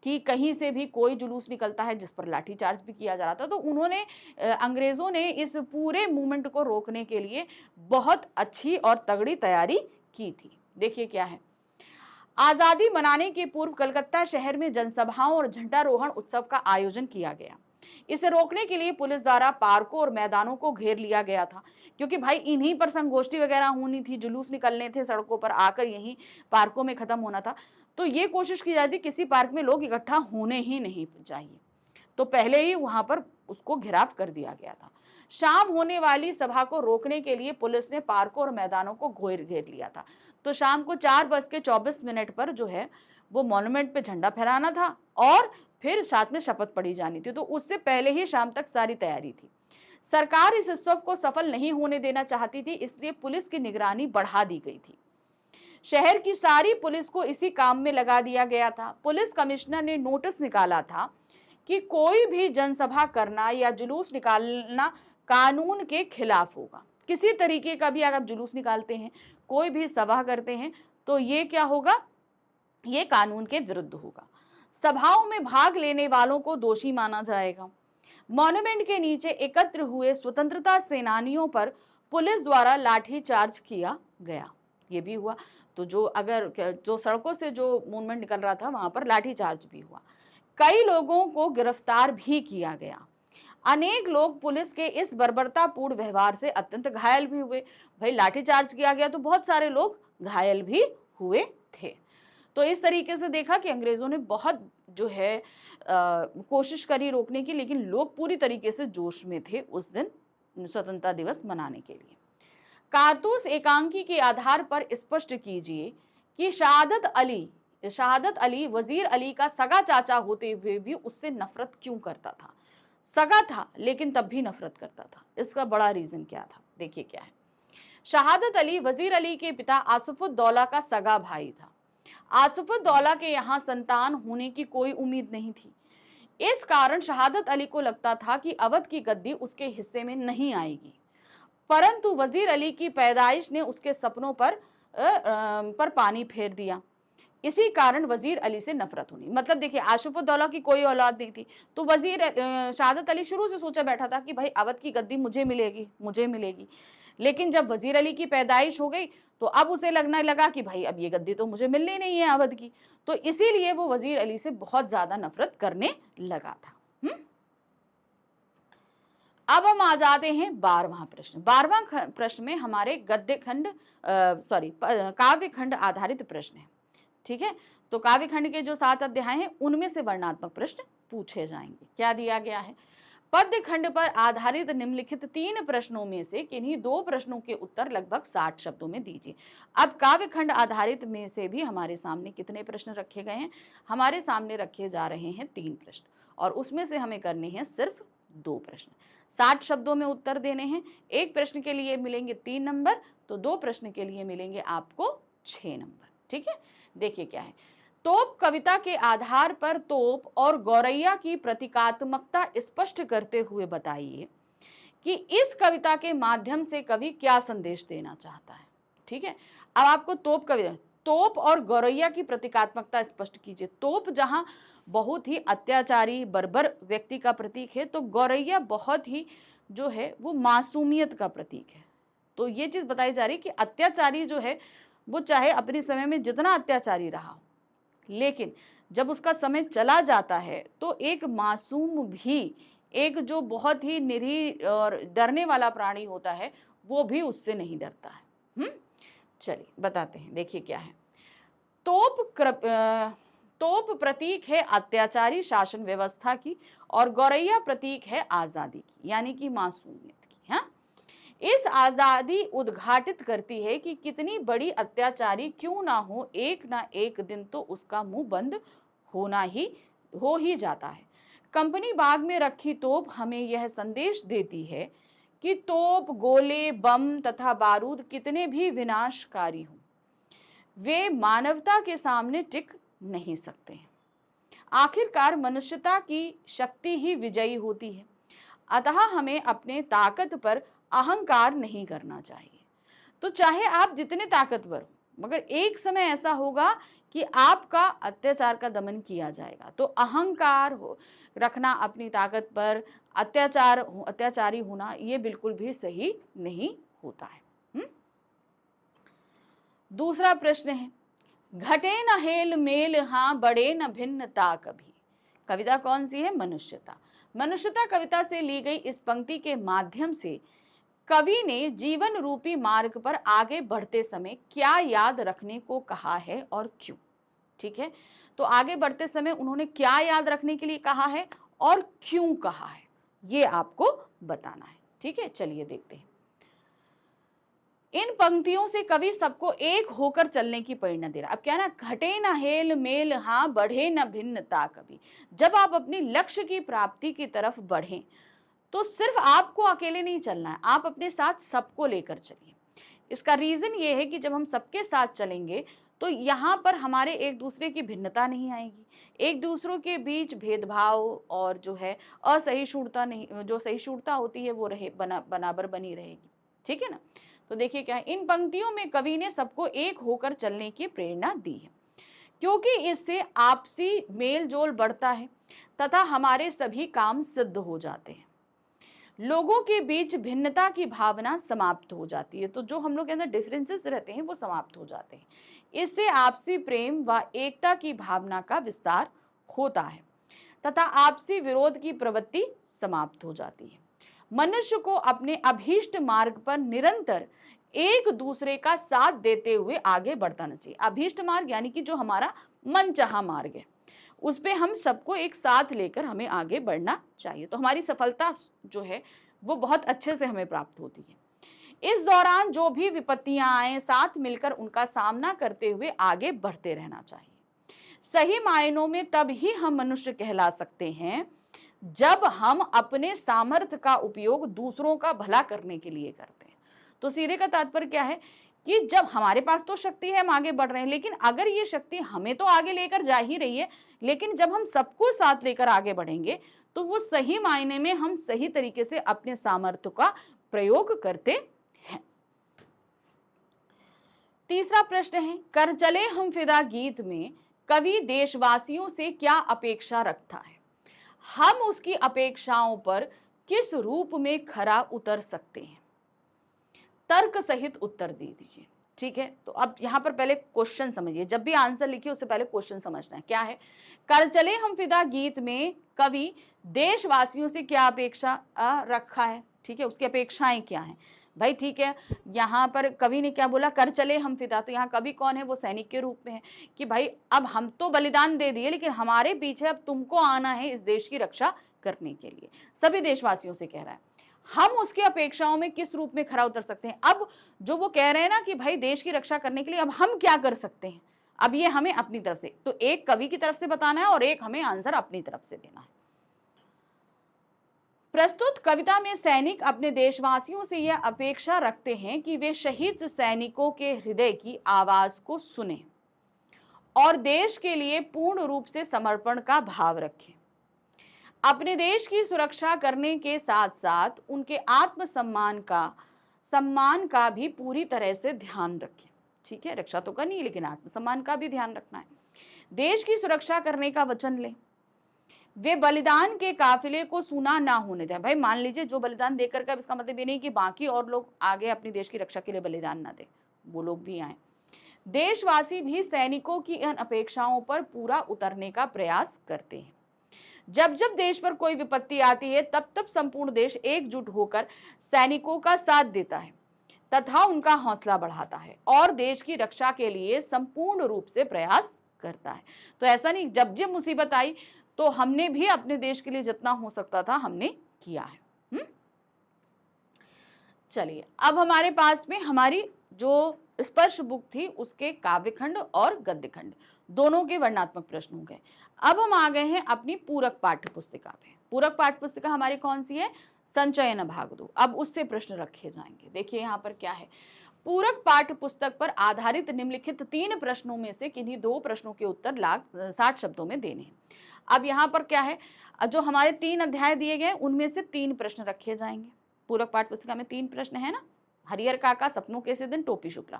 कि कहीं से भी कोई जुलूस निकलता है जिस पर लाठीचार्ज भी किया जा रहा था। तो उन्होंने अंग्रेजों ने इस पूरे मूवमेंट को रोकने के लिए बहुत अच्छी और तगड़ी तैयारी की थी। देखिए क्या है, आजादी मनाने के पूर्व कलकत्ता शहर में जनसभाओं और झंडारोहण उत्सव का आयोजन किया गया। इसे रोकने के लिए पुलिस द्वारा पार्कों और मैदानों को घेर लिया गया था, क्योंकि भाई इन्हीं पर संगोष्ठी वगैरह होनी थी, जुलूस निकलने थे, सड़कों पर आकर यहीं पार्कों में खत्म होना था। तो ये कोशिश की जाती किसी पार्क में लोग इकट्ठा होने ही नहीं चाहिए, तो पहले ही वहां पर उसको घेराव कर दिया गया था। शाम होने वाली सभा को रोकने के लिए पुलिस ने पार्कों और मैदानों को घेर लिया था। तो शाम को 4:24 पर जो है वो मॉन्यूमेंट पे झंडा फहराना था और फिर साथ में शपथ पढ़ी जानी थी। तो उससे पहले ही शाम तक सारी तैयारी थी। सरकार इस उत्सव को सफल नहीं होने देना चाहती थी, इसलिए पुलिस की निगरानी बढ़ा दी गई थी। शहर की सारी पुलिस को इसी काम में लगा दिया गया था। पुलिस कमिश्नर ने नोटिस निकाला था कि कोई भी जनसभा करना या जुलूस निकालना कानून के खिलाफ होगा। किसी तरीके का भी अगर आप जुलूस निकालते हैं, कोई भी सभा करते हैं, तो ये क्या होगा, ये कानून के विरुद्ध होगा। सभाओं में भाग लेने वालों को दोषी माना जाएगा। मॉन्यूमेंट के नीचे एकत्र हुए स्वतंत्रता सेनानियों पर पुलिस द्वारा लाठीचार्ज किया गया। ये भी हुआ। तो जो सड़कों से जो मूवमेंट निकल रहा था वहां पर लाठीचार्ज भी हुआ। कई लोगों को गिरफ्तार भी किया गया। अनेक लोग पुलिस के इस बर्बरतापूर्ण व्यवहार से अत्यंत घायल भी हुए। भाई लाठीचार्ज किया गया तो बहुत सारे लोग घायल भी हुए थे। तो इस तरीके से देखा कि अंग्रेजों ने बहुत जो है कोशिश करी रोकने की, लेकिन लोग पूरी तरीके से जोश में थे उस दिन स्वतंत्रता दिवस मनाने के लिए। कारतूस एकांकी के आधार पर स्पष्ट कीजिए कि शहादत अली वजीर अली का सगा चाचा होते हुए भी उससे नफरत क्यों करता था। सगा था लेकिन तब भी नफरत करता था। इसका बड़ा रीजन क्या था, देखिए क्या है। शहादत अली वजीर अली के पिता आसिफुद्दौला का सगा भाई था। आसिफुद्दौला के यहाँ संतान होने की कोई उम्मीद नहीं थी। इस कारण शहादत अली को लगता था कि अवध की गद्दी उसके हिस्से में नहीं आएगी। परंतु वजीर अली की पैदाइश ने उसके सपनों पर पानी फेर दिया। इसी कारण वजीर अली से नफरत होनी। मतलब देखिए आसिफुद्दौला की कोई औलाद नहीं थी, तो शहादत अली शुरू से सोचा बैठा था कि भाई अवध की गद्दी मुझे मिलेगी। लेकिन जब वजीर अली की पैदाइश हो गई तो अब उसे लगने लगा कि भाई अब ये गद्दी तो मुझे मिलनी नहीं है अवध की। तो इसीलिए वो वजीर अली से बहुत ज्यादा नफरत करने लगा था। अब हम आ जाते हैं 12वां प्रश्न। 12वां प्रश्न में हमारे काव्य खंड आधारित प्रश्न है। ठीक है, तो काव्य खंड के जो 7 अध्याय हैं उनमें से वर्णनात्मक प्रश्न पूछे जाएंगे। क्या दिया गया है, पद्य खंड पर आधारित निम्नलिखित 3 प्रश्नों में से किन्हीं 2 प्रश्नों के उत्तर लगभग 60 शब्दों में दीजिए। अब काव्य खंड आधारित में से भी हमारे सामने कितने प्रश्न रखे गए हैं, हमारे सामने रखे जा रहे हैं 3 प्रश्न, और उसमें से हमें करने हैं सिर्फ 2 प्रश्न। 60 शब्दों में उत्तर देने हैं। एक प्रश्न के लिए मिलेंगे 3 नंबर, तो 2 प्रश्न के लिए मिलेंगे आपको 6 नंबर। ठीक है, देखिए क्या है। तोप कविता के आधार पर तोप और गौरैया की प्रतीकात्मकता स्पष्ट करते हुए बताइए कि इस कविता के माध्यम से कवि क्या संदेश देना चाहता है। ठीक है, अब आपको तोप और गौरैया की प्रतीकात्मकता स्पष्ट कीजिए। तोप जहां बहुत ही अत्याचारी बर्बर व्यक्ति का प्रतीक है, तो गौरैया बहुत ही जो है वो मासूमियत का प्रतीक है। तो ये चीज बताई जा रही है कि अत्याचारी जो है वो चाहे अपने समय में जितना अत्याचारी रहा, लेकिन जब उसका समय चला जाता है तो एक मासूम भी, एक जो बहुत ही निरीह और डरने वाला प्राणी होता है, वो भी उससे नहीं डरता है। चलिए बताते हैं, देखिए क्या है। तोप प्रतीक है अत्याचारी शासन व्यवस्था की और गौरैया प्रतीक है आजादी की, यानी कि मासूमियत की। हाँ, इस आजादी उद्घाटित करती है कि कितनी बड़ी अत्याचारी क्यों ना हो, एक ना एक दिन तो उसका मुंह बंद हो ही जाता है। कंपनी बाग में रखी तोप हमें यह संदेश देती है कि तोप, गोले, बम तथा बारूद कितने भी विनाशकारी हों, वे मानवता के सामने टिक नहीं सकते हैं। आखिरकार मनुष्यता की शक्ति ही विजयी होती है। अतः हमें अपने ताकत पर अहंकार नहीं करना चाहिए। तो चाहे आप जितने ताकतवर हो, मगर एक समय ऐसा होगा कि आपका अत्याचार का दमन किया जाएगा। तो अहंकार रखना अपनी ताकत पर, अत्याचारी होना, ये बिल्कुल भी सही नहीं होता है। दूसरा प्रश्न है, घटे न हेल मेल हाँ बढ़े न भिन्नता कभी। कविता कौन सी है? मनुष्यता। मनुष्यता कविता से ली गई इस पंक्ति के माध्यम से कवि ने जीवन रूपी मार्ग पर आगे बढ़ते समय क्या याद रखने को कहा है और क्यों? ठीक है, तो आगे बढ़ते समय उन्होंने क्या याद रखने के लिए कहा है और क्यों कहा है, ये आपको बताना है। ठीक है, चलिए देखते हैं। इन पंक्तियों से कवि सबको एक होकर चलने की प्रेरणा दे रहा है। अब क्या ना, घटे न हेल मेल हाँ बढ़े न भिन्नता कभी। जब आप अपनी लक्ष्य की प्राप्ति की तरफ बढ़ें तो सिर्फ आपको अकेले नहीं चलना है, आप अपने साथ सबको लेकर चलिए। इसका रीजन ये है कि जब हम सबके साथ चलेंगे तो यहाँ पर हमारे एक दूसरे की भिन्नता नहीं आएगी, एक दूसरों के बीच भेदभाव और जो है असहिष्णुता नहीं, जो सहिष्णुता होती है वो बराबर बनी रहेगी। ठीक है ना। तो देखिए क्या है, इन पंक्तियों में कवि ने सबको एक होकर चलने की प्रेरणा दी है, क्योंकि इससे आपसी मेल जोल बढ़ता है तथा हमारे सभी काम सिद्ध हो जाते हैं। लोगों के बीच भिन्नता की भावना समाप्त हो जाती है। तो जो हम लोग के अंदर डिफरेंसेस रहते हैं वो समाप्त हो जाते हैं। इससे आपसी प्रेम व एकता की भावना का विस्तार होता है तथा आपसी विरोध की प्रवृत्ति समाप्त हो जाती है। मनुष्य को अपने अभीष्ट मार्ग पर निरंतर एक दूसरे का साथ देते हुए आगे बढ़ना चाहिए। अभीष्ट मार्ग यानी कि जो हमारा मनचाहा मार्ग है, उस पे हम सबको एक साथ लेकर हमें आगे बढ़ना चाहिए। तो हमारी सफलता जो है वो बहुत अच्छे से हमें प्राप्त होती है। इस दौरान जो भी विपत्तियां आए, साथ मिलकर उनका सामना करते हुए आगे बढ़ते रहना चाहिए। सही मायनों में तब ही हम मनुष्य कहला सकते हैं जब हम अपने सामर्थ्य का उपयोग दूसरों का भला करने के लिए करते हैं। तो सीधे का तात्पर्य क्या है कि जब हमारे पास तो शक्ति है, हम आगे बढ़ रहे हैं, लेकिन अगर ये शक्ति हमें तो आगे लेकर जा ही रही है, लेकिन जब हम सबको साथ लेकर आगे बढ़ेंगे तो वो सही मायने में हम सही तरीके से अपने सामर्थ्य का प्रयोग करते हैं। तीसरा प्रश्न है, कर चले हम फिदा गीत में कवि देशवासियों से क्या अपेक्षा रखता है? हम उसकी अपेक्षाओं पर किस रूप में खरा उतर सकते हैं? तर्क सहित उत्तर दे दीजिए। ठीक है, तो अब यहाँ पर पहले क्वेश्चन समझिए। जब भी आंसर लिखिए उससे पहले क्वेश्चन समझना है। क्या है? कर चले हम फिदा गीत में कवि देशवासियों से क्या अपेक्षा रखा है? ठीक है, उसकी अपेक्षाएं क्या हैं भाई? ठीक है, यहाँ पर कवि ने क्या बोला? कर चले हम फिदा। तो यहाँ कवि कौन है? वो सैनिक के रूप में है कि भाई अब हम तो बलिदान दे दिए, लेकिन हमारे पीछे अब तुमको आना है इस देश की रक्षा करने के लिए। सभी देशवासियों से कह रहा है। हम उसकी अपेक्षाओं में किस रूप में खरा उतर सकते हैं? अब जो वो कह रहे हैं ना कि भाई देश की रक्षा करने के लिए अब हम क्या कर सकते हैं, अब ये हमें अपनी तरफ से, तो एक कवि की तरफ से बताना है और एक हमें आंसर अपनी तरफ से देना है। प्रस्तुत कविता में सैनिक अपने देशवासियों से यह अपेक्षा रखते हैं कि वे शहीद सैनिकों के हृदय की आवाज को सुने और देश के लिए पूर्ण रूप से समर्पण का भाव रखें। अपने देश की सुरक्षा करने के साथ साथ उनके आत्मसम्मान का भी पूरी तरह से ध्यान रखें। ठीक है, रक्षा तो करनी है लेकिन आत्मसम्मान का भी ध्यान रखना है। देश की सुरक्षा करने का वचन लें। वे बलिदान के काफिले को सूना ना होने दें। भाई मान लीजिए जो बलिदान देकर का, इसका मतलब ये नहीं कि बाकी और लोग आगे अपने देश की रक्षा के लिए बलिदान ना दें, वो लोग भी आए। देशवासी भी सैनिकों की इन अपेक्षाओं पर पूरा उतरने का प्रयास करते हैं। जब जब देश पर कोई विपत्ति आती है तब तब संपूर्ण देश एकजुट होकर सैनिकों का साथ देता है तथा उनका हौसला बढ़ाता है और देश की रक्षा के लिए संपूर्ण रूप से प्रयास करता है। तो ऐसा नहीं, जब जब मुसीबत आई तो हमने भी अपने देश के लिए जितना हो सकता था हमने किया है। चलिए, अब हमारे पास में हमारी जो स्पर्श बुक थी उसके काव्यखंड और गद्यखंड दोनों के वर्णनात्मक प्रश्न हो गए। अब हम आ गए हैं अपनी पूरक पाठ्य पुस्तिका पे। पूरक पाठ्य पुस्तिका हमारी कौन सी है? संचयन भाग 2। अब उससे प्रश्न रखे जाएंगे। देखिए यहाँ पर क्या है, पूरक पाठ्य पुस्तक पर आधारित निम्नलिखित 3 प्रश्नों में से किन्हीं 2 प्रश्नों के उत्तर 60 शब्दों में देने हैं। अब यहाँ पर क्या है, जो हमारे 3 अध्याय दिए गए उनमें से 3 प्रश्न रखे जाएंगे। पूरक पाठ्य पुस्तिका में 3 प्रश्न है ना, हरिहर काका, सपनों के से दिन, टोपी शुक्ला।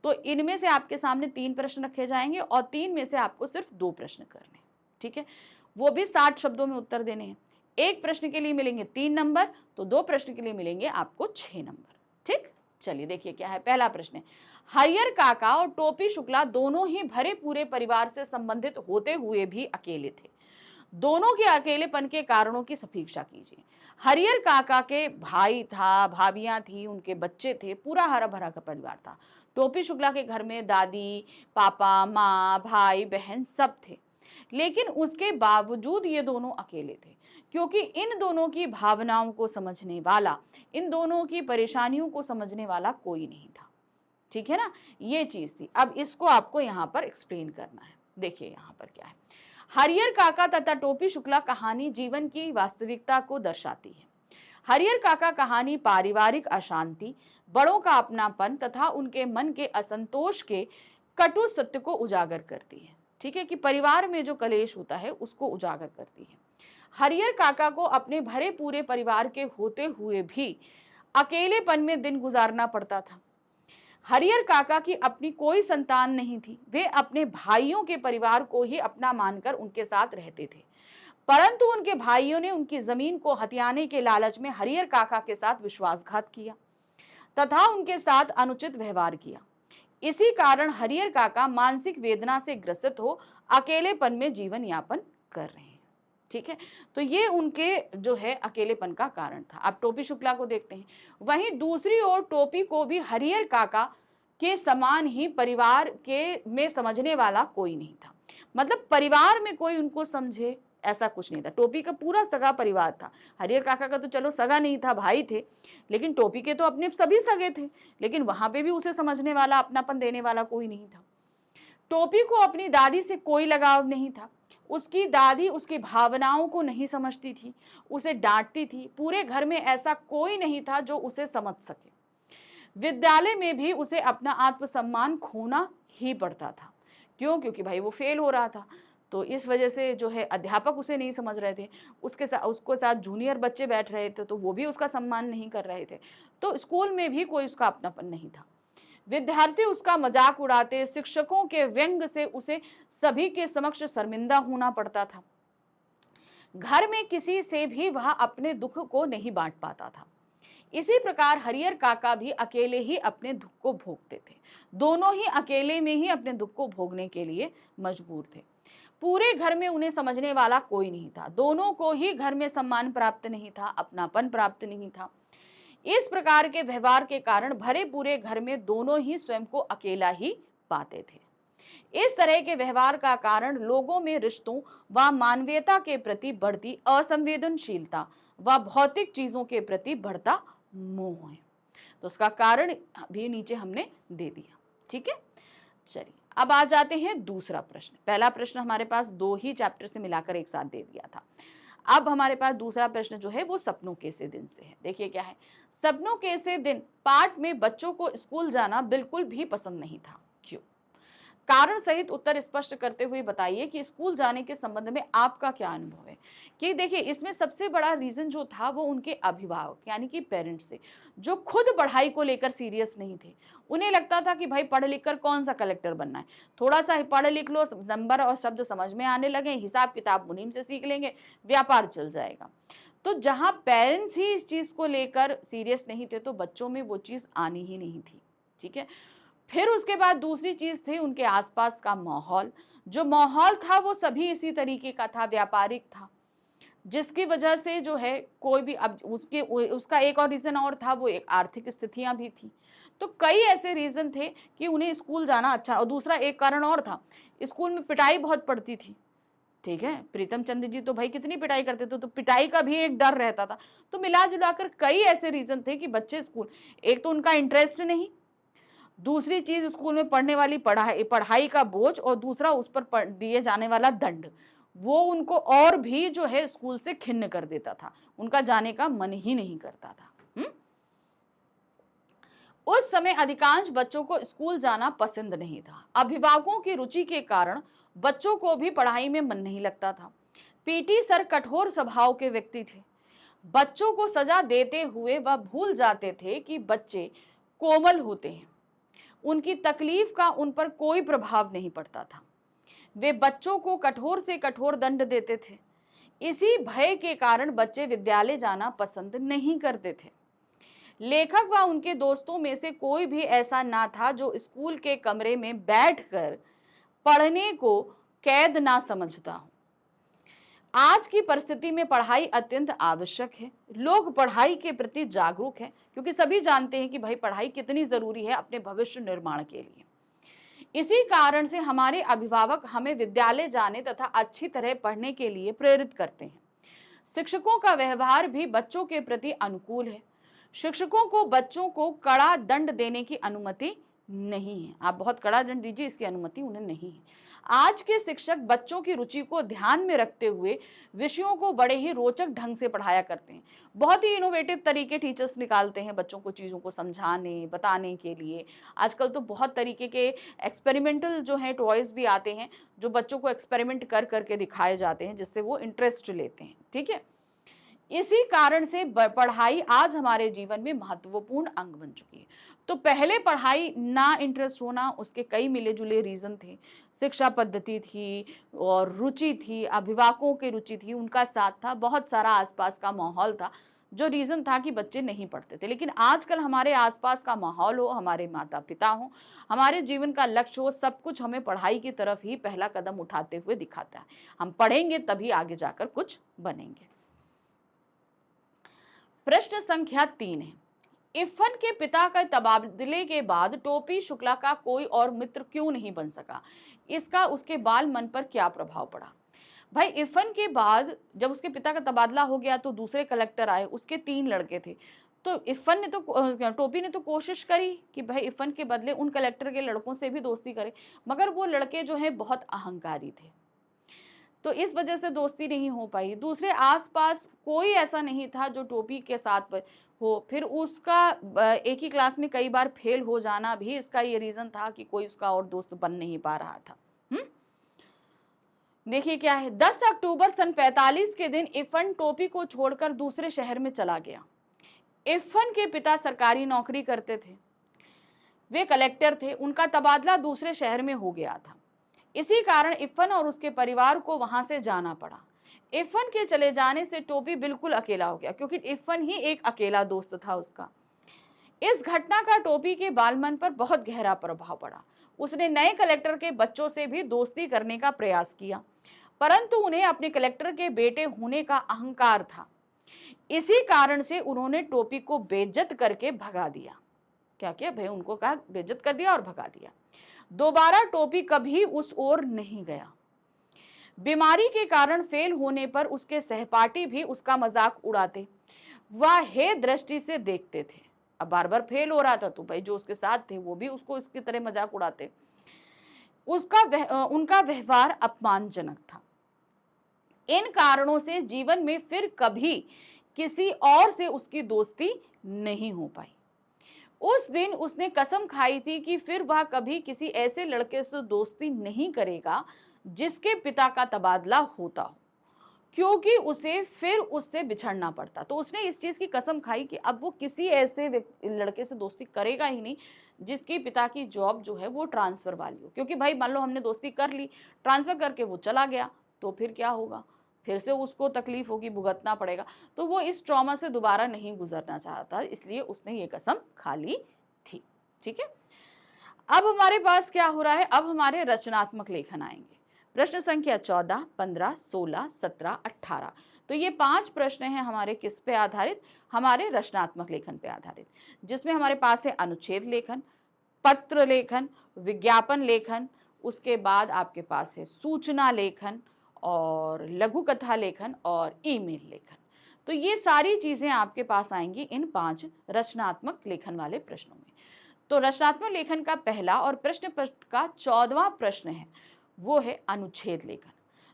तो इनमें से आपके सामने 3 प्रश्न रखे जाएंगे और 3 में से आपको सिर्फ 2 प्रश्न करने, ठीक है, वो भी 60 शब्दों में उत्तर देने हैं। एक प्रश्न के लिए मिलेंगे 3 नंबर, तो 2 प्रश्न के लिए मिलेंगे आपको 6 नंबर। ठीक, चलिए देखिए क्या है। पहला प्रश्न है, हरिहर काका और टोपी शुक्ला दोनों ही भरे पूरे परिवार से संबंधित होते हुए भी अकेले थे। दोनों के अकेलेपन के कारणों की समीक्षा कीजिए। हरिहर काका के भाई था, भाभियां थी, उनके बच्चे थे, पूरा हरा भरा का परिवार था। टोपी शुक्ला के घर में दादी, पापा, माँ, भाई, बहन सब थे, लेकिन उसके बावजूद ये दोनों अकेले थे, क्योंकि इन दोनों की भावनाओं को समझने वाला, इन दोनों की परेशानियों को समझने वाला कोई नहीं था। ठीक है ना, ये चीज थी। अब इसको आपको यहाँ पर एक्सप्लेन करना है। देखिए यहाँ पर क्या है, हरिहर काका तथा टोपी शुक्ला कहानी जीवन की वास्तविकता को दर्शाती है। हरिहर काका कहानी पारिवारिक अशांति, बड़ों का अपनापन तथा उनके मन के असंतोष के कटु सत्य को उजागर करती है। ठीक है, कि परिवार में जो कलेश होता है उसको उजागर करती है। हरिहर काका को अपने भरे पूरे परिवार के होते हुए भी अकेलेपन में दिन गुजारना पड़ता था। हरिहर काका की अपनी कोई संतान नहीं थी, वे अपने भाइयों के परिवार को ही अपना मानकर उनके साथ रहते थे, परंतु उनके भाइयों ने उनकी जमीन को हथियाने के लालच में हरिहर काका के साथ विश्वासघात किया तथा उनके साथ अनुचित व्यवहार किया। इसी कारण हरिहर काका मानसिक वेदना से ग्रसित हो अकेलेपन में जीवन यापन कर रहे हैं। ठीक है, तो ये उनके जो है अकेलेपन का कारण था। अब टोपी शुक्ला को देखते हैं। वहीं दूसरी ओर टोपी को भी हरिहर काका के समान ही परिवार के में समझने वाला कोई नहीं था। मतलब परिवार में कोई उनको समझे ऐसा कुछ नहीं था। टोपी का पूरा सगा परिवार था। हरिहर काका का तो चलो सगा नहीं था, भाई थे, लेकिन टोपी के तो अपने सभी सगे थे, लेकिन वहां पे भी उसे समझने वाला, अपनापन देने वाला कोई नहीं था। टोपी को अपनी दादी से कोई लगाव नहीं था। उसकी दादी उसकी भावनाओं को नहीं समझती थी, उसे डांटती थी। पूरे घर में ऐसा कोई नहीं था जो उसे समझ सके। विद्यालय में भी उसे अपना आत्मसम्मान खोना ही पड़ता था। क्यों? क्योंकि भाई वो फेल हो रहा था, तो इस वजह से जो है अध्यापक उसे नहीं समझ रहे थे। उसके साथ जूनियर बच्चे बैठ रहे थे, तो वो भी उसका सम्मान नहीं कर रहे थे। तो स्कूल में भी कोई उसका अपनापन नहीं था। विद्यार्थी उसका मजाक उड़ाते, शिक्षकों के व्यंग से उसे सभी के समक्ष शर्मिंदा होना पड़ता था। घर में किसी से भी वह अपने दुख को नहीं बांट पाता था। इसी प्रकार हरिहर काका भी अकेले ही अपने दुख को भोगते थे। दोनों ही अकेले में ही अपने दुख को भोगने के लिए मजबूर थे। पूरे घर में उन्हें समझने वाला कोई नहीं था। दोनों को ही घर में सम्मान प्राप्त नहीं था, अपनापन प्राप्त नहीं था। इस प्रकार के व्यवहार के कारण भरे पूरे घर में दोनों ही स्वयं को अकेला ही पाते थे। इस तरह के व्यवहार का कारण लोगों में रिश्तों व मानवीयता के प्रति बढ़ती असंवेदनशीलता व भौतिक चीजों के प्रति बढ़ता मोह है। तो उसका कारण भी नीचे हमने दे दिया। ठीक है, चलिए अब आ जाते हैं दूसरा प्रश्न। पहला प्रश्न हमारे पास 2 ही चैप्टर से मिलाकर एक साथ दे दिया था। अब हमारे पास दूसरा प्रश्न जो है वो सपनों के से दिन से है। देखिए क्या है, सपनों के से दिन पाठ में बच्चों को स्कूल जाना बिल्कुल भी पसंद नहीं था। क्यों? कारण सहित उत्तर स्पष्ट करते हुए बताइए कि स्कूल जाने के संबंध में आपका क्या अनुभव है। कि देखिए इसमें सबसे बड़ा रीजन जो था वो उनके अभिभावक यानी कि पेरेंट्स से, जो खुद पढ़ाई को लेकर सीरियस नहीं थे। उन्हें लगता था कि भाई पढ़ लिख कर कौन सा कलेक्टर बनना है, थोड़ा सा पढ़ लिख लो, नंबर और शब्द समझ में आने लगे, हिसाब किताब मुनीम से सीख लेंगे, व्यापार चल जाएगा। तो जहां पेरेंट्स ही इस चीज को लेकर सीरियस नहीं थे तो बच्चों में वो चीज आनी ही नहीं थी। ठीक है, फिर उसके बाद दूसरी चीज थी उनके आसपास का माहौल। जो माहौल था वो सभी इसी तरीके का था, व्यापारिक था, जिसकी वजह से जो है कोई भी, अब उसका एक और रीजन और था, वो एक आर्थिक स्थितियां भी थी। तो कई ऐसे रीजन थे कि उन्हें स्कूल जाना अच्छा। और दूसरा एक कारण और था, स्कूल में पिटाई बहुत पड़ती थी। ठीक है, प्रीतम चंद्र जी तो भाई कितनी पिटाई करते थे, तो पिटाई का भी एक डर रहता था। तो मिला जुलाकर कई ऐसे रीजन थे कि बच्चे स्कूल, एक तो उनका इंटरेस्ट नहीं, दूसरी चीज स्कूल में पढ़ने वाली पढ़ाई का बोझ, और दूसरा उस पर दिए जाने वाला दंड, वो उनको और भी जो है स्कूल से खिन्न कर देता था, उनका जाने का मन ही नहीं करता था। उस समय अधिकांश बच्चों को स्कूल जाना पसंद नहीं था। अभिभावकों की रुचि के कारण बच्चों को भी पढ़ाई में मन नहीं लगता था। पीटी सर कठोर स्वभाव के व्यक्ति थे। बच्चों को सजा देते हुए वह भूल जाते थे कि बच्चे कोमल होते हैं, उनकी तकलीफ का उन पर कोई प्रभाव नहीं पड़ता था। वे बच्चों को कठोर से कठोर दंड देते थे। इसी भय के कारण बच्चे विद्यालय जाना पसंद नहीं करते थे। लेखक व उनके दोस्तों में से कोई भी ऐसा ना था जो स्कूल के कमरे में बैठकर पढ़ने को कैद ना समझता हो। आज की परिस्थिति में पढ़ाई अत्यंत आवश्यक है। लोग पढ़ाई के प्रति जागरूक हैं, क्योंकि सभी जानते हैं कि भाई पढ़ाई कितनी जरूरी है अपने भविष्य निर्माण के लिए। इसी कारण से हमारे अभिभावक हमें विद्यालय जाने तथा अच्छी तरह पढ़ने के लिए प्रेरित करते हैं। शिक्षकों का व्यवहार भी बच्चों के प्रति अनुकूल है। शिक्षकों को बच्चों को कड़ा दंड देने की अनुमति नहीं है। आप बहुत कड़ा दंड दीजिए, इसकी अनुमति उन्हें नहीं है। आज के शिक्षक बच्चों की रुचि को ध्यान में रखते हुए विषयों को बड़े ही रोचक ढंग से पढ़ाया करते हैं। बहुत ही इनोवेटिव तरीके टीचर्स निकालते हैं बच्चों को चीज़ों को समझाने बताने के लिए। आजकल तो बहुत तरीके के एक्सपेरिमेंटल जो हैं टॉयज भी आते हैं, जो बच्चों को एक्सपेरिमेंट कर करके दिखाए जाते हैं, जिससे वो इंटरेस्ट लेते हैं। ठीक है, इसी कारण से पढ़ाई आज हमारे जीवन में महत्वपूर्ण अंग बन चुकी है। तो पहले पढ़ाई ना इंटरेस्ट होना, उसके कई मिले जुले रीजन थे। शिक्षा पद्धति थी और रुचि थी, अभिभावकों की रुचि थी, उनका साथ था, बहुत सारा आसपास का माहौल था जो रीजन था कि बच्चे नहीं पढ़ते थे। लेकिन आजकल हमारे आसपास का माहौल हो, हमारे माता पिता हो, हमारे जीवन का लक्ष्य हो, सब कुछ हमें पढ़ाई की तरफ ही पहला कदम उठाते हुए दिखाता है। हम पढ़ेंगे तभी आगे जाकर कुछ बनेंगे। प्रश्न संख्या 3 है, इरफान के पिता के तबादले के बाद टोपी शुक्ला का कोई और मित्र क्यों नहीं बन सका? इसका उसके बाल मन पर क्या प्रभाव पड़ा? भाई इरफान के बाद जब उसके पिता का तबादला हो गया तो दूसरे कलेक्टर आए, उसके 3 लड़के थे। तो इरफान ने तो टोपी ने तो कोशिश करी कि भाई इरफान के बदले उन कलेक्टर के लड़कों से भी दोस्ती करे, मगर वो लड़के जो है बहुत अहंकारी थे, तो इस वजह से दोस्ती नहीं हो पाई। दूसरे आसपास कोई ऐसा नहीं था जो टोपी के साथ हो। फिर उसका एक ही क्लास में कई बार फेल हो जाना भी इसका ये रीजन था कि कोई उसका और दोस्त बन नहीं पा रहा था। देखिए क्या है, 10 अक्टूबर सन 45 के दिन इरफान टोपी को छोड़कर दूसरे शहर में चला गया। इरफान के पिता सरकारी नौकरी करते थे, वे कलेक्टर थे, उनका तबादला दूसरे शहर में हो गया था। इसी कारण इरफान और उसके परिवार को वहां से जाना पड़ा। इरफान के चले जाने से टोपी बिल्कुल अकेला हो गया, क्योंकि इरफान ही एक अकेला दोस्त था उसका। इस घटना का टोपी के बालमन पर बहुत गहरा प्रभाव पड़ा। उसने नए कलेक्टर के बच्चों से भी दोस्ती करने का प्रयास किया, परंतु उन्हें अपने कलेक्टर के बेटे होने का अहंकार था। इसी कारण से उन्होंने टोपी को बेइज्जत करके भगा दिया। क्या किया भाई, उनको कहा बेइज्जत कर दिया और भगा दिया। दोबारा टोपी कभी उस ओर नहीं गया। बीमारी के कारण फेल होने पर उसके सहपाठी भी उसका मजाक उड़ाते, वह हे दृष्टि से देखते थे। अब बार बार फेल हो रहा था तो भाई जो उसके साथ थे वो भी उसको इसकी तरह मजाक उड़ाते। उनका व्यवहार अपमानजनक था। इन कारणों से जीवन में फिर कभी किसी और से उसकी दोस्ती नहीं हो पाई। उस दिन उसने कसम खाई थी कि फिर वह कभी किसी ऐसे लड़के से दोस्ती नहीं करेगा जिसके पिता का तबादला होता हो, क्योंकि उसे फिर उससे बिछड़ना पड़ता। तो उसने इस चीज की कसम खाई कि अब वो किसी ऐसे लड़के से दोस्ती करेगा ही नहीं जिसके पिता की जॉब जो है वो ट्रांसफर वाली हो। क्योंकि भाई मान लो हमने दोस्ती कर ली, ट्रांसफर करके वो चला गया, तो फिर क्या होगा, फिर से उसको तकलीफ होगी, भुगतना पड़ेगा। तो वो इस ट्रॉमा से दोबारा नहीं गुजरना चाहता, इसलिए उसने ये कसम खा ली थी। ठीक है, अब हमारे पास क्या हो रहा है, अब हमारे रचनात्मक लेखन आएंगे। प्रश्न संख्या 14, 15, 16, 17, 18। तो ये 5 प्रश्न हैं हमारे किस पे आधारित, हमारे रचनात्मक लेखन पे आधारित, जिसमें हमारे पास है अनुच्छेद लेखन, पत्र लेखन, विज्ञापन लेखन, उसके बाद आपके पास है सूचना लेखन और लघु कथा लेखन और ईमेल लेखन। तो ये सारी चीजें आपके पास आएंगी इन 5 रचनात्मक लेखन वाले प्रश्नों में। तो रचनात्मक लेखन का पहला और प्रश्न पत्र का 14वां प्रश्न है वो है अनुच्छेद लेखन।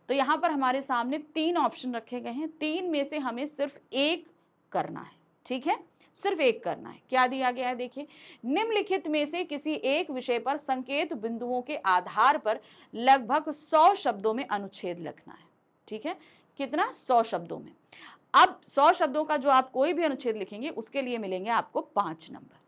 तो यहाँ पर हमारे सामने 3 ऑप्शन रखे गए हैं, 3 में से हमें सिर्फ एक करना है, ठीक है, सिर्फ एक करना है। क्या दिया गया है देखिए, निम्नलिखित में से किसी एक विषय पर संकेत बिंदुओं के आधार पर लगभग 100 शब्दों में अनुच्छेद लिखना है, ठीक है, कितना, 100 शब्दों में। अब 100 शब्दों का जो आप कोई भी अनुच्छेद लिखेंगे उसके लिए मिलेंगे आपको 5 नंबर,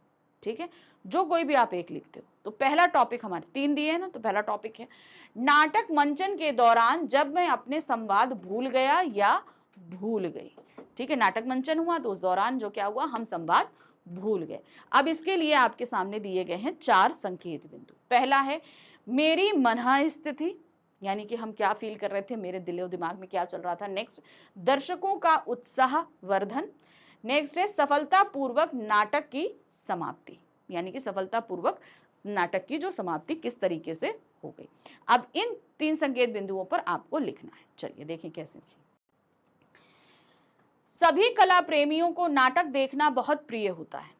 ठीक है, जो कोई भी आप एक लिखते हो। तो पहला टॉपिक हमारे 3 दिए हैं ना, तो पहला टॉपिक है नाटक मंचन के दौरान जब मैं अपने संवाद भूल गया या भूल गई, ठीक है, नाटक मंचन हुआ तो उस दौरान जो क्या हुआ, हम संवाद भूल गए। अब इसके लिए आपके सामने दिए गए हैं 4 संकेत बिंदु। पहला है मेरी मनः स्थिति, यानी कि हम क्या फील कर रहे थे, मेरे दिलो दिमाग में क्या चल रहा था। नेक्स्ट, दर्शकों का उत्साह वर्धन। नेक्स्ट है सफलतापूर्वक नाटक की समाप्ति, यानी कि सफलतापूर्वक नाटक की जो समाप्ति किस तरीके से हो गई। अब इन 3 संकेत बिंदुओं पर आपको लिखना है। चलिए देखें कैसे लिखें। सभी कला प्रेमियों को नाटक देखना बहुत प्रिय होता है।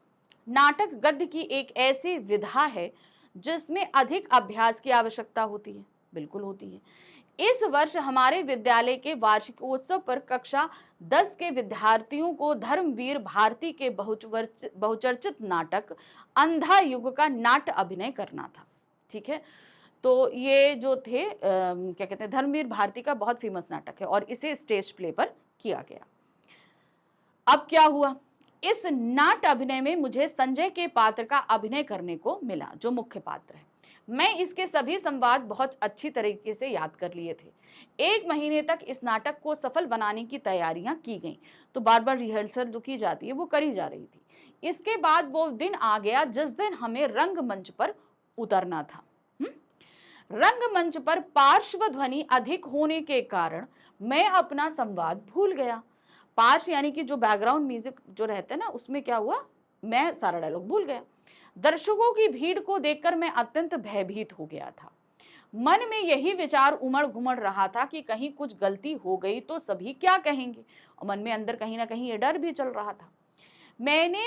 नाटक गद्य की एक ऐसी विधा है जिसमें अधिक अभ्यास की आवश्यकता होती है, बिल्कुल होती है। इस वर्ष हमारे विद्यालय के वार्षिकोत्सव पर कक्षा 10 के विद्यार्थियों को धर्मवीर भारती के बहुचर्चित नाटक अंधा युग का नाट्य अभिनय करना था, ठीक है। तो ये जो थे क्या कहते हैं, धर्मवीर भारती का बहुत फेमस नाटक है और इसे स्टेज प्ले पर किया गया। अब क्या हुआ, इस नाट्य अभिनय में मुझे संजय के पात्र का अभिनय करने को मिला, जो मुख्य पात्र है। मैं इसके सभी संवाद बहुत अच्छी तरीके से याद कर लिए थे। 1 महीने तक इस नाटक को सफल बनाने की तैयारियां की गईं, तो बार बार रिहर्सल जो की जाती है वो करी जा रही थी। इसके बाद वो दिन आ गया जिस दिन हमें रंगमंच पर उतरना था। रंगमंच पर पार्श्व ध्वनि अधिक होने के कारण मैं अपना संवाद भूल गया। पार्श्व यानी कि जो बैकग्राउंड म्यूजिक जो रहता है ना, उसमें क्या हुआ, मैं सारा डायलॉग भूल गया। दर्शकों की भीड़ को देखकर मैं अत्यंत भयभीत हो गया था। मन में यही विचार उमड़ घुमड़ रहा था कि कहीं कुछ गलती हो गई तो सभी क्या कहेंगे, और मन में अंदर कहीं ना कहीं ये डर भी चल रहा था। मैंने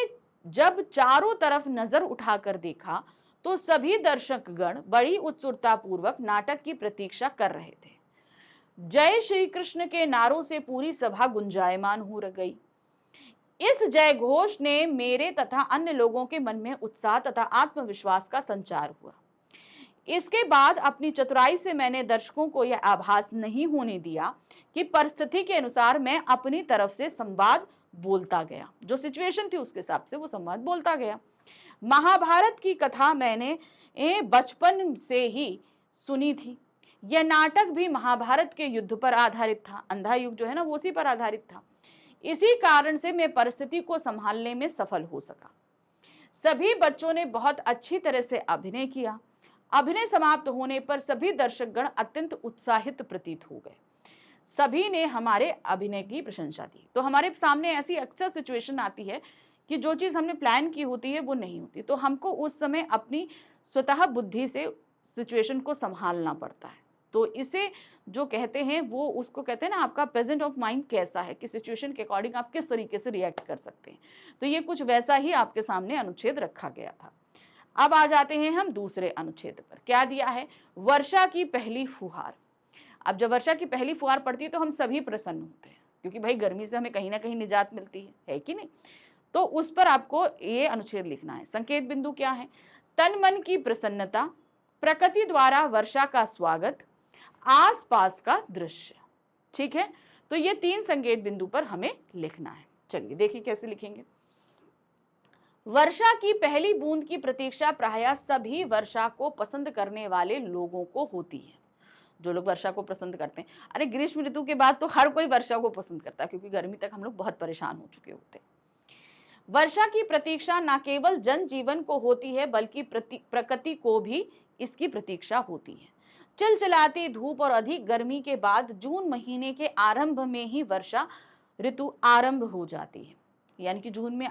जब चारों तरफ नजर उठाकर देखा तो सभी दर्शकगण बड़ी उत्सुकता पूर्वक नाटक की प्रतीक्षा कर रहे थे। जय श्री कृष्ण के नारों से पूरी सभा गुंजायमान हो गई। इस जय घोष ने मेरे तथा अन्य लोगों के मन में उत्साह तथा आत्मविश्वास का संचार हुआ। इसके बाद अपनी चतुराई से मैंने दर्शकों को यह आभास नहीं होने दिया कि परिस्थिति के अनुसार मैं अपनी तरफ से संवाद बोलता गया, जो सिचुएशन थी उसके हिसाब से वो संवाद बोलता गया। महाभारत की कथा मैंने बचपन से ही सुनी थी। यह नाटक भी महाभारत के युद्ध पर आधारित था, अंधा युग जो है ना वो उसी पर आधारित था। इसी कारण से मैं परिस्थिति को संभालने में सफल हो सका। सभी बच्चों ने बहुत अच्छी तरह से अभिनय किया। अभिनय समाप्त होने पर सभी दर्शकगण अत्यंत उत्साहित प्रतीत हो गए। सभी ने हमारे अभिनय की प्रशंसा दी। तो हमारे सामने ऐसी अक्सर सिचुएशन आती है कि जो चीज हमने प्लान की होती है वो नहीं होती, तो हमको उस समय अपनी स्वतः बुद्धि से सिचुएशन को संभालना पड़ता है। तो इसे जो कहते हैं वो उसको कहते हैं ना, आपका प्रेजेंट ऑफ माइंड कैसा है कि सिचुएशन के अकॉर्डिंग आप किस तरीके से रिएक्ट कर सकते हैं। तो ये कुछ वैसा ही आपके सामने अनुच्छेद रखा गया था। अब आ जाते हैं हम दूसरे अनुच्छेद पर। क्या दिया है, वर्षा की पहली फुहार। अब जब वर्षा की पहली फुहार पड़ती है तो हम सभी प्रसन्न होते हैं, क्योंकि भाई गर्मी से हमें कहीं ना कहीं निजात मिलती है कि नहीं। तो उस पर आपको ये अनुच्छेद लिखना है। संकेत बिंदु क्या है, तन मन की प्रसन्नता, प्रकृति द्वारा वर्षा का स्वागत, आसपास का दृश्य, ठीक है। तो ये 3 संकेत बिंदु पर हमें लिखना है। चलिए देखिए कैसे लिखेंगे। वर्षा की पहली बूंद की प्रतीक्षा प्रायः सभी वर्षा को पसंद करने वाले लोगों को होती है। जो लोग वर्षा को पसंद करते हैं, अरे ग्रीष्म ऋतु के बाद तो हर कोई वर्षा को पसंद करता है, क्योंकि गर्मी तक हम लोग बहुत परेशान हो चुके होते हैं। वर्षा की प्रतीक्षा न केवल जनजीवन को होती है बल्कि प्रकृति को भी इसकी प्रतीक्षा होती है। चिलचिलाती धूप और अधिक गर्मी के बाद जून महीने के आरंभ में ही वर्षा ऋतु आरंभ हो जाती है, यानी कि जून में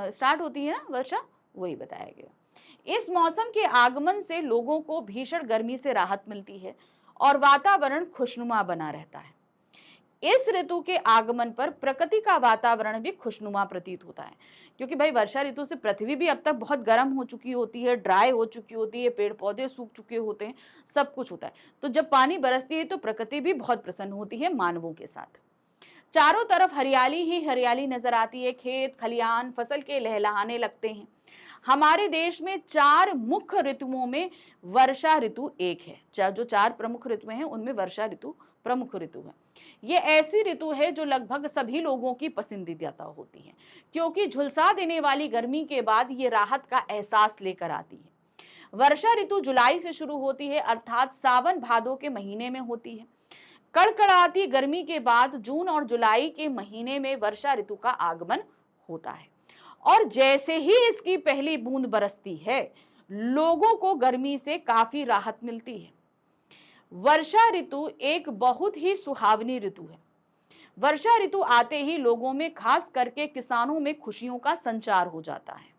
स्टार्ट होती है ना वर्षा, वही बताया गया। इस मौसम के आगमन से लोगों को भीषण गर्मी से राहत मिलती है और वातावरण खुशनुमा बना रहता है। इस ऋतु के आगमन पर प्रकृति का वातावरण भी खुशनुमा प्रतीत होता है, क्योंकि भाई वर्षा ऋतु से पृथ्वी भी अब तक बहुत गर्म हो चुकी होती है, ड्राई हो चुकी होती है, पेड़ पौधे सूख चुके होते हैं, सब कुछ होता है। तो जब पानी बरसती है तो प्रकृति भी बहुत प्रसन्न होती है मानवों के साथ। चारों तरफ हरियाली ही हरियाली नजर आती है, खेत खलियान फसल के लहलहाने लगते हैं। हमारे देश में 4 मुख्य ऋतुओं में वर्षा ऋतु एक है। जो 4 प्रमुख ऋतुएं हैं उनमें वर्षा ऋतु प्रमुख ऋतु है। ये ऐसी ऋतु है जो लगभग सभी लोगों की पसंदीदा होती है, क्योंकि झुलसा देने वाली गर्मी के बाद ये राहत का एहसास लेकर आती है। वर्षा ऋतु जुलाई से शुरू होती है, अर्थात सावन भादो के महीने में होती है। कड़कड़ाती गर्मी के बाद जून और जुलाई के महीने में वर्षा ऋतु का आगमन होता है, और जैसे ही इसकी पहली बूंद बरसती है, लोगों को गर्मी से काफी राहत मिलती है। वर्षा ऋतु एक बहुत ही सुहावनी ऋतु है। वर्षा ऋतु आते ही लोगों में, खास करके किसानों में, खुशियों का संचार हो जाता है।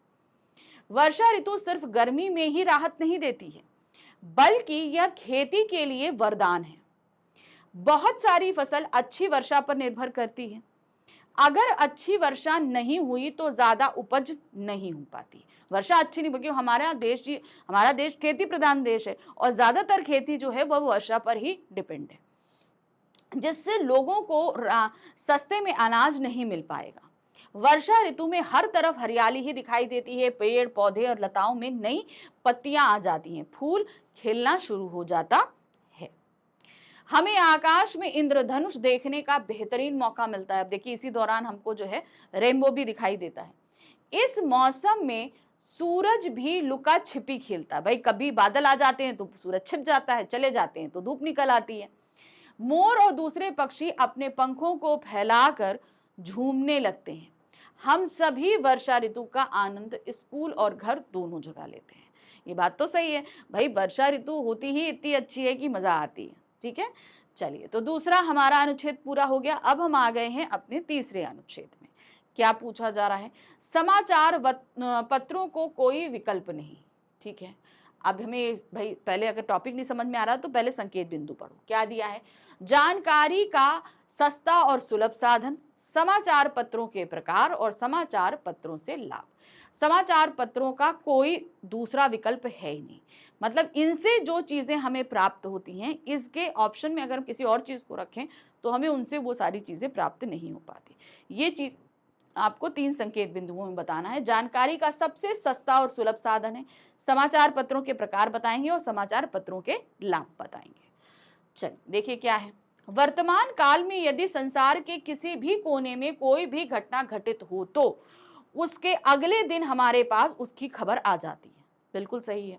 वर्षा ऋतु सिर्फ गर्मी में ही राहत नहीं देती है, बल्कि यह खेती के लिए वरदान है। बहुत सारी फसल अच्छी वर्षा पर निर्भर करती है। अगर अच्छी वर्षा नहीं हुई तो ज्यादा उपज नहीं हो पाती। वर्षा अच्छी नहीं, क्योंकि हमारा देश खेती प्रधान देश है, और ज्यादातर खेती जो है वह वर्षा पर ही डिपेंड है, जिससे लोगों को सस्ते में अनाज नहीं मिल पाएगा। वर्षा ऋतु में हर तरफ हरियाली ही दिखाई देती है। पेड़ पौधे और लताओं में नई पत्तियां आ जाती हैं, फूल खिलना शुरू हो जाता है। हमें आकाश में इंद्रधनुष देखने का बेहतरीन मौका मिलता है। अब देखिए, इसी दौरान हमको जो है रेनबो भी दिखाई देता है। इस मौसम में सूरज भी लुका छिपी खेलता है। भाई, कभी बादल आ जाते हैं तो सूरज छिप जाता है, चले जाते हैं तो धूप निकल आती है। मोर और दूसरे पक्षी अपने पंखों को फैलाकर झूमने लगते हैं। हम सभी वर्षा ऋतु का आनंद स्कूल और घर दोनों जगह लेते हैं। ये बात तो सही है भाई, वर्षा ऋतु होती ही इतनी अच्छी है कि मजा आती है। ठीक है, चलिए, तो दूसरा हमारा अनुच्छेद पूरा हो गया। अब हम आ गए हैं अपने तीसरे अनुच्छेद में। क्या पूछा जा रहा है? समाचार पत्रों को कोई विकल्प नहीं। ठीक है, अब हमें भाई पहले अगर टॉपिक नहीं समझ में आ रहा तो पहले संकेत बिंदु पढ़ो। क्या दिया है? जानकारी का सस्ता और सुलभ साधन, समाचार पत्रों के प्रकार और समाचार पत्रों से लाभ। समाचार पत्रों का कोई दूसरा विकल्प है ही नहीं। मतलब इनसे जो चीजें हमें प्राप्त होती हैं, इसके ऑप्शन में अगर हम किसी और चीज को रखें तो हमें उनसे वो सारी चीजें प्राप्त नहीं हो पाती। ये चीज आपको 3 संकेत बिंदुओं में बताना है। जानकारी का सबसे सस्ता और सुलभ साधन है, समाचार पत्रों के प्रकार बताएंगे और समाचार पत्रों के लाभ बताएंगे। चलिए देखिए क्या है। वर्तमान काल में यदि संसार के किसी भी कोने में कोई भी घटना घटित हो तो उसके अगले दिन हमारे पास उसकी खबर आ जाती है। बिल्कुल सही है।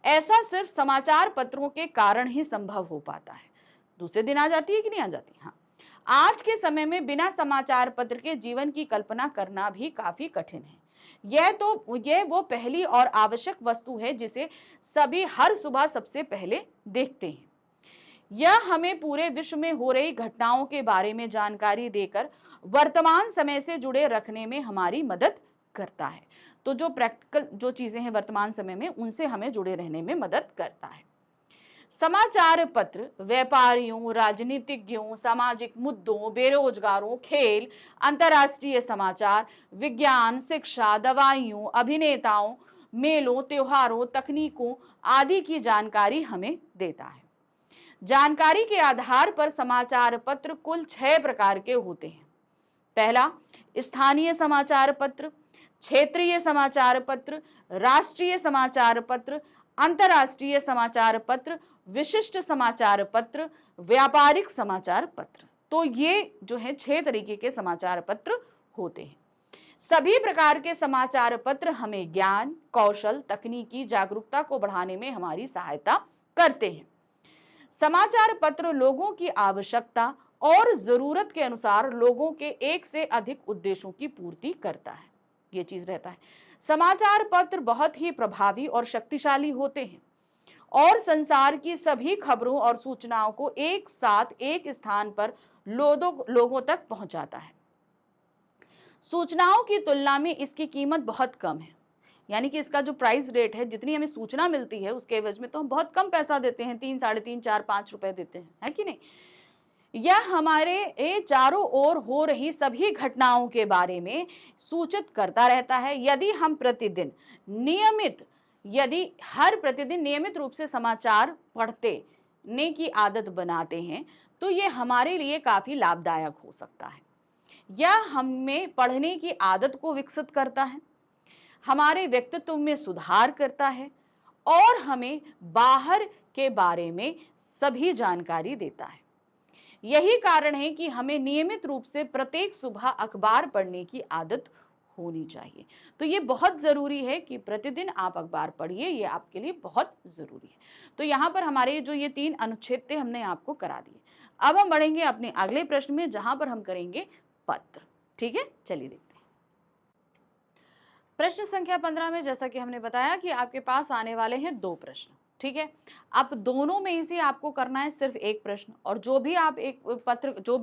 ऐसा सिर्फ समाचार पत्रों के कारण ही संभव हो पाता है। दूसरे दिन आ जाती है कि नहीं आ जाती? हाँ। आज के समय में बिना समाचार पत्र के जीवन की कल्पना करना भी काफी कठिन है। यह वो पहली और आवश्यक वस्तु है जिसे सभी हर सुबह सबसे पहले देखते हैं। यह हमें पूरे विश्व में हो रही घटनाओं के बारे में जानकारी देकर वर्तमान समय से जुड़े रखने में हमारी मदद करता है। तो जो प्रैक्टिकल जो चीजें हैं वर्तमान समय में, उनसे हमें जुड़े रहने में मदद करता है। समाचार पत्र व्यापारियों, राजनीतिज्ञों, सामाजिक मुद्दों, बेरोजगारों, खेल, अंतर्राष्ट्रीय समाचार, विज्ञान, शिक्षा, दवाइयों, अभिनेताओं, मेलों, त्योहारों, तकनीकों आदि की जानकारी हमें देता है। जानकारी के आधार पर समाचार पत्र कुल 6 प्रकार के होते हैं। पहला, स्थानीय समाचार पत्र, क्षेत्रीय समाचार पत्र, राष्ट्रीय समाचार पत्र, अंतर्राष्ट्रीय समाचार पत्र, विशिष्ट समाचार पत्र, व्यापारिक समाचार पत्र। तो ये जो है 6 तरीके के समाचार पत्र होते हैं। सभी प्रकार के समाचार पत्र हमें ज्ञान, कौशल, तकनीकी जागरूकता को बढ़ाने में हमारी सहायता करते हैं। समाचार पत्र लोगों की आवश्यकता और जरूरत के अनुसार लोगों के एक से अधिक उद्देश्यों की पूर्ति करता है। ये चीज रहता है। समाचार पत्र बहुत ही प्रभावी और शक्तिशाली होते हैं और संसार की सभी खबरों और सूचनाओं को एक साथ एक स्थान पर लोगों तक पहुंचाता है। सूचनाओं की तुलना में इसकी कीमत बहुत कम है, यानी कि इसका जो प्राइस रेट है, जितनी हमें सूचना मिलती है उसके एवज में तो हम बहुत कम पैसा देते हैं, 3, 3.5, 4, 5 रुपए देते हैं, है कि नहीं। यह हमारे ये चारों ओर हो रही सभी घटनाओं के बारे में सूचित करता रहता है। यदि हर प्रतिदिन नियमित रूप से समाचार पढ़ते ने की आदत बनाते हैं तो ये हमारे लिए काफी लाभदायक हो सकता है। यह हमें पढ़ने की आदत को विकसित करता है, हमारे व्यक्तित्व में सुधार करता है और हमें बाहर के बारे में सभी जानकारी देता है। यही कारण है कि हमें नियमित रूप से प्रत्येक सुबह अखबार पढ़ने की आदत होनी चाहिए। तो ये बहुत जरूरी है कि प्रतिदिन आप अखबार पढ़िए, ये आपके लिए बहुत जरूरी है। तो यहाँ पर हमारे जो ये 3 अनुच्छेद थे हमने आपको करा दिए। अब हम बढ़ेंगे अपने अगले प्रश्न में जहां पर हम करेंगे पत्र। ठीक है, चलिए देखते हैं। प्रश्न संख्या 15 में जैसा कि हमने बताया कि आपके पास आने वाले हैं 2 प्रश्न। ठीक है, अब दोनों में से आपको करना है सिर्फ एक प्रश्न, और जो भी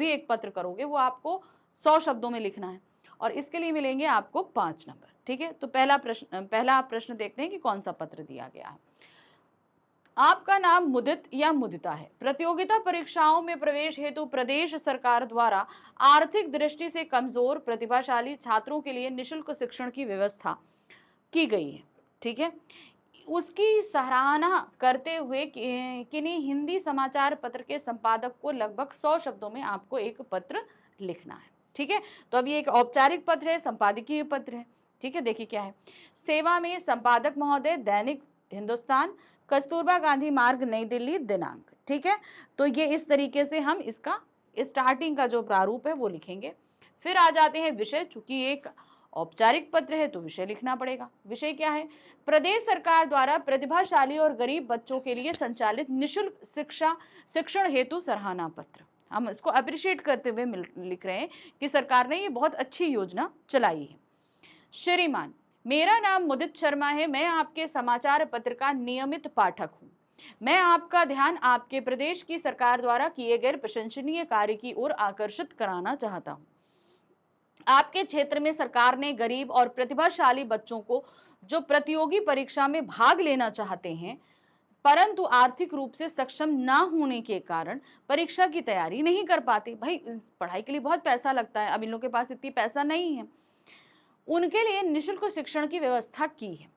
एक पत्र करोगे वो आपको 100 शब्दों में लिखना है, और इसके लिए मिलेंगे आपको 5 नंबर। ठीक है, तो पहला प्रश्न देखते हैं कि कौन सा पत्र दिया गया है। आपका नाम मुदित या मुदिता है। प्रतियोगिता परीक्षाओं में प्रवेश हेतु प्रदेश सरकार द्वारा आर्थिक दृष्टि से कमजोर प्रतिभाशाली छात्रों के लिए निःशुल्क शिक्षण की व्यवस्था की गई है। ठीक है, उसकी सराहना करते हुए किन्हीं हिंदी समाचार पत्र के संपादक को लगभग 100 शब्दों में आपको एक पत्र लिखना है। ठीक है, तो अब ये एक औपचारिक पत्र है, संपादकीय पत्र है। ठीक है, देखिए क्या है। सेवा में संपादक महोदय, दैनिक हिंदुस्तान, कस्तूरबा गांधी मार्ग, नई दिल्ली, दिनांक। ठीक है, तो ये इस तरीके से हम इसका स्टार्टिंग का जो प्रारूप है वो लिखेंगे। फिर आ जाते हैं विषय। चूंकि एक औपचारिक पत्र है तो विषय लिखना पड़ेगा। विषय क्या है? प्रदेश सरकार द्वारा प्रतिभाशाली और गरीब बच्चों के लिए संचालित निःशुल्क शिक्षण हेतु सराहना पत्र। हम इसको अप्रिशिएट करते हुए लिख रहे हैं कि सरकार ने ये बहुत अच्छी योजना चलाई है। श्रीमान, मेरा नाम मुदित शर्मा है। मैं आपके समाचार पत्र का नियमित पाठक हूँ। मैं आपका ध्यान आपके प्रदेश की सरकार द्वारा किए गए प्रशंसनीय कार्य की ओर आकर्षित कराना चाहता हूँ। आपके क्षेत्र में सरकार ने गरीब और प्रतिभाशाली बच्चों को जो प्रतियोगी परीक्षा में भाग लेना चाहते हैं परंतु आर्थिक रूप से सक्षम ना होने के कारण परीक्षा की तैयारी नहीं कर पाते, भाई पढ़ाई के लिए बहुत पैसा लगता है, अब इन लोगों के पास इतनी पैसा नहीं है, उनके लिए निःशुल्क शिक्षण की व्यवस्था की है।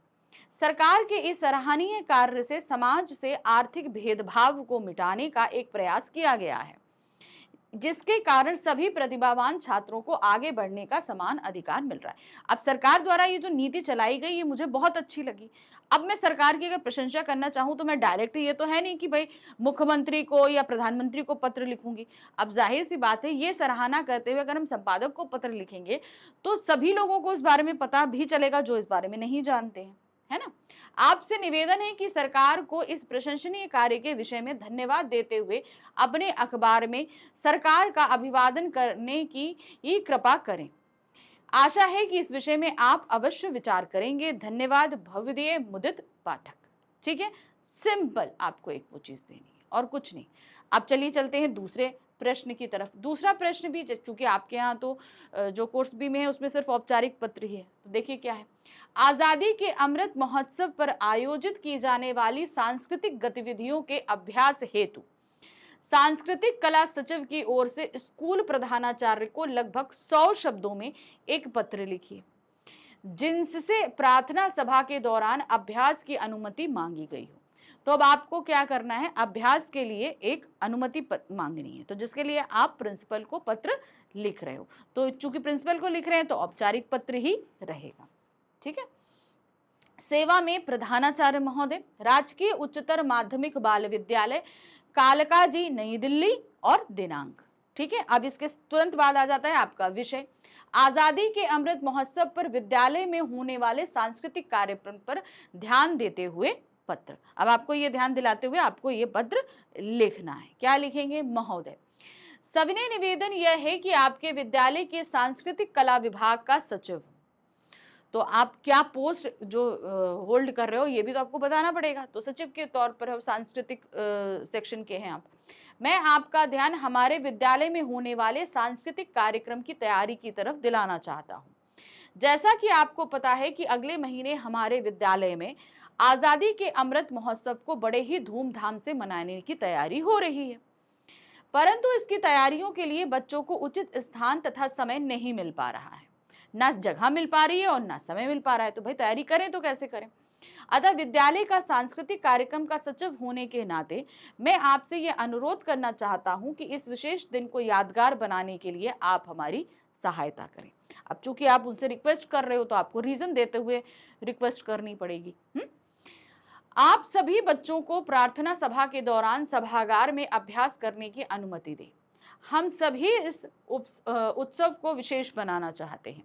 सरकार के इस सराहनीय कार्य से समाज से आर्थिक भेदभाव को मिटाने का एक प्रयास किया गया है, जिसके कारण सभी प्रतिभावान छात्रों को आगे बढ़ने का समान अधिकार मिल रहा है। अब सरकार द्वारा ये जो नीति चलाई गई ये मुझे बहुत अच्छी लगी। अब मैं सरकार की अगर प्रशंसा करना चाहूं तो मैं डायरेक्ट ये तो है नहीं कि भाई मुख्यमंत्री को या प्रधानमंत्री को पत्र लिखूंगी। अब जाहिर सी बात है ये सराहना करते हुए अगर हम संपादक को पत्र लिखेंगे तो सभी लोगों को इस बारे में पता भी चलेगा जो इस बारे में नहीं जानते हैं, है ना। आपसे निवेदन है कि सरकार को इस प्रशंसनीय कार्य के विषय में धन्यवाद देते हुए अपने अखबार में सरकार का अभिवादन करने की कृपा करें। आशा है कि इस विषय में आप अवश्य विचार करेंगे। धन्यवाद, भव्य मुदित पाठक। ठीक है, सिंपल आपको एक वो चीज देनी है और कुछ नहीं। अब चलिए चलते हैं दूसरे प्रश्न की तरफ। दूसरा प्रश्न भी चूंकि आपके यहाँ तो जो कोर्स बी में है उसमें सिर्फ औपचारिक पत्र ही है, तो देखिए क्या है। आजादी के अमृत महोत्सव पर आयोजित की जाने वाली सांस्कृतिक गतिविधियों के अभ्यास हेतु सांस्कृतिक कला सचिव की ओर से स्कूल प्रधानाचार्य को लगभग 100 शब्दों में एक पत्र लिखिए, जिनसे प्रार्थना सभा के दौरान अभ्यास की अनुमति मांगी गई हो। तो अब आपको क्या करना है, अभ्यास के लिए एक अनुमति मांगनी है, तो जिसके लिए आप प्रिंसिपल को पत्र लिख रहे हो। तो चूंकि प्रिंसिपल को लिख रहे हैं तो औपचारिक पत्र ही रहेगा। ठीक है। सेवा में प्रधानाचार्य महोदय, राजकीय उच्चतर माध्यमिक बाल विद्यालय कालकाजी, नई दिल्ली, और दिनांक। ठीक है, अब इसके तुरंत बाद आ जाता है आपका विषय। आजादी के अमृत महोत्सव पर विद्यालय में होने वाले सांस्कृतिक कार्यक्रम पर ध्यान देते हुए पत्र। अब आपको ये ध्यान दिलाते हुए आपको ये पत्र लिखना है। क्या लिखेंगे? महोदय, सविनय निवेदन यह है कि आपके विद्यालय के सांस्कृतिक कला विभाग का सचिव, तो आप क्या पोस्ट जो होल्ड कर रहे हो ये भी तो आपको बताना पड़ेगा। तो सचिव के तौर पर सांस्कृतिक सेक्शन के हैं आप। मैं आपका ध्यान हमारे विद्यालय में होने वाले सांस्कृतिक कार्यक्रम की तैयारी की तरफ दिलाना चाहता हूँ। जैसा कि आपको पता है कि अगले महीने हमारे विद्यालय में आजादी के अमृत महोत्सव को बड़े ही धूमधाम से मनाने की तैयारी हो रही है। परंतु इसकी तैयारियों के लिए बच्चों को उचित स्थान तथा समय नहीं मिल पा रहा है, ना जगह मिल पा रही है और ना समय मिल पा रहा है। तो भाई तैयारी करें तो कैसे करें। अतः विद्यालय का सांस्कृतिक कार्यक्रम का सचिव होने के नाते मैं आपसे यह अनुरोध करना चाहता हूं कि इस विशेष दिन को यादगार बनाने के लिए आप हमारी सहायता करें। अब चूंकि आप उनसे रिक्वेस्ट कर रहे हो तो आपको रीजन देते हुए रिक्वेस्ट करनी पड़ेगी। आप सभी बच्चों को प्रार्थना सभा के दौरान सभागार में अभ्यास करने की अनुमति दें। हम सभी इस उत्सव को विशेष बनाना चाहते हैं।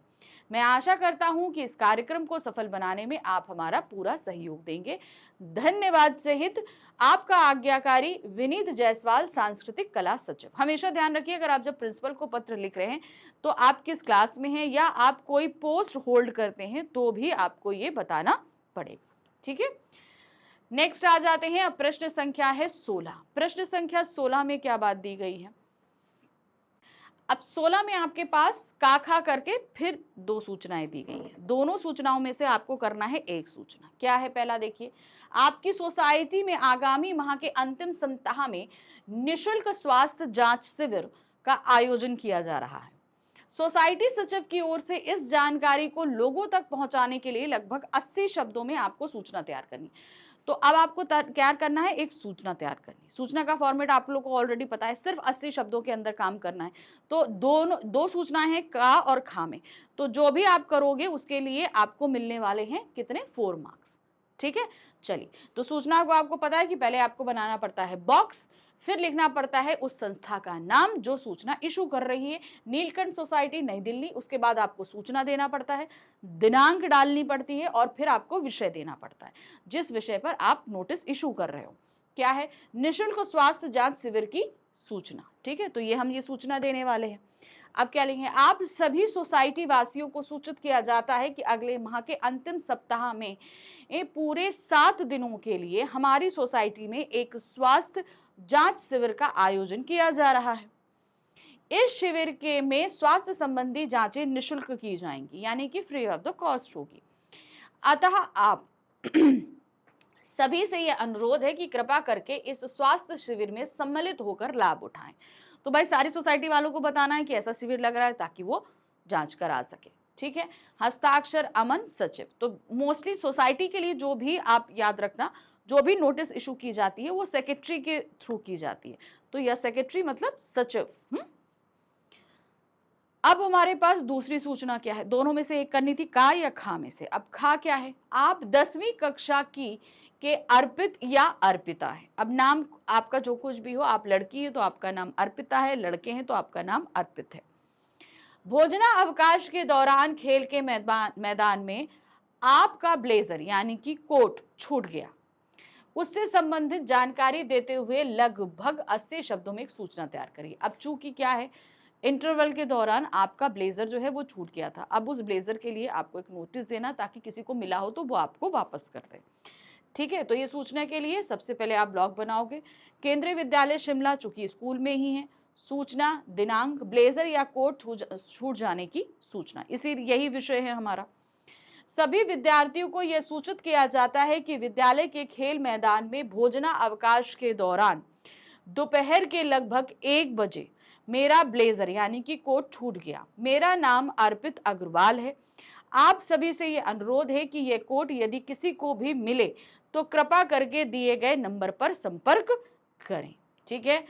मैं आशा करता हूं कि इस कार्यक्रम को सफल बनाने में आप हमारा पूरा सहयोग देंगे। धन्यवाद सहित आपका आज्ञाकारी विनीत जायसवाल, सांस्कृतिक कला सचिव। हमेशा ध्यान रखिए, अगर आप जब प्रिंसिपल को पत्र लिख रहे हैं तो आप किस क्लास में हैं या आप कोई पोस्ट होल्ड करते हैं तो भी आपको ये बताना पड़ेगा। ठीक है, नेक्स्ट आ जाते हैं। अब प्रश्न संख्या है 16। प्रश्न संख्या 16 में क्या बात दी गई है। अब 16 में आपके पास का खा करके फिर 2 सूचनाएं दी गई हैं। दोनों सूचनाओं में से आपको करना है एक सूचना। क्या है पहला, देखिए, आपकी सोसाइटी में आगामी माह के अंतिम सप्ताह में निशुल्क स्वास्थ्य जांच शिविर का आयोजन किया जा रहा है। सोसाइटी सचिव की ओर से इस जानकारी को लोगों तक पहुंचाने के लिए लगभग 80 शब्दों में आपको सूचना तैयार करनी। तो अब आपको तैयार करना है एक सूचना तैयार करनी। सूचना का फॉर्मेट आप लोगों को ऑलरेडी पता है, सिर्फ 80 शब्दों के अंदर काम करना है। तो दो सूचनाएं हैं का और खा में, तो जो भी आप करोगे उसके लिए आपको मिलने वाले हैं कितने, 4 मार्क्स। ठीक है, चलिए, तो सूचना को आपको पता है कि पहले आपको बनाना पड़ता है बॉक्स, फिर लिखना पड़ता है उस संस्था का नाम जो सूचना इशू कर रही है, नीलकंठ सोसाइटी नई दिल्ली। उसके बाद आपको सूचना देना पड़ता है, दिनांक डालनी पड़ती है और फिर आपको विषय देना पड़ता है जिस विषय पर आप नोटिस इशू कर रहे हो। क्या है, निशुल्क स्वास्थ्य जांच शिविर की सूचना। ठीक है, तो ये हम ये सूचना देने वाले हैं। अब क्या लेंगे, आप सभी सोसाइटी वासियों को सूचित किया जाता है कि अगले माह के अंतिम सप्ताह में पूरे 7 दिनों के लिए हमारी सोसाइटी में एक स्वास्थ्य जांच शिविर का आयोजन किया जा रहा है। इस शिविर के में स्वास्थ्य संबंधी जांचें निशुल्क की जाएंगी, यानी कि फ्री ऑफ द कॉस्ट होगी। अतः आप सभी से यह अनुरोध है कि कृपा करके इस स्वास्थ्य शिविर में सम्मिलित होकर लाभ उठाएं। तो भाई सारी सोसाइटी वालों को बताना है कि ऐसा शिविर लग रहा है ताकि वो जांच करा सके। ठीक है, हस्ताक्षर अमन सचिव। तो मोस्टली सोसाइटी के लिए जो भी आप याद रखना, जो भी नोटिस इशू की जाती है वो सेक्रेटरी के थ्रू की जाती है। तो यह सेक्रेटरी मतलब सचिव। अब हमारे पास दूसरी सूचना क्या है, दोनों में से एक करनी थी, का या खा में से। अब खा क्या है, आप 10वीं कक्षा की के अर्पित या अर्पिता है। अब नाम आपका जो कुछ भी हो, आप लड़की है तो आपका नाम अर्पिता है, लड़के हैं तो आपका नाम अर्पित है। भोजना अवकाश के दौरान खेल के मैदान में आपका ब्लेजर यानी कि कोट छूट गया, उससे संबंधित जानकारी देते हुए लगभग 80 शब्दों में एक सूचना तैयार करिए। अब चूंकि क्या है, इंटरवल के दौरान आपका ब्लेजर जो है वो छूट गया था। अब उस ब्लेजर के लिए आपको एक नोटिस देना ताकि किसी को मिला हो तो वो आपको वापस कर दे। ठीक है, तो ये सूचना के लिए सबसे पहले आप ब्लॉग बनाओगे। केंद्रीय विद्यालय शिमला, चूंकि स्कूल में ही है, सूचना, दिनांक, ब्लेजर या कोट छूट जाने की सूचना, यही विषय है हमारा। सभी विद्यार्थियों को यह सूचित किया जाता है कि विद्यालय के खेल मैदान में भोजना अवकाश के दौरान दोपहर के लगभग 1 बजे मेरा ब्लेजर यानी कि कोट छूट गया। मेरा नाम अर्पित अग्रवाल है। आप सभी से यह अनुरोध है कि यह कोट यदि किसी को भी मिले तो कृपा करके दिए गए नंबर पर संपर्क करें। ठीक है,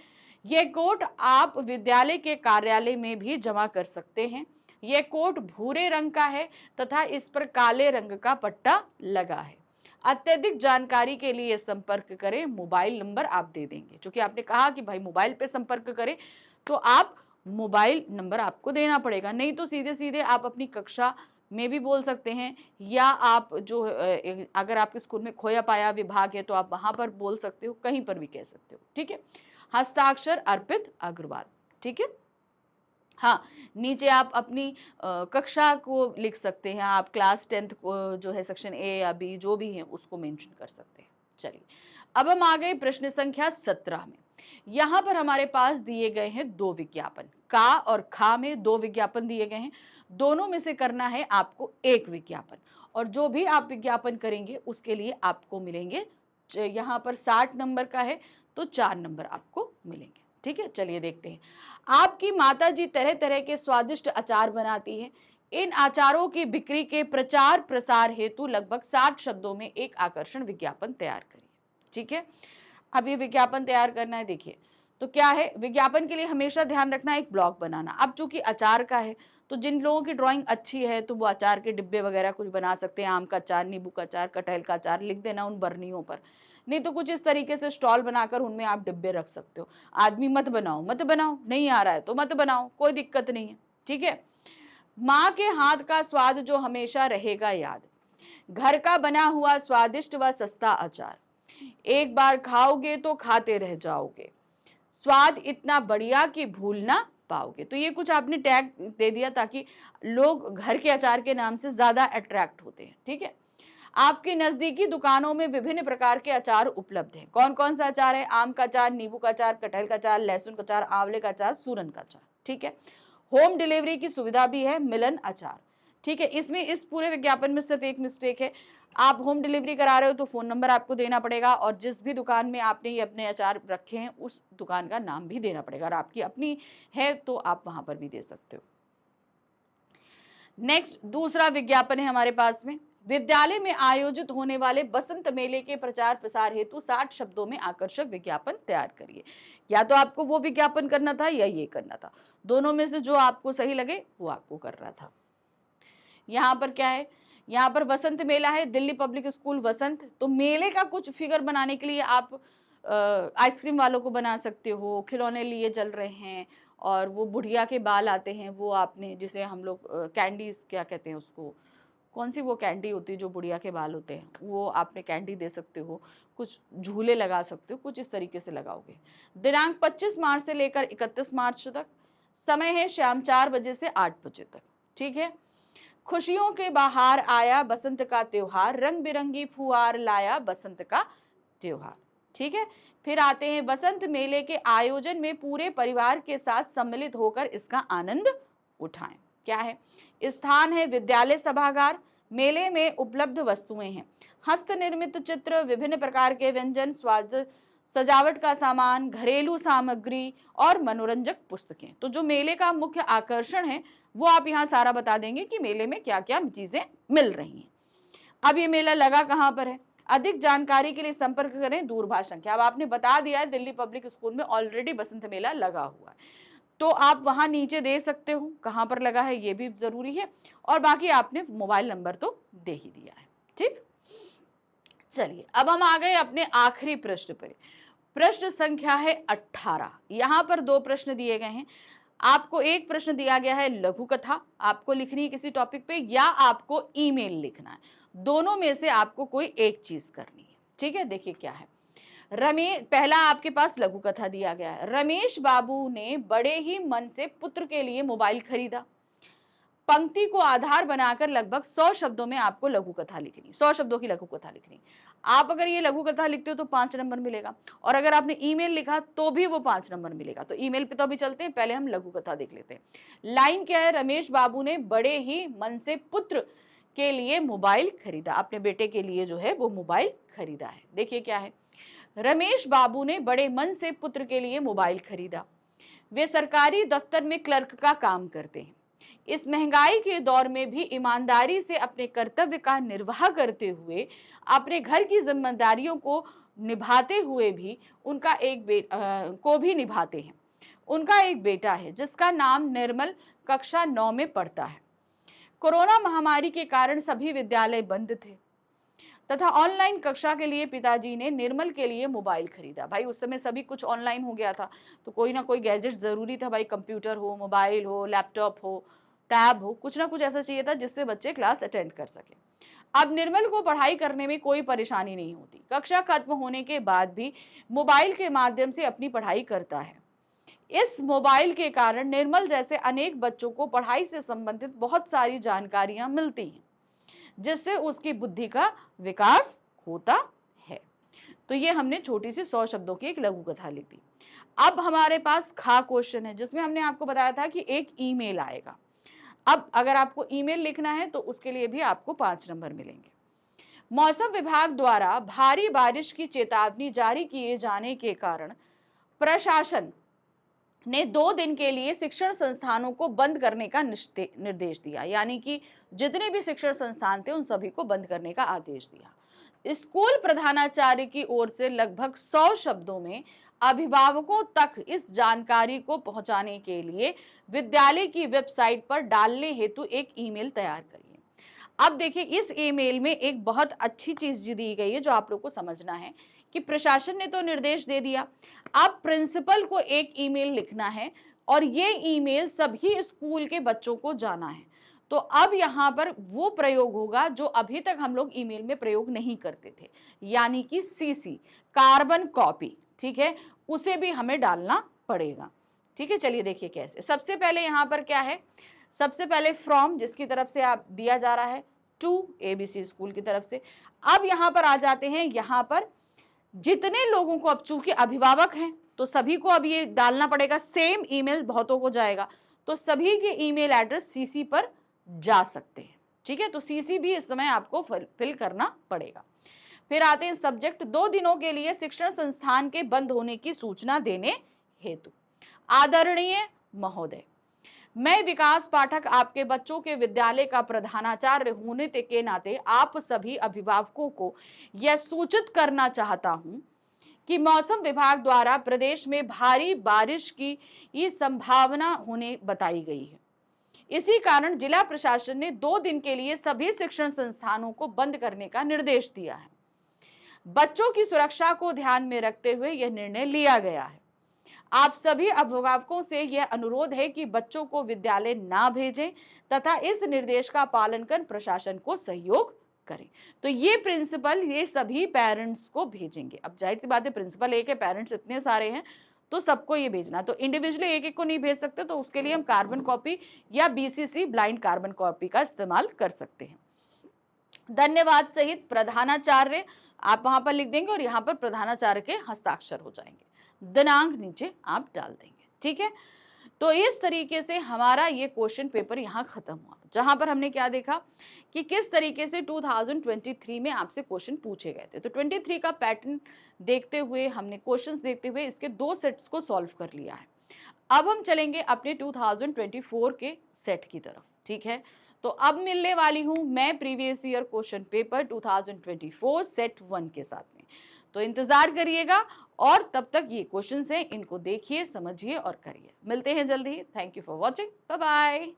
यह कोट आप विद्यालय के कार्यालय में भी जमा कर सकते हैं। यह कोट भूरे रंग का है तथा इस पर काले रंग का पट्टा लगा है। अत्यधिक जानकारी के लिए संपर्क करें। मोबाइल नंबर आप दे देंगे, क्योंकि आपने कहा कि भाई मोबाइल पे संपर्क करें, तो आप मोबाइल नंबर आपको देना पड़ेगा। नहीं तो सीधे सीधे आप अपनी कक्षा में भी बोल सकते हैं, या आप जो अगर आपके स्कूल में खोया पाया विभाग है तो आप वहां पर बोल सकते हो, कहीं पर भी कह सकते हो। ठीक है, हस्ताक्षर अर्पित अग्रवाल। ठीक है, हाँ, नीचे आप अपनी कक्षा को लिख सकते हैं, आप क्लास 10th को जो है सेक्शन ए या बी जो भी है उसको मेंशन कर सकते हैं। चलिए, अब हम आ गए प्रश्न संख्या 17 में। यहाँ पर हमारे पास दिए गए हैं 2 विज्ञापन, का और खा में 2 विज्ञापन दिए गए हैं। दोनों में से करना है आपको एक विज्ञापन, और जो भी आप विज्ञापन करेंगे उसके लिए आपको मिलेंगे, यहाँ पर 60 नंबर का है तो 4 नंबर आपको मिलेंगे। ठीक है, चलिए देखते हैं। आपकी माता जी तरह तरह के स्वादिष्ट अचार बनाती है। इन अचारों की बिक्री के प्रचार प्रसार हेतु लगभग 60 शब्दों में एक आकर्षण विज्ञापन तैयार करिए। ठीक है, अब ये विज्ञापन तैयार करना है। देखिए, तो क्या है, विज्ञापन के लिए हमेशा ध्यान रखना एक ब्लॉग बनाना। अब चूंकि अचार का है, तो जिन लोगों की ड्राइंग अच्छी है तो वो अचार के डिब्बे वगैरह कुछ बना सकते हैं, आम का अचार, नींबू का अचार, कटहल का अचार लिख देना उन बरनियों पर। नहीं तो कुछ इस तरीके से स्टॉल बनाकर उनमें आप डिब्बे रख सकते हो। आदमी मत बनाओ, मत बनाओ, नहीं आ रहा है तो मत बनाओ, कोई दिक्कत नहीं है। ठीक है, माँ के हाथ का स्वाद जो हमेशा रहेगा याद, घर का बना हुआ स्वादिष्ट व सस्ता अचार, एक बार खाओगे तो खाते रह जाओगे, स्वाद इतना बढ़िया कि भूल ना पाओगे। तो ये कुछ आपने टैग दे दिया ताकि लोग घर के अचार के नाम से ज्यादा अट्रैक्ट होते हैं। ठीक है, आपके नजदीकी दुकानों में विभिन्न प्रकार के अचार उपलब्ध हैं। कौन कौन सा अचार है? आम का अचार, नींबू का अचार, कटहल का अचार, लहसुन का अचार, आंवले का अचार, सूरन का अचार। ठीक है, होम डिलीवरी की सुविधा भी है, मिलन अचार। ठीक है, इसमें इस पूरे विज्ञापन में सिर्फ एक मिस्टेक है, आप होम डिलीवरी करा रहे हो तो फोन नंबर आपको देना पड़ेगा और जिस भी दुकान में आपने ये अपने अचार रखे हैं उस दुकान का नाम भी देना पड़ेगा। और आपकी अपनी है तो आप वहां पर भी दे सकते हो। नेक्स्ट, दूसरा विज्ञापन है हमारे पास में, विद्यालय में आयोजित होने वाले बसंत मेले के प्रचार प्रसार हेतु 60 शब्दों में आकर्षक विज्ञापन तैयार करिए। या तो आपको वो विज्ञापन करना था या ये करना था, दोनों में से जो आपको सही लगे वो आपको करना था। यहाँ पर क्या है, यहाँ पर वसंत मेला है, दिल्ली पब्लिक स्कूल वसंत, तो मेले का कुछ फिगर बनाने के लिए आप आइसक्रीम वालों को बना सकते हो, खिलौने लिए चल रहे हैं और वो बुढ़िया के बाल आते हैं, वो आपने जिसे हम लोग कैंडीज क्या कहते हैं उसको, कौन सी वो कैंडी होती है जो बुढ़िया के बाल होते हैं, वो आपने कैंडी दे सकते हो, कुछ झूले लगा सकते हो, कुछ इस तरीके से लगाओगे। दिनांक 25 मार्च से लेकर 31 मार्च तक, समय है शाम 4 बजे से 8 बजे तक। ठीक है, खुशियों के बाहर आया बसंत का त्योहार, रंग बिरंगी फुहार लाया बसंत का त्योहार। ठीक है, फिर आते हैं बसंत मेले के आयोजन में पूरे परिवार के साथ सम्मिलित होकर इसका आनंद उठाएं। क्या है, स्थान है विद्यालय सभागार, मेले में उपलब्ध वस्तुएं हैं हस्त निर्मित चित्र, विभिन्न प्रकार के व्यंजन, स्वाद, सजावट का सामान, घरेलू सामग्री और मनोरंजक पुस्तकें। तो जो मेले का मुख्य आकर्षण है वो आप यहाँ सारा बता देंगे कि मेले में क्या क्या चीजें मिल रही हैं। अब ये मेला लगा कहाँ पर है, अधिक जानकारी के लिए संपर्क करें दूरभाष संख्या। अब आपने बता दिया है दिल्ली पब्लिक स्कूल में ऑलरेडी बसंत मेला लगा हुआ है, तो आप वहां नीचे दे सकते हो कहां पर लगा है, ये भी जरूरी है, और बाकी आपने मोबाइल नंबर तो दे ही दिया है। ठीक, चलिए अब हम आ गए अपने आखिरी प्रश्न पर। प्रश्न संख्या है 18। यहां पर 2 प्रश्न दिए गए हैं। आपको एक प्रश्न दिया गया है लघु कथा आपको लिखनी है किसी टॉपिक पे, या आपको ईमेल लिखना है, दोनों में से आपको कोई एक चीज करनी है। ठीक है, देखिए क्या है, पहला आपके पास लघु कथा दिया गया है, रमेश बाबू ने बड़े ही मन से पुत्र के लिए मोबाइल खरीदा। पंक्ति को आधार बनाकर लगभग 100 शब्दों में आपको लघु कथा लिखनी, 100 शब्दों की लघु कथा लिखनी। आप अगर ये लघु कथा लिखते हो तो 5 नंबर मिलेगा, और अगर आपने ईमेल लिखा तो भी वो 5 नंबर मिलेगा। तो ईमेल पे तो अभी चलते हैं, पहले हम लघु कथा देख लेते हैं। लाइन क्या है, रमेश बाबू ने बड़े ही मन से पुत्र के लिए मोबाइल खरीदा, अपने बेटे के लिए जो है वो मोबाइल खरीदा है। देखिए क्या है, रमेश बाबू ने बड़े मन से पुत्र के लिए मोबाइल खरीदा। वे सरकारी दफ्तर में क्लर्क का काम करते हैं। इस महंगाई के दौर में भी ईमानदारी से अपने कर्तव्य का निर्वाह करते हुए, अपने घर की जिम्मेदारियों को निभाते हुए भी उनका निभाते हैं। उनका एक बेटा है जिसका नाम निर्मल, कक्षा 9 में पढ़ता है। कोरोना महामारी के कारण सभी विद्यालय बंद थे तथा ऑनलाइन कक्षा के लिए पिताजी ने निर्मल के लिए मोबाइल खरीदा। भाई उस समय सभी कुछ ऑनलाइन हो गया था, तो कोई ना कोई गैजेट जरूरी था भाई, कंप्यूटर हो, मोबाइल हो, लैपटॉप हो, टैब हो, कुछ ना कुछ ऐसा चाहिए था जिससे बच्चे क्लास अटेंड कर सके। अब निर्मल को पढ़ाई करने में कोई परेशानी नहीं होती, कक्षा खत्म होने के बाद भी मोबाइल के माध्यम से अपनी पढ़ाई करता है। इस मोबाइल के कारण निर्मल जैसे अनेक बच्चों को पढ़ाई से संबंधित बहुत सारी जानकारियां मिलती हैं, जिससे उसकी बुद्धि का विकास होता है। तो ये हमने छोटी सी 100 शब्दों की एक लघु कथा लिख दी। अब हमारे पास खा क्वेश्चन है, जिसमें हमने आपको बताया था कि एक ईमेल आएगा। अब अगर आपको ईमेल लिखना है तो उसके लिए भी आपको 5 नंबर मिलेंगे। मौसम विभाग द्वारा भारी बारिश की चेतावनी जारी किए जाने के कारण प्रशासन ने 2 दिन के लिए शिक्षण संस्थानों को बंद करने का निर्देश दिया, यानी कि जितने भी शिक्षण संस्थान थे उन सभी को बंद करने का आदेश दिया। स्कूल प्रधानाचार्य की ओर से लगभग 100 शब्दों में अभिभावकों तक इस जानकारी को पहुंचाने के लिए विद्यालय की वेबसाइट पर डालने हेतु एक ईमेल तैयार करिए। अब देखिए, इस ईमेल में एक बहुत अच्छी चीज दी गई है जो आप लोग को समझना है कि प्रशासन ने तो निर्देश दे दिया, अब प्रिंसिपल को एक ईमेल लिखना है और ये ईमेल सभी स्कूल के बच्चों को जाना है। तो अब यहाँ पर वो प्रयोग होगा जो अभी तक हम लोग ईमेल में प्रयोग नहीं करते थे, यानी कि सीसी, कार्बन कॉपी, ठीक है, उसे भी हमें डालना पड़ेगा। ठीक है, चलिए देखिए कैसे। सबसे पहले यहाँ पर क्या है, सबसे पहले फ्रॉम जिसकी तरफ से आप दिया जा रहा है, टू एबीसी स्कूल की तरफ से। अब यहाँ पर आ जाते हैं, यहाँ पर जितने लोगों को, अब चूंकि अभिभावक हैं तो सभी को अब ये डालना पड़ेगा, सेम ईमेल बहुतों को जाएगा, तो सभी के ईमेल एड्रेस सीसी पर जा सकते हैं। ठीक है, तो सीसी भी इस समय आपको फिल करना पड़ेगा। फिर आते हैं सब्जेक्ट, 2 दिनों के लिए शिक्षण संस्थान के बंद होने की सूचना देने हेतु। आदरणीय महोदय, मैं विकास पाठक आपके बच्चों के विद्यालय का प्रधानाचार्य होने के नाते आप सभी अभिभावकों को यह सूचित करना चाहता हूं कि मौसम विभाग द्वारा प्रदेश में भारी बारिश की ये संभावना होने बताई गई है। इसी कारण जिला प्रशासन ने 2 दिन के लिए सभी शिक्षण संस्थानों को बंद करने का निर्देश दिया है। बच्चों की सुरक्षा को ध्यान में रखते हुए यह निर्णय लिया गया है। आप सभी अभिभावकों से यह अनुरोध है कि बच्चों को विद्यालय ना भेजें तथा इस निर्देश का पालन कर प्रशासन को सहयोग करें। तो ये प्रिंसिपल ये सभी पेरेंट्स को भेजेंगे। अब जाहिर सी बात है, प्रिंसिपल एक है, पेरेंट्स इतने सारे हैं, तो सबको ये भेजना। तो इंडिविजुअली एक एक को नहीं भेज सकते, तो उसके लिए हम कार्बन कॉपी या बीसीसी ब्लाइंड कार्बन कॉपी का इस्तेमाल कर सकते हैं। धन्यवाद सहित प्रधानाचार्य आप वहां पर लिख देंगे और यहाँ पर प्रधानाचार्य के हस्ताक्षर हो जाएंगे, दिनांक नीचे आप डाल देंगे। ठीक है, तो इस तरीके से हमारा ये क्वेश्चन पेपर यहाँ खत्म हुआ, जहां पर हमने क्या देखा कि किस तरीके से 2023 में आपसे क्वेश्चन पूछे गए थे। तो 23 का पैटर्न देखते हुए, हमने क्वेश्चंस देखते हुए इसके 2 सेट्स को सॉल्व कर लिया है। अब हम चलेंगे अपने 2024 के सेट की तरफ। ठीक है, तो अब मिलने वाली हूं मैं previous year question paper 2024 set 1 के साथ में। तो इंतजार करिएगा और तब तक ये क्वेश्चंस हैं, इनको देखिए, समझिए और करिए। मिलते हैं जल्दी ही। Thank you for watching, bye bye.